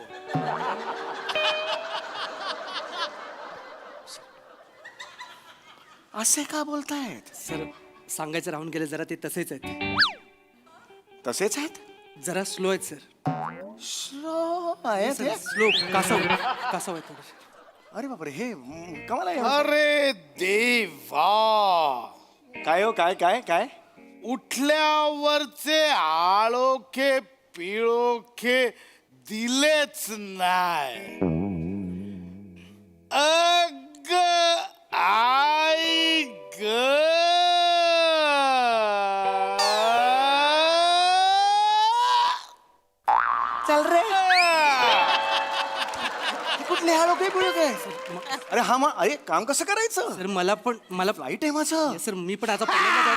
Speaker 4: असे का बोलतायत?
Speaker 11: सर सांगायचं राहून गेले जरा ते तसेच आहेत.
Speaker 4: तसेच आहेत?
Speaker 11: जरा स्लो आहेत सर.
Speaker 4: स्लो आहेत हे?
Speaker 11: स्लो कासव आहेत थोडेसे.
Speaker 4: अरे बापरे, हे कमाल आहे.
Speaker 3: अरे देवा,
Speaker 4: काय हो, काय काय काय?
Speaker 3: उठल्यावरचे आळोखे पिळोखे दिलेच नाही. अग आई ग,
Speaker 4: चल रे. कुठले हा लोक अरे हा मग, अरे काम कसं करायचं?
Speaker 11: सर मला
Speaker 4: फ्लाईट आहे माझं.
Speaker 11: सर मी पण आता पहिल्यांदा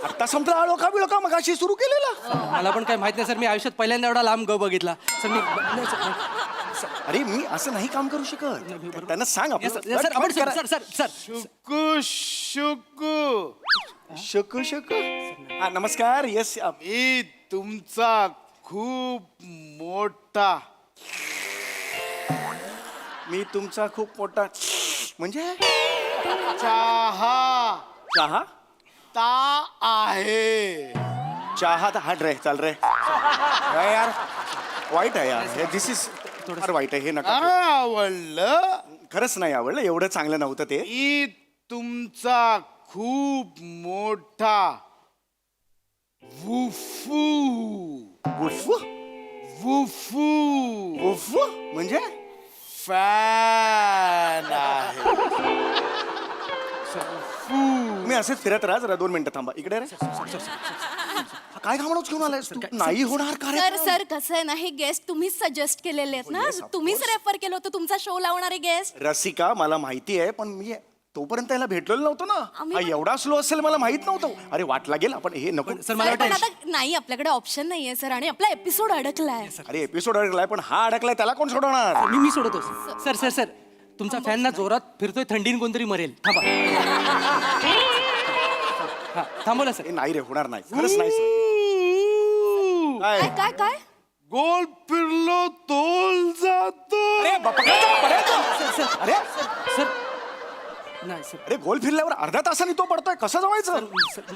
Speaker 4: आता संपला आलो का बिळो का मग अशी सुरू केलेला.
Speaker 11: मला पण काय माहित नाही सर. मी आयुष्यात पहिल्यांदा एवढा लांब ग बघितला सर. मी नाही, सर.
Speaker 4: अरे मी असं नाही काम करू शकत. त्यांना सांग
Speaker 11: Yes,
Speaker 4: आपलं.
Speaker 11: sir. Sir, आपण सर सर सर सर
Speaker 3: शुकू शुकू.
Speaker 4: शकू शकू. हा नमस्कार. येस
Speaker 3: मी तुमचा खूप मोठा
Speaker 4: मी तुमचा खूप मोठा म्हणजे
Speaker 3: चहा
Speaker 4: चहा
Speaker 3: ता आहे.
Speaker 4: चहा तर हट रे, चाल रे. काय यार वाईट आहे यार हे. दिस इज फार वाईट आहे हे. नका
Speaker 3: आवडलं.
Speaker 4: खरंच नाही आवडलं. एवढं चांगलं नव्हतं ते.
Speaker 3: मी तुमचा खूप मोठा वुफू
Speaker 4: उफ
Speaker 3: वुफू
Speaker 4: उफ म्हणजे
Speaker 3: फॅन आहे.
Speaker 4: मी असेच फिरत राहा. जरा 2 मिनिटं थांबा. इकडे रे. काय घामणूच घेऊन आलाय? नाही होणार
Speaker 5: सर
Speaker 4: कार्यक्रम.
Speaker 5: सर कसं आहे ना, हे गेस्ट तुम्हीच सजेस्ट केलेले आहेत ना.
Speaker 4: yes, of
Speaker 5: तुम्हीच रेफर केलं होतं तुमचा शो लावणारे गेस्ट.
Speaker 4: रसिका मला माहिती आहे, पण मी तोपर्यंत याला भेटलेलो नव्हतो ना. हा एवढा स्लो असेल मला माहित नव्हतं. अरे वाट लागेल. आपण हे नको.
Speaker 11: सर मला
Speaker 5: पण
Speaker 11: वाटतं
Speaker 5: आता नाही, आपल्याकडे ऑप्शन नाहीये सर. आणि आपला एपिसोड अडकलाय.
Speaker 4: अरे एपिसोड अडकलाय, पण हा अडकलाय त्याला कोण सोडवणार?
Speaker 11: मी सोडतो सर. सर सर तुमचा फॅन ना जोरात फिरतोय. थंडीन कोणतरी मरेल. थांबा. हा थांबवला सर.
Speaker 4: हे नाही रे, होणार नाही. खरंच नाही सर. काय
Speaker 5: काय काय काय
Speaker 3: गोल फिरलो तोल जातो.
Speaker 4: अरे
Speaker 11: सर सर
Speaker 4: अरे
Speaker 11: सर नाही सर.
Speaker 4: अरे गोल फिरल्यावर अर्ध्या तासाने तो पडतोय. कसं जवायचं?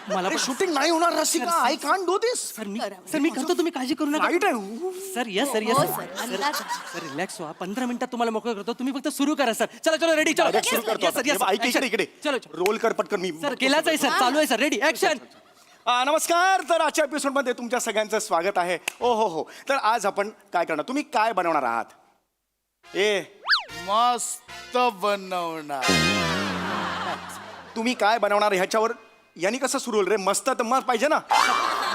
Speaker 11: मला
Speaker 4: अरे
Speaker 11: पण
Speaker 4: शूटिंग नाही होणार Rasika. I can't do this.
Speaker 11: Sir मी करतो. तुम्ही काळजी करू नका.
Speaker 4: राईट आहे.
Speaker 11: सर यस सर
Speaker 5: हो,
Speaker 11: यस
Speaker 5: सर. अंदाज आहे.
Speaker 11: सर रिलॅक्स व्हा. 15 मिनिटात तुम्हाला मोकळं करतो. तुम्ही फक्त सुरू करा सर. चला चलो रेडी. चलो
Speaker 4: Direct सुरू करतो
Speaker 11: Yes, sir,
Speaker 4: आता.
Speaker 11: yes,
Speaker 4: हे बघ, ऐक इकडे
Speaker 11: चलो
Speaker 4: रोल कर पटकन. मी
Speaker 11: सर केलाच आहे सर. चालू आहे सर. Ready action.
Speaker 4: नमस्कार. तर आजच्या एपिसोडमध्ये तुमच्या सगळ्यांचं स्वागत आहे. ओ हो हो. तर आज आपण काय करणार? तुम्ही काय बनवणार आहात?
Speaker 3: मस्त बनवणार.
Speaker 4: तुम्ही काय बनवणार ह्याच्यावर यांनी कसं सुरू होईल रे? मस्त तर मस्त पाहिजे ना.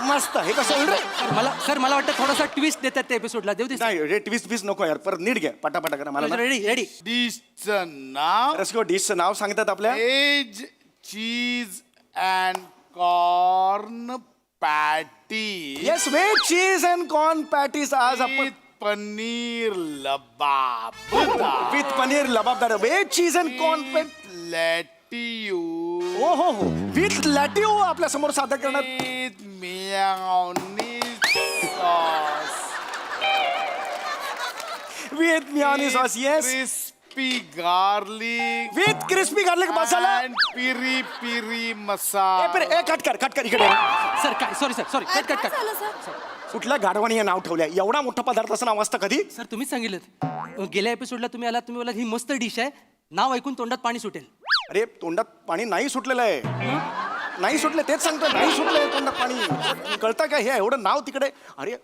Speaker 4: मस्त हे कसं होईल रे?
Speaker 11: सर मला वाटतं थोडासा ट्विस्ट देतात त्या एपिसोडला. देऊ दे
Speaker 4: नाही रे, ट्विस्ट बिस्ट नको यार. परत नीट घ्या. पटापटा करा. मला
Speaker 11: रेडी रेडी.
Speaker 3: डिशचं नाव
Speaker 4: रसिको डिशचं नाव सांगतात आपल्या.
Speaker 3: Veg cheese and corn patty
Speaker 4: yes, veg cheese and corn patties. आज आपण
Speaker 3: पनीर लबाब
Speaker 4: with paneer lababdar. Veg cheese and corn
Speaker 3: लॅटियू
Speaker 4: ओ हो हो विथ लॅटिओ आपल्या समोर सादर करणार.
Speaker 3: With mayonnaise sauce
Speaker 4: with mayonnaise sauce. Yes,
Speaker 3: crispy garlic
Speaker 4: with crispy garlic masala.
Speaker 3: And peri peri masala.
Speaker 4: Cut कर इकडे.
Speaker 11: सर काय सॉरी सर कट कट
Speaker 5: काय
Speaker 11: कट.
Speaker 5: झालं सर?
Speaker 4: कुठल्या गाढवानी हे नाव ठेवलंय? एवढा मोठा पदार्थाचं नाव असतं कधी?
Speaker 11: सर तुम्हीच सांगितलं. गेल्या एपिसोडला तुम्ही आलात. तुम्ही बोलात ही मस्त डिश आहे. नाव ऐकून तोंडात पाणी सुटेल.
Speaker 4: अरे तोंडात पाणी नाही सुटलेलं आहे. नाही सुटलं, तेच सांगतो. नाही सुटलंय तोंडात पाणी. कळतं का? हे एवढं नाव तिकडे. अरे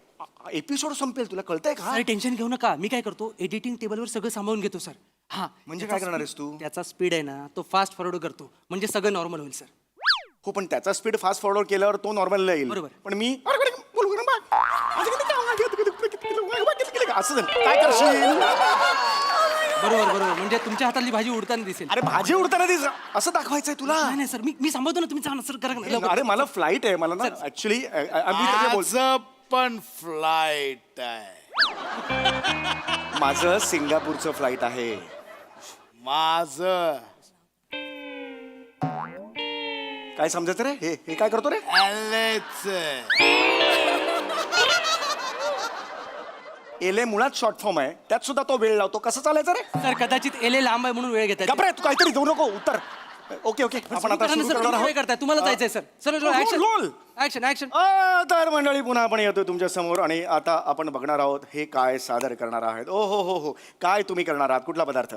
Speaker 4: एपिसोड संपेल. तुला कळतंय का?
Speaker 11: सर टेन्शन घेऊ नका. मी काय करतो एडिटिंग टेबलवर सगळं सांभाळून घेतो सर. हा
Speaker 4: म्हणजे काय करणार आहेस तू?
Speaker 11: त्याचा स्पीड आहे ना तो फास्ट फॉरवर्ड करतो. म्हणजे सगळं नॉर्मल होईल सर.
Speaker 4: हो, पण त्याचा स्पीड फास्ट फॉरवर्ड केल्यावर तो नॉर्मल येईल.
Speaker 11: बरोबर.
Speaker 4: पण मी असं काय करशील?
Speaker 11: बरोबर म्हणजे तुमच्या हातातली भाजी उडताना दिसेल.
Speaker 4: अरे भाजी उडताना दिस असं दाखवायचंय तुला?
Speaker 11: नाही सर मी सांभाळतो ना. तुम्ही सांगा सर. करा
Speaker 4: अरे मला फ्लाईट आहे. मला ना ऍक्च्युली
Speaker 3: माझं पण फ्लाईट आहे.
Speaker 4: माझं सिंगापूरचं फ्लाईट आहे.
Speaker 3: माझं
Speaker 4: काय समजायचं रे? हे काय करतो रे? एले मुळात शॉर्ट फॉर्म आहे त्यात सुद्धा तो वेळ लावतो कसं चालायचं रे
Speaker 11: सर कदाचित एले लांब आहे म्हणून वेळ घेतात
Speaker 4: गप्रे तू काहीतरी देऊ नको उत्तर ओके ओके आपण आता सुरू करणार आहोत.
Speaker 11: करताय तुम्हाला जायचंय sir sir
Speaker 4: roll, roll.
Speaker 11: Action action
Speaker 4: तर मंडळी पुन्हा आपण येतोय तुमच्या समोर आणि आता आपण बघणार आहोत हे काय सादर करणार आहात ओ हो हो हो काय तुम्ही करणार आहात कुठला पदार्थ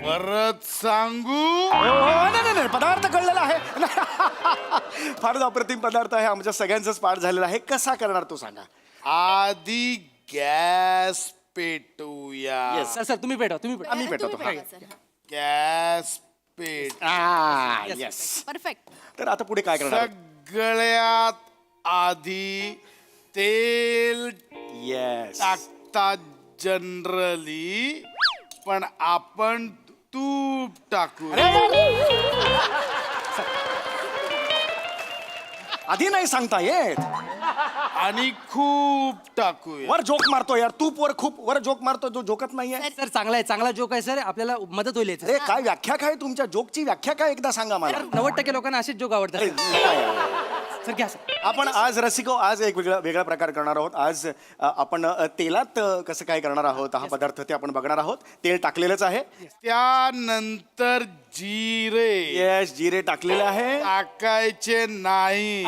Speaker 3: परत सांगू
Speaker 4: नाही नाही पदार्थ कळलेला आहे फारच अप्रतिम पदार्थ आहे आमच्या सगळ्यांचाच पाठ झालेला आहे कसा करणार तो सांगा
Speaker 3: आधी गॅस पेटूया
Speaker 11: सर सर तुम्ही पेटवा तुम्ही पेटवा
Speaker 4: आम्ही पेटवतो हा.
Speaker 3: गॅस पेट
Speaker 4: येस
Speaker 5: परफेक्ट.
Speaker 4: तर आता पुढे काय करणार
Speaker 3: सगळ्यात आधी तेल
Speaker 4: येस
Speaker 3: टाकतात जनरली पण आपण तूप टाकू
Speaker 4: आधी नाही सांगता येत
Speaker 3: आणि खूप टाकूया
Speaker 4: वर जोक मारतो यार तूप वर खूप वर जोक मारतो जो जोकत नाहीये
Speaker 11: सर चांगला आहे चांगला जोक आहे सर आपल्याला मदत होईल याची.
Speaker 4: अरे काय व्याख्या काय तुमच्या जोकची व्याख्या काय एकदा सांगा मला
Speaker 11: 90% लोकांना असेच जोक आवडतात
Speaker 4: अरे, काय यार.
Speaker 11: सर घ्या सर
Speaker 4: आपण आज रसिको आज एक वेगळा प्रकार करणार आहोत आज आपण तेलात कसं काय करणार आहोत हा पदार्थ ते आपण बघणार आहोत तेल टाकलेलंच आहे
Speaker 3: त्यानंतर जिरे
Speaker 4: येस जिरे टाकलेले आहे
Speaker 3: टाकायचे नाही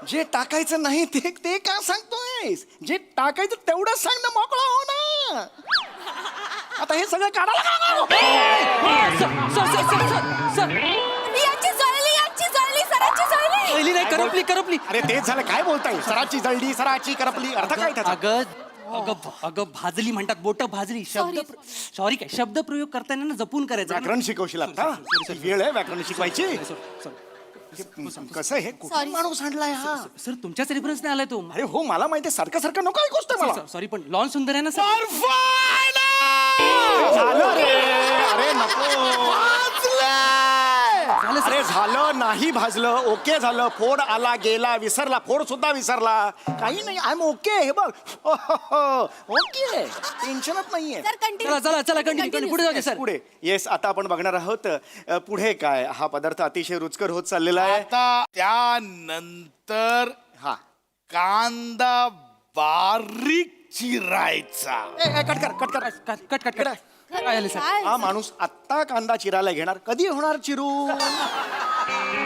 Speaker 4: जे टाकायचं नाही ते ते का सांगतोय जे टाकायचं तेवढंच सांग ना मोकळा हो ना आता हे सगळं काढायला
Speaker 5: यांची जळली सरांची जळली.
Speaker 11: पहिली नाही करपली करपली
Speaker 4: अरे तेच झालं काय बोलताय सराची जळली सराची करपली अर्थ काय त्याचा
Speaker 11: अगं अगं अगं भाजली म्हणतात बोट भाजली शब्द सॉरी काय शब्द प्रयोग करताना ना जपून करायचं
Speaker 4: व्याकरण शिकवशील आता वेळ आहे व्याकरण शिकवायची कसं हे कुठून माणूस आणलाय हा
Speaker 11: सर तुमच्याच रेफरन्स नाही आलाय तो
Speaker 4: अरे हो मला माहिती सारखं सारखं नको ऐकूच मला
Speaker 11: सॉरी पण लॉन सुंदर आहे ना सर
Speaker 4: झालं रे अरे नको अरे झालं नाही भाजलं ओके झालं फोड आला गेला विसरला फोड सुद्धा विसरला काही नाही आय एम ओके हे बघ ओके टेन्शनच नाहीये
Speaker 11: चला चला चला कंटिन्यू पुढे जाऊ दे सर
Speaker 4: पुढे येस आता आपण बघणार आहोत पुढे काय हा पदार्थ अतिशय रुचकर होत चाललेला आहे
Speaker 3: आता त्यानंतर
Speaker 4: हा
Speaker 3: कांदा बारीक चिरायचा
Speaker 4: कट कर कट कर
Speaker 11: कट कट कट कट काय झालं सर
Speaker 4: हा माणूस आत्ता कांदा चिरायला घेणार कधी होणार चिरू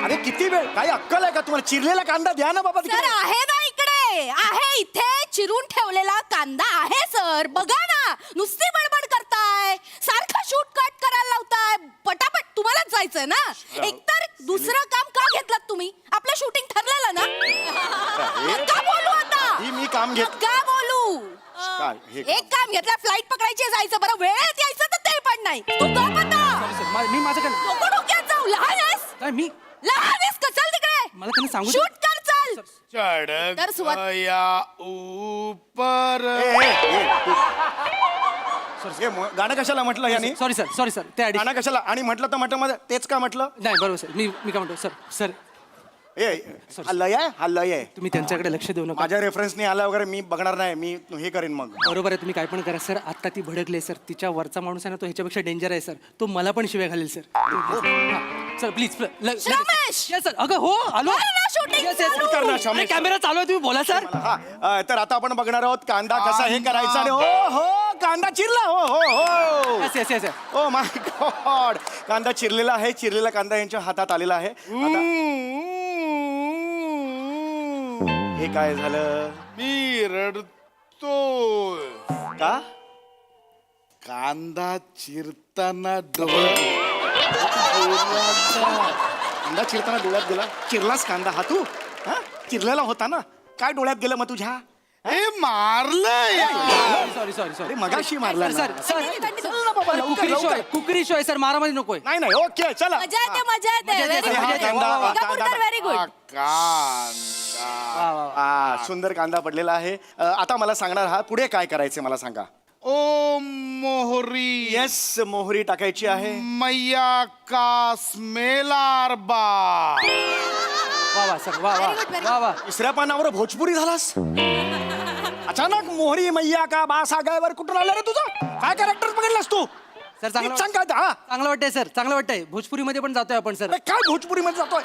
Speaker 4: अरे किती वेळ काही अक्कल आहे का तुम्हाला चिरलेला कांदा द्या ना बाबा
Speaker 5: सर
Speaker 4: तिकडे.
Speaker 5: आहे ना इकडे आहे इथे चिरून ठेवलेला कांदा आहे सर बघा ना नुसती बडबड करताय सारखं शूट कट करायला लावताय पटापट तुम्हालाच जायचंय ना एकतर दुसरं काम का घेतलं तुम्ही आपलं शूटिंग ठरलेलं ना का बोलू आता
Speaker 4: ही मी काम घेत
Speaker 5: का बोलू
Speaker 4: काय हे
Speaker 5: एक काम घेतलं फ्लाईट पकडायची जायचं बरं वेळेत यायचं तर ते पण नाही तू का पता
Speaker 11: मी माझं
Speaker 5: नको डोक्यात जाऊ लहान आहेस
Speaker 11: काय मी
Speaker 5: लहान आहेस का चल तिकडे
Speaker 11: मला त्यांना सांगू दे.
Speaker 5: शूट कर चल
Speaker 3: चढ
Speaker 5: तर सुवात-
Speaker 3: गया ऊपर
Speaker 4: गाणं कशाला म्हटलं याने
Speaker 11: सॉरी सर त्या आधी
Speaker 4: गाणं कशाला आणि म्हटलं तर म्हटलं माझं तेच का म्हटलं
Speaker 11: नाही बरोबर सर मी काय म्हणतो सर सर
Speaker 4: ए हा लय आहे हा लय आहे
Speaker 11: तुम्ही त्यांच्याकडे लक्ष देऊ नका
Speaker 4: माझ्या रेफरन्सने आला वगैरे मी बघणार नाही मी हे करेन मग
Speaker 11: बरोबर आहे तुम्ही काय पण करा सर आता ती भडकले सर तिच्या वरचा माणूस आहे ना तो ह्याच्यापेक्षा डेंजर आहे सर तो मला पण शिवाय घालेल सर सर प्लीज
Speaker 5: श्रमेश!
Speaker 11: सर अगं हो आलो
Speaker 5: आहे ना shooting चालू?
Speaker 4: कर ना, श्रमेश.
Speaker 11: कॅमेरा चालू आहे तुम्ही बोला सर
Speaker 4: हा तर आता आपण बघणार आहोत कांदा कसा हे करायचा आणि हो हो कांदा चिरला हो हो हो
Speaker 11: yes yes yes
Speaker 4: oh my God कांदा चिरलेला आहे चिरलेला कांदा यांच्या हातात आलेला आहे आता हे काय झालं
Speaker 3: मी रडतोय
Speaker 4: का
Speaker 3: कांदा चिरताना डोळे
Speaker 4: कांदा चिरताना डोळ्यात गेला चिरलास कांदा हा तू हा चिरलेला होता ना काय डोळ्यात गेलं मग तुझ्या
Speaker 3: हे मारलंय
Speaker 11: सॉरी सॉरी सॉरी
Speaker 4: मगाशी मारला
Speaker 11: सर
Speaker 4: चल ना बाबा, लवकर.
Speaker 11: कुकरी शो आहे सर मारामारी नकोय
Speaker 4: नाही नाही ओके चला
Speaker 5: मजा येते
Speaker 11: मजा येते,
Speaker 5: व्हेरी
Speaker 11: मजा
Speaker 5: गुड
Speaker 11: येते.
Speaker 5: व्हेरी गुड
Speaker 3: कांदा
Speaker 4: सुंदर कांदा पडलेला आहे आता मला सांगणार हा पुढे काय करायचं मला सांगा
Speaker 3: ओ मोहरी
Speaker 4: येस मोहरी टाकायची आहे
Speaker 3: मैया का स्मेलार बा
Speaker 11: वा वा सर वा वा वा वा
Speaker 4: तिसऱ्या पानावर भोजपुरी झालास अचानक मोहरी मैया का बासा गायवर कुठून आलं रे तुझं काय कॅरेक्टर पकडलास तू
Speaker 11: सर चांगलं
Speaker 4: नीट सांग काय ते, हा
Speaker 11: चांगलं वाटतंय सर चांगलं वाटतंय भोजपुरीमध्ये पण जातोय आपण सर
Speaker 4: अरे, काय भोजपुरी मध्ये जातोय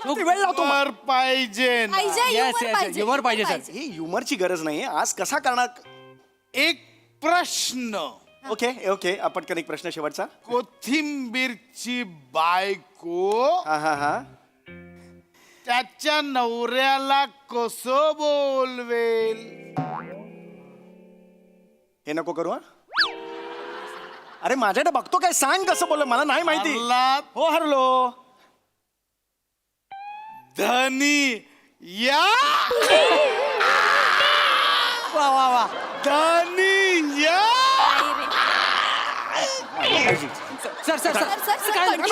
Speaker 4: वेळ लावतो
Speaker 3: वर पाहिजे ना.
Speaker 5: पाहिजे,
Speaker 11: Yes,
Speaker 5: humor
Speaker 11: yes,
Speaker 5: पाहिजे,
Speaker 11: humor पाहिजे, sir.
Speaker 4: ही ह्युमरची गरज नाही आज कसा करणार
Speaker 3: एक प्रश्न.
Speaker 4: ओके ओके पटकन एक प्रश्न शेवटचा.
Speaker 3: कोथिंबीरची बायको
Speaker 4: हा हा हा
Speaker 3: त्याच्या नवऱ्याला कसं बोलवेल?
Speaker 4: हे नको करू हा. अरे माझ्याकडे बघतो काय सांग कसं बोल मला नाही माहिती.
Speaker 3: हरलात?
Speaker 4: हो हरलो.
Speaker 3: धनी या
Speaker 11: वा वा वा
Speaker 3: धनी या.
Speaker 11: सर सर सर
Speaker 5: सर,
Speaker 11: काय
Speaker 5: सर,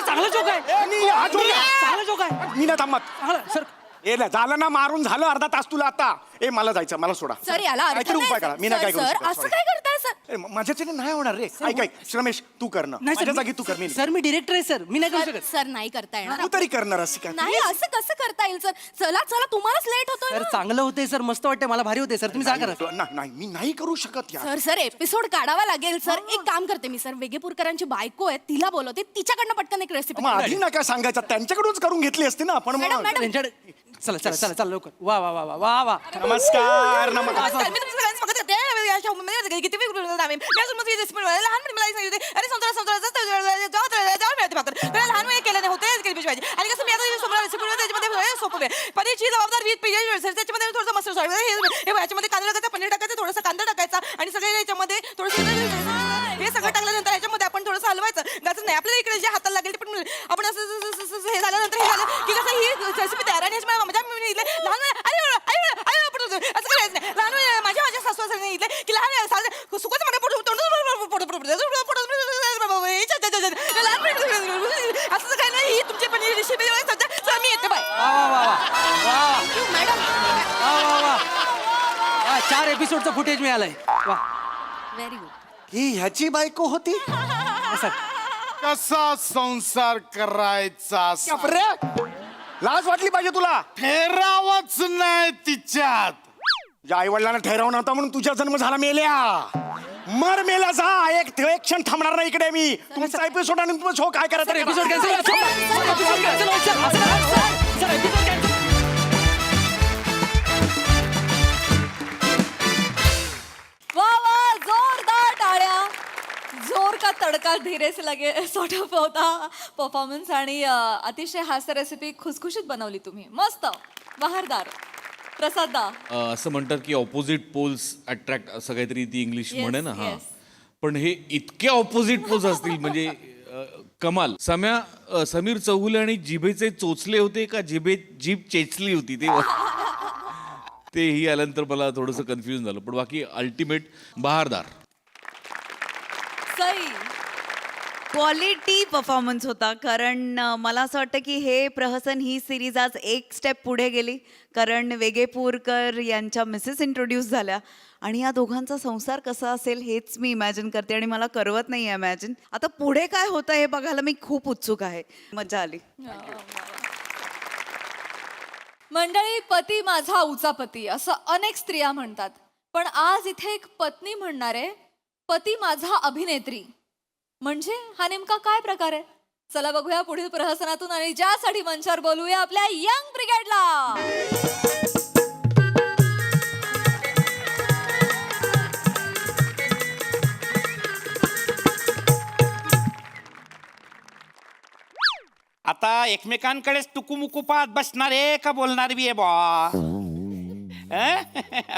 Speaker 11: चांगला जोक आहे चांगला जोक आहे
Speaker 4: मी ना थांबत.
Speaker 11: चांगला सर
Speaker 4: ए ना, झालं ना मारून झालं अर्धा तास तुला आता. ए मला जायचं मला सोडा.
Speaker 5: सर याला अर्थ
Speaker 4: काहीतरी उपाय करा. मी नाही काय
Speaker 5: नाही
Speaker 4: करू
Speaker 5: सर
Speaker 4: शकत,
Speaker 5: असं
Speaker 4: sorry.
Speaker 5: काय करताय सर
Speaker 4: ए, माझ्याच्याने नाही होणार रे. ऐक ऐक श्रमेश तू कर ना.
Speaker 11: नाही
Speaker 4: माझ्या
Speaker 11: सर
Speaker 4: जागी तू कर. मी
Speaker 11: सर मी डिरेक्टर आहे सर मी नाही करू शकत
Speaker 5: सर नाही करता येणार
Speaker 4: तू तरी करणार असं काय.
Speaker 5: नाही असं कसं करता येईल सर चला चला तुम्हालाच लेट होतोय
Speaker 11: सर
Speaker 5: ना.
Speaker 11: चांगलं होते सर मस्त वाटते मला भारी होते सर तुम्ही जा करा
Speaker 4: नाही मी नाही करू शकत यार.
Speaker 5: सर सर एपिसोड काढावा लागेल सर एक काम करते मी सर वेगेपूरकरांची बायको आहे तिला बोलवते तिच्याकडनं पटकन एक रेसिपी
Speaker 4: मग आधी ना काय सांगायचं त्यांच्याकडूनच करून घेतली असती ना आपण.
Speaker 5: मॅडम,
Speaker 4: मग.
Speaker 5: मॅडम.
Speaker 11: त्यांच्याकडे चला चला चला चला लवकर वा वा वा वा वा वा
Speaker 4: नमस्कार नमस्कार.
Speaker 5: मी तुमच्या सगळ्यांचं बघत होते. या show मध्ये किती वेळ बोलत आम्ही. मी अजून मध्ये recipe बनवायला लहानपणी मला सांगितले होते, अरे जाऊ मिळते फक्त त्याला लहान वेळ केले होते केली पाहिजे. आणि कसं मी आता समोर रेसिपी त्याच्यामध्ये सोपं आहे पनीरची जबाबदार 20 पेज त्याच्यामध्ये थोडंसं मस्त याच्यामध्ये कांदा टाकायचा पनीर टाकायचं थोडासा कांदा टाकायचा आणि सगळे याच्यामध्ये थोडंसं हे सगळं टाकल्यानंतर याच्यामध्ये आपण थोडंसं हलवायचं गाचं नाही आपल्याला इकडे जे हाताला लागेल ते पण आपण असं हे झाल्यानंतर हे झालं की कसं ही रेसिपी तयार आणि लहान असं करायचं नाही. लहान माझ्या सासू सांगितलं की लहान सुकच मला असं काय नाही ही तुमची पण रेसिपी मी येते बाय मॅडम.
Speaker 11: वा 4 एपिसोडचं फुटेज मिळालंय वा
Speaker 5: व्हेरी गुड.
Speaker 4: ही ह्याची बायको होती.
Speaker 3: कसा संसार करायचा
Speaker 4: रे लाज वाटली पाहिजे तुला.
Speaker 3: ठेरावच नाही तिच्यात.
Speaker 4: तुझ्या आई वडिलांना ठरवून नव्हता म्हणून तुझा जन्म झाला मेल्या. मर मेला जा. एक क्षण थांबणार नाही इकडे मी. तुमचा एपिसोड आणि तुमचा शो काय करायचा
Speaker 11: एपिसोड कॅन्सल
Speaker 5: वा वा जोरदार टाळ्या जोर का तडका धीरे से लगे सॉर्ट ऑफ होता परफॉर्मन्स आणि अतिशय हास्य रेसिपी खुसखुशीत बनवली तुम्ही मस्त बहारदार. प्रसाद
Speaker 10: असं म्हणतात की ऑपोजिट पोल्स अट्रॅक्ट असं काहीतरी ती इंग्लिश म्हणे ना. हा पण हे इतके ऑपोजिट पोल्स असतील म्हणजे कमाल. समीर चौगुले आणि जिभेचे चोचले होते का जीभ चेचली होती तेही आल्यानंतर मला थोडंसं कन्फ्युजन झालं पण बाकी अल्टिमेट बहारदार.
Speaker 5: सई
Speaker 12: क्वालिटी परफॉर्मन्स होता कारण मला असं वाटतं की हे प्रहसन ही सिरीज आज एक स्टेप पुढे गेली कारण वेगेपूरकर यांच्या मिसेस इंट्रोड्यूस झाल्या आणि या दोघांचा संसार कसा असेल हेच मी इमॅजिन करते आणि मला करवत नाही इमॅजिन. आता पुढे काय होतं हे बघायला मी खूप उत्सुक आहे. मजा आली.
Speaker 5: मंडळी पती माझा उचापती असं अनेक स्त्रिया म्हणतात पण आज इथे एक पत्नी म्हणणार आहे पती माझा अभिनेत्री म्हणजे हा नेमका काय प्रकार आहे. चला बघूया पुढील प्रहसनातून आणि ज्यासाठी मंचावर बोलूया आपल्या यंग ब्रिगेडला.
Speaker 14: आता एकमेकांकडेच टुकुमुकू पाहत बसणार आहे का बोलणार बी आहे बा.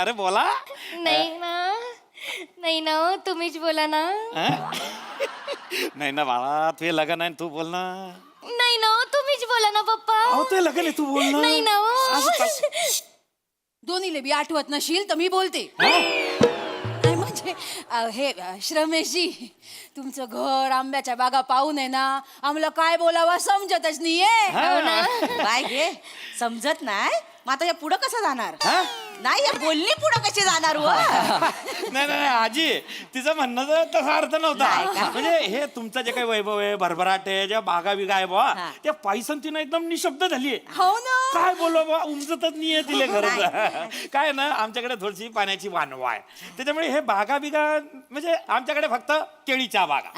Speaker 14: अरे बोला.
Speaker 15: नाही ना तुम्हीच बोला ना.
Speaker 14: नाही ना बाळा तुझे लग्न आहे तू बोल ना.
Speaker 15: नाही ना तुम्हीच बोला ना पप्पा.
Speaker 14: तुझे लग्न आहे तू बोल ना.
Speaker 15: नाही ना
Speaker 5: दोन्हीले बी आठवत नशील तर मी बोलते. म्हणजे हे श्रमेशजी तुमचं घर आंब्याच्या बागा पाहून आहे ना आम्हाला काय बोलावं समजतच नाहीये.
Speaker 7: काय घे समजत नाही मग आता या पुढं कसं जाणार नाही हे बोलणी पुढं कशी जाणार व
Speaker 11: नाही नाही आजी तिचं म्हणणं तर तसा अर्थ
Speaker 7: नाही
Speaker 11: नव्हता
Speaker 7: का?
Speaker 11: म्हणजे हे तुमचं जे काही वैभव आहे भरभराट आहे ज्या बागा बिगा आहे बा
Speaker 7: हा.
Speaker 11: त्या पायसन तिनं एकदम निशब्द झालीये
Speaker 7: हो ना
Speaker 11: काय बोललो बा उमजतच नाहीये तिले खरंच काय ना आमच्याकडे थोडीशी पाण्याची वानवा आहे त्याच्यामुळे हे बागा बिगा म्हणजे आमच्याकडे फक्त केळीच्या बागा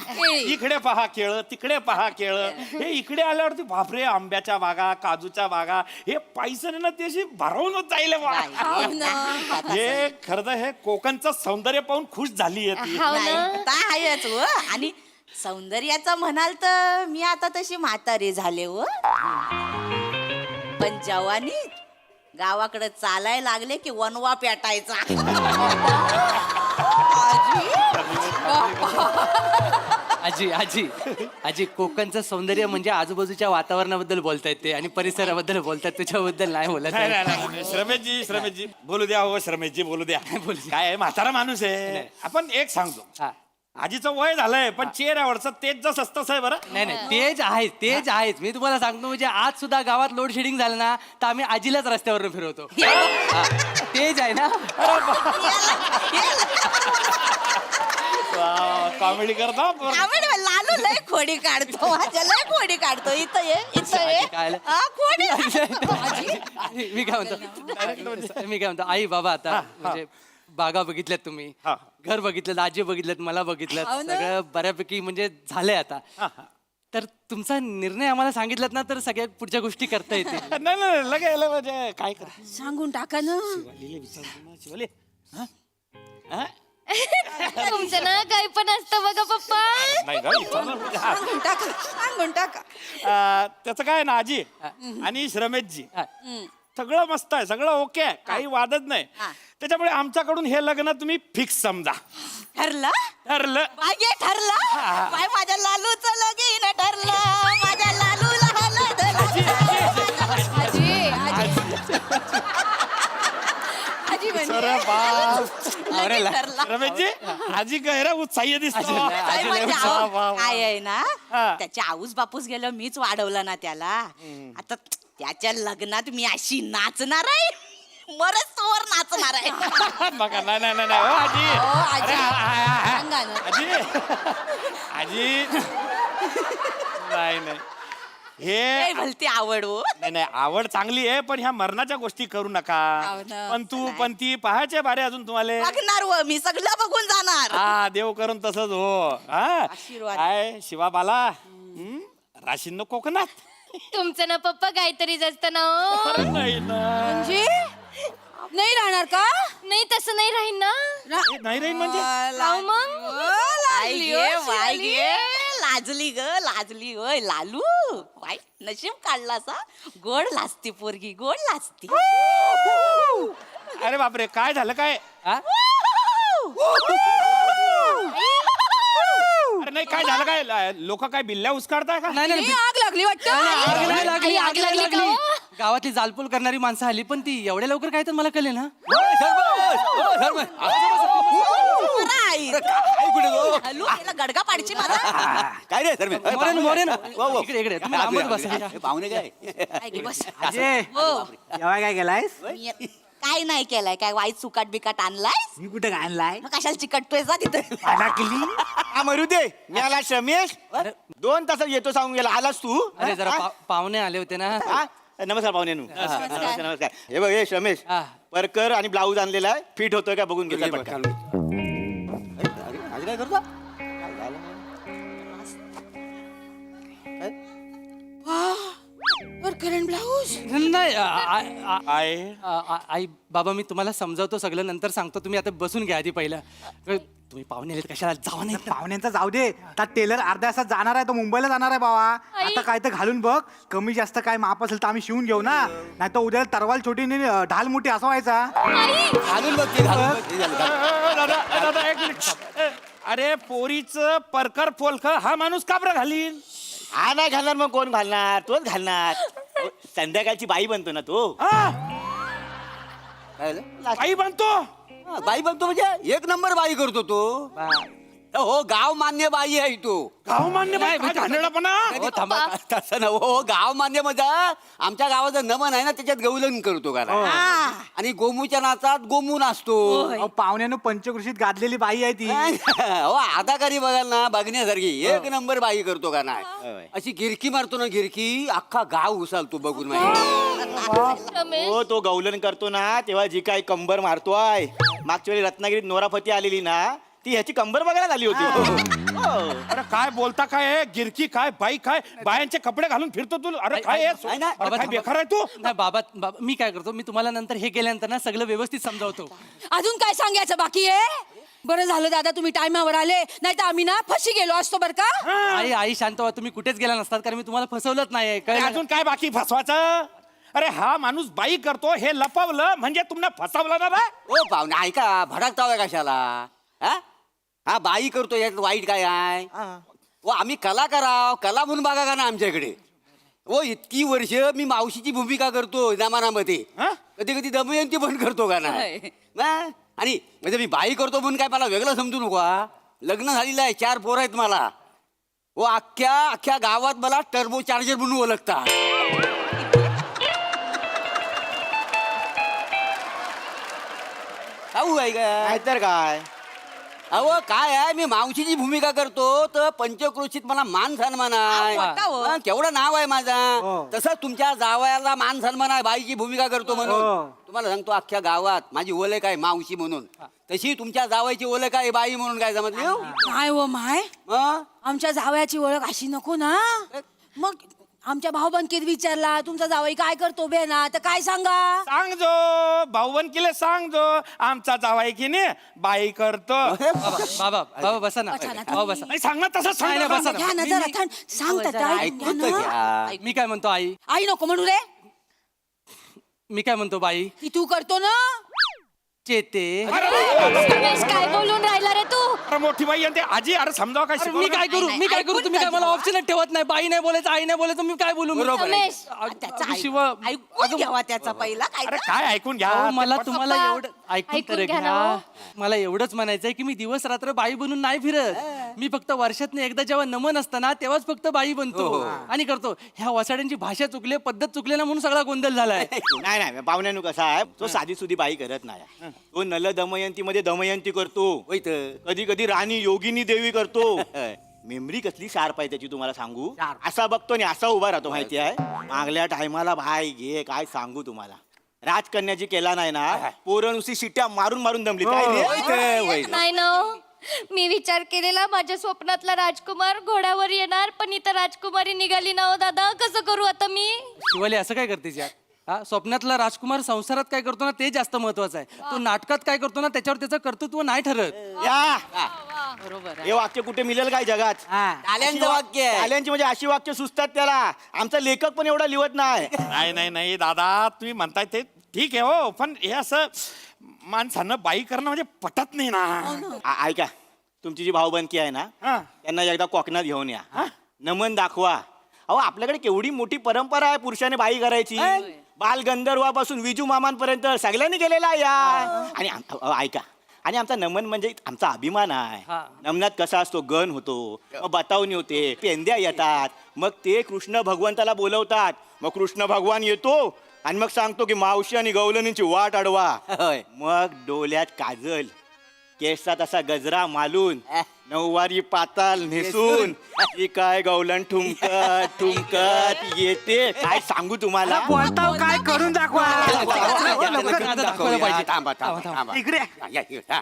Speaker 11: इकडे पहा केळ तिकडे पहा केळ हे इकडे आल्यावरती बापरे आंब्याच्या बागा काजूच्या बागा हे पायसन आहे ना ती अशी भरवूनच जाईल बा
Speaker 7: हो ना
Speaker 11: हे खरं तर हे कोकणचं सौंदर्य पाहून खुश झाली आहे ती
Speaker 7: नाही, काय आहेच व आणि सौंदर्याचं म्हणाल तर मी आता तशी म्हातारी झाले व पण जवानी गावाकडे चालायला लागले की वनवा पेटायचा
Speaker 11: आजी आजी आजी कोकणचं सौंदर्य म्हणजे आजूबाजूच्या वातावरणाबद्दल बोलतायत ते आणि परिसराबद्दल बोलतात त्याच्याबद्दल नाही बोलत श्रमेशजी बोलू द्या हो श्रमेशजी बोलू द्या काय आहे, म्हातारा माणूस आहे आपण एक सांगतो आजीचं वय झालंय पण चेहऱ्यावरचं तेज जसं तसं आहे बरं
Speaker 6: नाही नाही तेच आहेच मी तुम्हाला सांगतो म्हणजे आज सुद्धा गावात लोड शेडिंग झालं ना तर आम्ही आजीलाच रस्त्यावरून फिरवतो हा, तेच आहे ना
Speaker 11: कॉमेडी करता
Speaker 7: आवड लालू लय खोडी काढतो माझ्या लय खोडी काढतो इथं ये
Speaker 6: काय?
Speaker 7: हा, खोडी
Speaker 6: मी काय म्हणतो आई बाबा आता म्हणजे बागा बघितल्यात तुम्ही घर बघितलं आजी बघितल्यात मला बघितलं
Speaker 7: हो ना.
Speaker 6: सगळं बऱ्यापैकी म्हणजे झालंय आता तर तुमचा निर्णय आम्हाला सांगितलात ना तर सगळ्या पुढच्या गोष्टी करता येतील
Speaker 11: नाही लगायला म्हणजे काय कर
Speaker 7: सांगून टाका ना
Speaker 11: शिवाले
Speaker 15: तुमचं ना काही पण असतं बघा पप्पा
Speaker 11: नाही ग, विचारलं.
Speaker 7: सांगून टाका
Speaker 11: त्याचं काय ना आजी आणि श्रमेशजी सगळं मस्त आहे सगळं ओके आहे काही वादच नाही त्याच्यामुळे आमच्याकडून हे लग्न तुम्ही फिक्स समजा
Speaker 7: ठरलं
Speaker 11: ठरलं
Speaker 7: मागे ठरलं बाय माझ्या लालूचं लगीन ठरलं माझ्या लालूला हलद
Speaker 15: आजी आजी
Speaker 11: रमेशजी आजी गैरा उत्साही दिसतो
Speaker 7: काय आहे ना त्याच्या आऊस बापूस गेलं मीच वाढवलं ना त्याला आता त्याच्या लग्नात मी अशी नाचणार आहे मरच तोवर नाचणार आहे
Speaker 11: बघा नाही हो आजी अरे,
Speaker 7: सांगा ना.
Speaker 11: आजी नाही
Speaker 7: काय भलती आवड हो
Speaker 11: नाही आवड चांगली आहे पण ह्या मरणाच्या गोष्टी करू नका
Speaker 7: हो ना.
Speaker 11: पण तू पण ती पाहायचे बारे अजून तुम्हाला
Speaker 7: बघणार व मी सगळं बघून जाणार
Speaker 11: हा देव करून तसंच हो हा
Speaker 7: आशीर्वाद.
Speaker 11: काय शिवाबाला राशीन कोकणात
Speaker 15: तुमचं ना पप्पा काहीतरीच असतं ना हो.
Speaker 11: अरे नाही ना
Speaker 7: म्हणजे नाही राहणार का
Speaker 15: नाही तसं नाही राहीन ना
Speaker 11: नाही राहील म्हणजे
Speaker 15: अहो मग
Speaker 7: लाजली लाजली ग लाजली होय लालू वाई नशीब काढला सा गोड लाजती पोरगी गोड लाजती
Speaker 11: अरे बापरे काय झालं काय अरे नाही काय झालं काय लोक काय बिल्ल्या उचकाडताय का
Speaker 6: नाही
Speaker 7: आग लागली वाटतं
Speaker 6: आग लागली गावातली जालपूल करणारी माणसं आली पण ती एवढ्या लवकर काय तर मला कळले ना
Speaker 7: लालू याला गडगा पाडची मला
Speaker 13: काय रे सर
Speaker 6: मोरेन इकडे तुम्ही लांबच बसा.
Speaker 13: पाहुणे काय
Speaker 7: काय गे बस
Speaker 6: अजय,
Speaker 7: हो
Speaker 6: जेवाय काय केलायस
Speaker 7: काय नाही केलाय काय वाईट सुकाट बिकाट आणलाय
Speaker 6: मी कुठे आणलाय
Speaker 7: मग कशाला चिकटतोय जा तिथे
Speaker 9: मरू दे मी आला श्रमेश 2 तासात येतो सांगून गेला आलास तू
Speaker 6: अरे जरा पाहुणे आले होते ना
Speaker 9: हा? नमस्कार पाहुण्यांनो नमस्कार हे बघ हे श्रमेश
Speaker 6: हा.
Speaker 9: परकर आणि ब्लाऊज आणलेला आहे फिट होतोय का बघून घेतला पटकन
Speaker 13: आज काय करतो
Speaker 7: ब्लाऊज
Speaker 6: नाही
Speaker 11: आहे
Speaker 6: आई बाबा मी तुम्हाला समजावतो सगळं नंतर सांगतो तुम्ही आता बसून घ्या आधी पहिलं तुम्ही पाहुणे आले कशाला जावा नाही
Speaker 16: पाहुण्यांचा जाऊ दे त्या टेलर अर्ध्या तासात जाणार आहे तो मुंबईला जाणार आहे बाबा आता काय तर घालून बघ कमी जास्त काय माप असेल तर आम्ही शिवून घेऊ ना नाही तर उद्या तरवाल छोटी आणि ढाल मोठी असा व्हायचा
Speaker 13: घालून बघ ते घालून बघ. हे झालं, घालून.
Speaker 11: दादा एक मिनिट अरे पोरीचं परकर फोलक हा माणूस का बरं घालीन
Speaker 9: हा नाही घालणार मग कोण घालणार तोच घालणार संध्याकाळची बाई बनतो ना तो
Speaker 13: काय झालं?
Speaker 11: आई बनतो
Speaker 13: हा, बाई बघतो म्हणजे 1 नंबर बाई करतो तो हो गाव मान्य बाई आहे तू.
Speaker 14: गाव मान्य बाई, काय घाणेरडापणा?
Speaker 13: हो, थांबा, तसं ना हो गाव मान्य म्हणजे आमच्या गावाचं नमन आहे ना त्याच्यात गौलन करतो का नाही? आणि गोमूच्या नाचात गोमू नाचतो.
Speaker 16: अहो, पाहुण्यानं पंचकृषीत गाजलेली बाई आहे ती.
Speaker 13: हो अदाकारी बघाल ना बघण्यासारखी एक नंबर बाई करतो का नाही? अशी गिरकी मारतो ना गिरकी अख्खा गाव उसालतो बघून माहिती.
Speaker 15: रमेश
Speaker 9: हो तो गौलन करतो ना तेव्हा जी काय कंबर मारतोय मागच्या वेळी रत्नागिरीत नोराफती आलेली ना ती ह्याची कंबर बघायला आली होती.
Speaker 14: अरे काय बोलता काय आहे? गिरकी काय बाई काय बायांचे कपडे घालून फिरतो तू? अरे काय आहे?
Speaker 13: नाही ना.
Speaker 14: अरे काय बेकार आहे तू?
Speaker 11: नाही बाबा मी काय करतो, मी तुम्हाला नंतर हे केल्यानंतर ना सगळं व्यवस्थित समजावतो.
Speaker 7: अजून काय सांगायचं बाकी आहे? बरं झालं दादा तुम्ही टायमावर आले, नाही तर आम्ही ना फशी गेलो असतो बरं का.
Speaker 11: आई शांत व्हा, तुम्ही कुठेच गेला नसतात कारण मी तुम्हाला फसवलंच नाही.
Speaker 14: अरे
Speaker 11: कळलं?
Speaker 14: अजून काय बाकी फसवायचं? अरे हा माणूस बाई करतो हे लपवलं म्हणजे तुम्हाला फसवलं ना रे?
Speaker 13: ओ पाहुणे ऐका भडकताव कशाला? हा बाई करतो यात वाईट काय आहे? ओ आम्ही कला कराव कला म्हणून बघा का ना आमच्याकडे. ओ इतकी वर्ष मी मावशीची भूमिका करतो जमानामध्ये. कधी कधी दमयंती पण करतो का नाही? आणि म्हणजे मी बाई करतो म्हणून काय मला वेगळं समजू नको. लग्न झालेलं आहे 4 पोरं आहेत मला. ओ अख्ख्या गावात मला टर्बो चार्जर म्हणून ओळखतात. आहे का
Speaker 9: नाहीतर काय
Speaker 13: अहो काय आहे मी मावशीची भूमिका करतो तर पंचक्रोशीत मला मान सन्मान आहे. हा, केवढं नाव आहे माझा. तसं तुमच्या जावयाला मान सन्मान आहे बाईची भूमिका करतो म्हणून. तुम्हाला सांगतो अख्ख्या गावात माझी ओळख आहे मावशी म्हणून, तशी तुमच्या जावयाची ओळख आहे बाई म्हणून. काय समजली?
Speaker 7: काय हो माय आमच्या जावयाची ओळख अशी नको ना. मग आमच्या भाऊबंदकीत विचारला तुमचा जावई काय करतो बे ना तर काय सांगा?
Speaker 14: सांगजो भाऊबंदकीला सांगजो आमचा जावाई की नाही बाई करतो.
Speaker 11: बाबा बाबा बसा ना. बाबा बसा.
Speaker 14: नाही सांग ना तसं सांग
Speaker 11: नाही,
Speaker 14: ना.
Speaker 11: बसा ना.
Speaker 7: घ्या ना जरा थंड सांगतात
Speaker 13: ऐकून तर घ्या.
Speaker 11: मी काय म्हणतो आई,
Speaker 7: आई नको म्हणू रे.
Speaker 11: मी काय म्हणतो बाई,
Speaker 7: ती तू करतो ना.
Speaker 11: चेते
Speaker 15: रमेश काय बोलून राहिला रे तू?
Speaker 14: अरे मोठी बाई आणि ते आजी अरे समजावं काय
Speaker 11: अरे मी काय करू, मी काय करू? तुम्ही काय मला ऑप्शन ठेवत नाही. बाई नाही बोलायचं, आई नाही बोलायचं, मी काय बोलू?
Speaker 15: रमेश
Speaker 7: ऐकून घ्यावा त्याचा पहिला काय.
Speaker 14: अरे काय ऐकून घ्या
Speaker 11: अहो, मला
Speaker 14: ते
Speaker 11: तुम्हाला
Speaker 15: पप्पा,
Speaker 11: एवढं ऐकून
Speaker 15: ऐकून
Speaker 11: तर
Speaker 15: घ्या ना
Speaker 11: घ्या.
Speaker 15: हो.
Speaker 11: मला एवढंच म्हणायचंय की मी दिवस रात्र बाई बनून नाही फिरत. मी फक्त वर्षातनं एकदा जेव्हा नमन असतं ना तेव्हाच फक्त बाई बनतो आणि करतो. ह्या वसाड्यांची भाषा चुकले, पद्धत चुकले ना म्हणून सगळा गोंधळ झालाय.
Speaker 9: नाही नाही पाहुण्यानु कसा आहे तो साधी सुधी बाई करत नाही. तो नल दमयंती मध्ये दमयंती करतो. कधी कधी राणी योगिनी देवी करतो. मेमरी कसली शार्प आहे त्याची तुम्हाला सांगू. असा बघतो आणि असा उभा राहतो माहिती आहे. मागल्या टायमाला भाई घे काय सांगू तुम्हाला. राजकन्याची केला नाही ना पोरं नुसती शिट्ट्या मारून मारून दमली. काय रे?
Speaker 15: नाही ना हो. मी विचार केलेला माझ्या स्वप्नातला राजकुमार घोड्यावर येणार, पण इथं राजकुमारी निघाली ना हो दादा. कसं करू आता मी?
Speaker 11: शिवाली असं काय करतेस यार? हा स्वप्नातला राजकुमार संसारात काय करतो ना ते जास्त महत्वाचं आहे. तो नाटकात काय करतो ना त्याच्यावर त्याचं कर्तृत्व नाही ठरत.
Speaker 9: या
Speaker 7: बरोबर
Speaker 9: हे वाक्य कुठे मिळेल काय जगात?
Speaker 13: टाल्यांचं वाक्य आहे.
Speaker 9: टाल्यांची म्हणजे अशी वाक्य सुचतात त्याला. आमचा लेखक पण एवढा लिहत नाही.
Speaker 14: नाही नाही नाही दादा तुम्ही म्हणताय ते ठीक आहे हो, पण हे असं माणसानं बाई करणं म्हणजे पटत नाही ना.
Speaker 9: ऐका तुमची जी भाऊबंदकी आहे ना त्यांना एकदा कोकणात घेऊन या. नमन दाखवा. अहो आपल्याकडे केवढी मोठी परंपरा आहे पुरुषाने बाई करायची. बाल गंधर्वापासून विजू मामांपर्यंत सगळ्यांनी गेलेला या. आणि ऐका आणि आमचा नमन म्हणजे आमचा अभिमान आहे. नमनात कसा असतो गण होतो, मग बतावणी होते, पेंद्या येतात, मग ते कृष्ण भगवंताला बोलवतात. मग कृष्ण भगवान येतो आणि मग सांगतो की मावशी आणि गवलनींची वाट अडवा. मग डोल्यात काजल, केसात असा गजरा मालून, नऊवारी पाताल नेसून ती काय गवलन ठुमकत ठुमकत येते. काय सांगू तुम्हाला.
Speaker 16: बोलताव काय करून दाखवा.
Speaker 11: दाखवायला पाहिजे.
Speaker 13: थांबा थांबा थांबा
Speaker 16: इकडे
Speaker 13: या, या, या.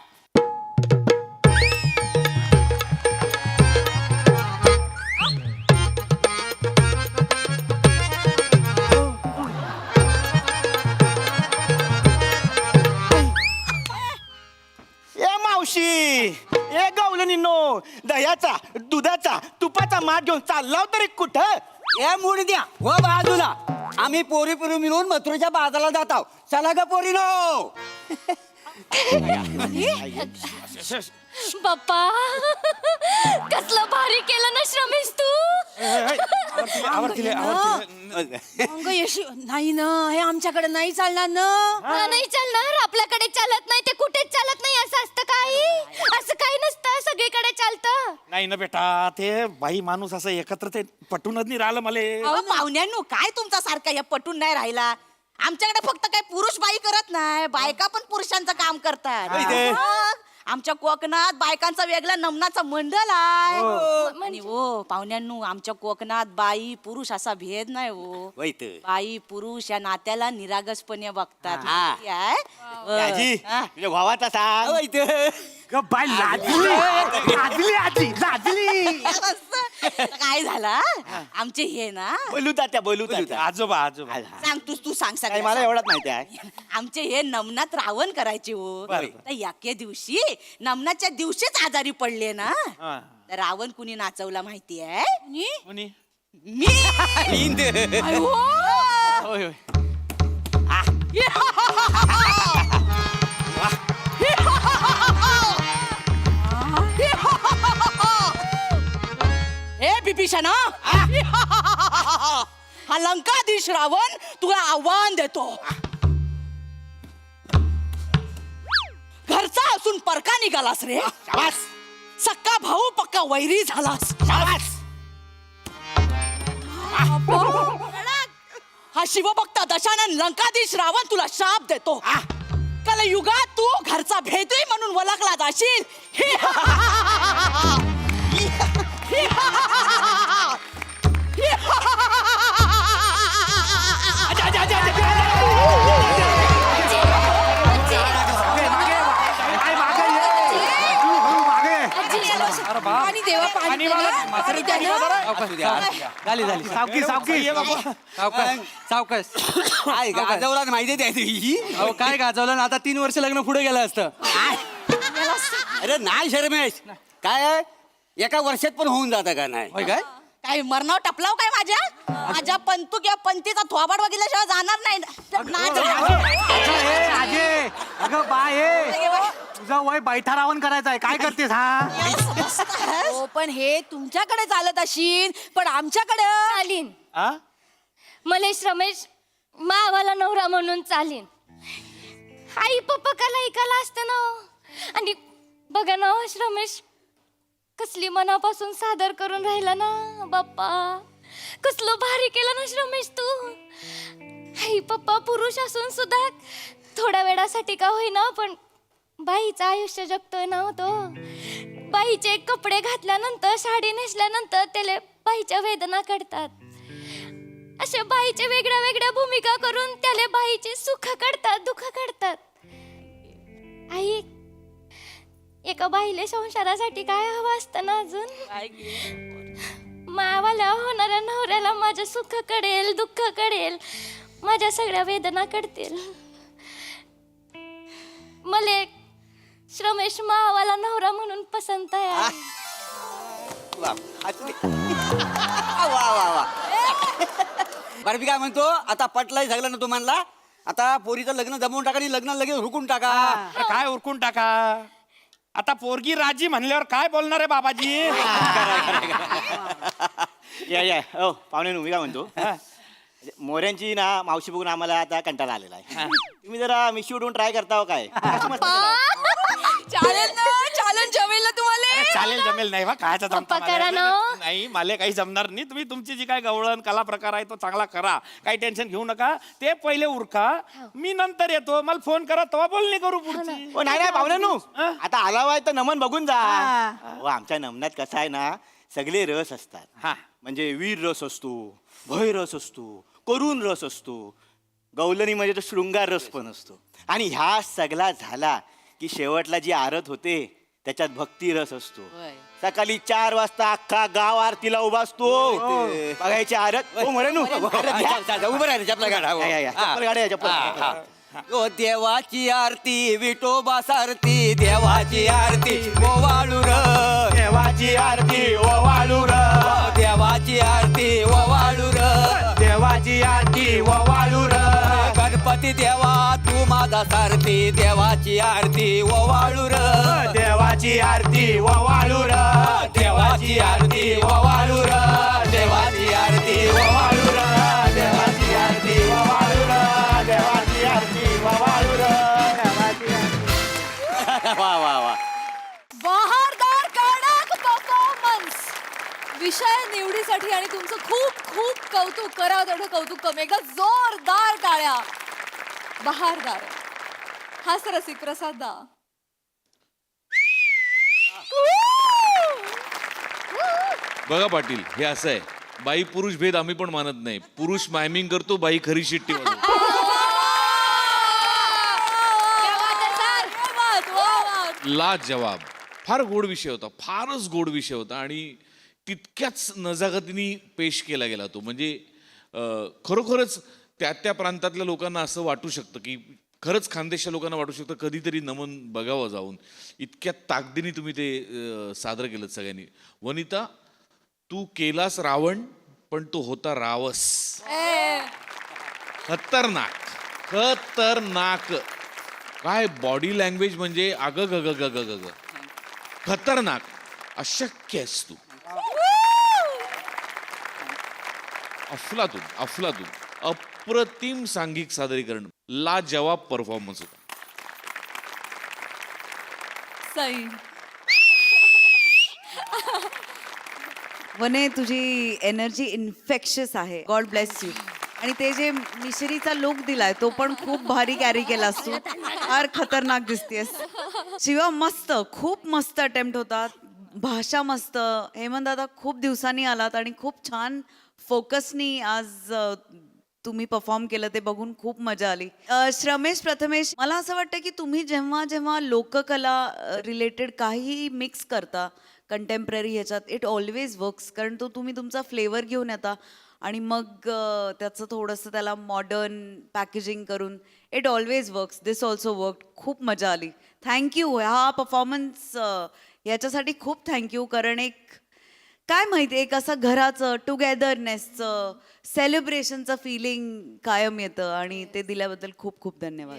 Speaker 9: ए मावशी ए गवलनींनो दह्याचा दुधाचा तुपाचा माठ घेऊन चाललाव तरी कुठं.
Speaker 13: ए मुड द्या हो बाजूला. आम्ही पोरी पोरी मिळून मथुरेच्या बाजाराला जात आहोत. चला ग पोरीनो.
Speaker 15: बाप्पा कसलं भारी केलं ना श्रमेश तू.
Speaker 7: अंग यशी नाही ना हे आमच्याकडे नाही चालणार ना.
Speaker 15: नाही चालणार. आपल्याकडे चालत नाही ते कुठेच चालत नाही. असं असतं काही. असं काही नसतं. सगळीकडे चालतं.
Speaker 14: नाही ना बेटा, ते बाई माणूस असं एकत्र ते पटूनच नाही राहिलं मला.
Speaker 7: अहो पाहुण्यांनो, काय तुमचा सारखा या पटून नाही राहिला. आमच्याकडे फक्त काय पुरुष बाई करत नाही, बायका पण पुरुषांचं काम करतात. मग आमच्या कोकणात बायकांचा वेगळा नमनाचा मंडळ आहे. आणि हो पाहुण्यांनो, आमच्या कोकणात बाई पुरुष असा भेद नाही हो. बाई पुरुष या नात्याला निरागसपणे बघतात. माहिती आहे?
Speaker 9: आजी
Speaker 7: हा.
Speaker 9: तुझ्या भावाचा सांग.
Speaker 16: बाय लाजली आजी लाजली.
Speaker 7: काय झालं आमचे हे ना,
Speaker 9: बोलू तात्या बोलू तात्या.
Speaker 14: आजोबा आजोबा.
Speaker 7: सांग तू सांग
Speaker 9: नाही, मला एवढंच माहिती आहे.
Speaker 7: आमचे हे नमनात रावण करायचे हो. तर एके दिवशी नमनाच्या दिवशीच आजारी पडले ना, तर रावण कुणी नाचवला माहिती आहे?
Speaker 14: कोणी?
Speaker 7: मी.
Speaker 14: होय होय.
Speaker 7: हे बिभीषणा, हा लंकाधीश रावण तुला आव्हान देतो. घरचा असून परका निघालास रे. सक्का भाऊ पक्का वैरी झालास. हा शिवभक्त दशानन लंकाधीश रावण तुला शाप देतो. कलयुगात तू घरचा भेदही म्हणून ओळखला जाशील.
Speaker 5: पाणी देवा, पाणी
Speaker 11: झाली
Speaker 16: सावकी सावकी
Speaker 11: सावकाश.
Speaker 13: काय गाजवला माहिती आहे तुझी?
Speaker 11: अहो काय गाजवलं ना, आता 3 वर्ष लग्न पुढे गेलं असतं.
Speaker 13: अरे नाही शर्मेश, काय एका वर्षात पण होऊन जातं का नाही?
Speaker 11: होय काय?
Speaker 7: काय मरणाव टपलाव काय माझ्या पंतू किंवा पंतीचा थोबाड बघितल्याशिवाय जाणार नाही.
Speaker 16: आजे अगं बाय तुझा वय बैठा रावण करायचा आहे. काय करतेस हा?
Speaker 5: हो पण हे तुमच्याकडे चालत अशीन, पण आमच्याकडे
Speaker 15: चालीन. मलेश रमेश मावाला नवरा म्हणून चालीन. आई पप्पा काला ऐकायला असतं ना. आणि बघा ना रमेश, कसली मनापासून सादर करून राहिला ना बाप्पा. कसलं भारी केलं ना रमेश तू. आई पप्पा पुरुष असून सुद्धा थोड्या वेळासाठी का होईना पण बाईचं आयुष्य जगतोय ना तो. बाईचे कपडे घातल्यानंतर, साडी नेसल्यानंतर त्याला बाईच्या वेदना कळतात. अशा बाईच्या वेगळ्या वेगळ्या भूमिका करून त्याला बाईचे सुख कळतात, दुःख कळतात. आई, एका बाईले संसारासाठी काय हवं असतं ना अजून. मावाला होणाऱ्या नवऱ्याला माझं सुख कळेल, दुःख कळेल, माझ्या सगळ्या वेदना कळतील. मला श्रमेश मावाला नवरा म्हणून पसंत आहे.
Speaker 13: बरं मी काय म्हणतो, आता पटलाय झालं ना तुम्हाला, आता पोरीचं लग्न जमवून टाका आणि लग्न लगेच हुकून टाका.
Speaker 14: अरे काय उरकून टाका. आता पोरगी राजी म्हणल्यावर काय बोलणार आहे बाबाजी.
Speaker 9: या हो पाहुणे, मी काय म्हणतो, मोऱ्यांची ना मावशी बघून आम्हाला आता कंटाळा आलेला आहे. तुम्ही जरा मिशी उडवून ट्राय करता हो काय?
Speaker 5: चालेल ना, चालेल जमेल ना तुम्हाला.
Speaker 14: चालेल जमेल नाही बा, कायचा जमता
Speaker 15: पप्पा करा ना.
Speaker 14: नाही, मला काही जमणार नाही. तुम्ही तुमची जी काय गवळण कला प्रकार आहे तो चांगला करा, काही टेन्शन घेऊ नका. ते पहिले उरका, मी नंतर येतो. मला फोन करा, तेव्हा बोलणी करू पुढची.
Speaker 9: नाही नाही पाहुण्यांनो, आता आलावाय तर नमन बघून जा. हो, आमच्या नमनात कसं आहे ना, सगळे रस असतात.
Speaker 14: हा,
Speaker 9: म्हणजे वीर रस असतो, भय रस असतो, करुण रस असतो, गवलनी म्हणजे तो शृंगार रस पण असतो. आणि ह्या सगळा झाला की शेवटला जी आरत होते त्याच्यात भक्ती रस असतो. सकाळी 4 वाजता अख्खा गाव आरतीला उभा असतो. बघायची आरत. हो म्हणून
Speaker 13: उभं राहिले चपला गाडा. ओ देवाची आरती, विठोबा सारती, देवाची आरती ओवाळू र,
Speaker 9: देवाची आरती ओवाळू र,
Speaker 13: देवाची आरती ओवाळू र,
Speaker 9: देवाची आरती ओवाळू र.
Speaker 13: गणपती देवा तू माझा सारथी, देवाची आरती ओवाळू र,
Speaker 9: देवाची आरती ओवाळू र,
Speaker 13: देवाची आरती ओवाळू र, देवाची आरती ओवाळू र,
Speaker 9: देवाची आरती ओवाळू र, देवाची आरती ओवाळू र.
Speaker 13: वा वा वा.
Speaker 5: बहारदार विषय निवडीसाठी आणि तुमचं खूप खूप कौतुक करावं तेवढं कौतुक कमी. एकदा जोरदार टाळ्या. बहारदार हास्यरसिक प्रसाद दा.
Speaker 10: बघा पाटील, हे असं आहे, बाई पुरुष भेद आम्ही पण मानत नाही. पुरुष मायमिंग करतो, बाई खरी शिट्टी वाजवते. लाजवाब. फार गोड विषय होता, फारच गोड विषय होता आणि तितक्याच नजाकतीने पेश केला गेला तो. म्हणजे खरोखरच त्या त्या प्रांतातल्या लोकांना असं वाटू शकतं की खरंच खानदेशच्या लोकांना वाटू शकतं कधीतरी नमन बघावं जाऊन. इतक्या ताकदीने तुम्ही ते सादर केलं सगळ्यांनी. वनिता, तू केलास रावण पण तो होता रावस. खतरनाक खतरनाक. काय बॉडी लँग्वेज म्हणजे अग ग ग ग ग ग खतरनाक. अशक्य आहेस तू. अफलातून अफलातून. अप्रतिम सांघिक सादरीकरण. लाजवाब परफॉर्मन्स होता.
Speaker 5: सई.
Speaker 12: वने, तुझी एनर्जी इन्फेक्शियस आहे. God bless you. आणि ते जे मिश्रीचा लुक दिलाय तो पण खूप भारी कॅरी केलास तू. फार खतरनाक दिसतेस. शिवा, मस्त, खूप मस्त अटेम्प्ट होता. भाषा मस्त. हेमंत दादा, खूप दिवसांनी आलात आणि खूप छान फोकसनी आज तुम्ही परफॉर्म केलं, ते बघून खूप मजा आली. श्रमेश, प्रथमेश, मला असं वाटतं की तुम्ही जेव्हा जेव्हा लोककला रिलेटेड काहीही मिक्स करता कंटेम्पररी ह्याच्यात, इट ऑलवेज वर्क्स. कारण तो तुम्ही तुमचा फ्लेवर घेऊन येता आणि मग त्याचं थोडंसं त्याला मॉडर्न पॅकेजिंग करून it always works. This also work. खूप मजा आली. थँक्यू. हा परफॉर्मन्स याच्यासाठी खूप थँक्यू. कारण एक काय माहिती, एक असं घराचं टुगेदरनेसचं सेलिब्रेशनचं फिलिंग कायम येतं आणि ते दिल्याबद्दल खूप खूप धन्यवाद.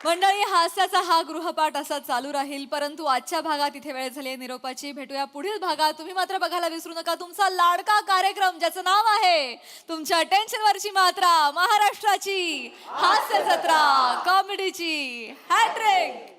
Speaker 5: मंडळी, हास्याचा हा गृहपाठ असा चालू राहील, परंतु आजच्या भागात इथे वेळ झाली निरोपाची. भेटूया पुढील भागात. तुम्ही मात्र बघायला विसरू नका तुमचा लाडका कार्यक्रम ज्याचं नाव आहे तुमच्या टेन्शनवरची मात्रा, महाराष्ट्राची हास्य जत्रा, कॉमेडीची हॅट्रिक.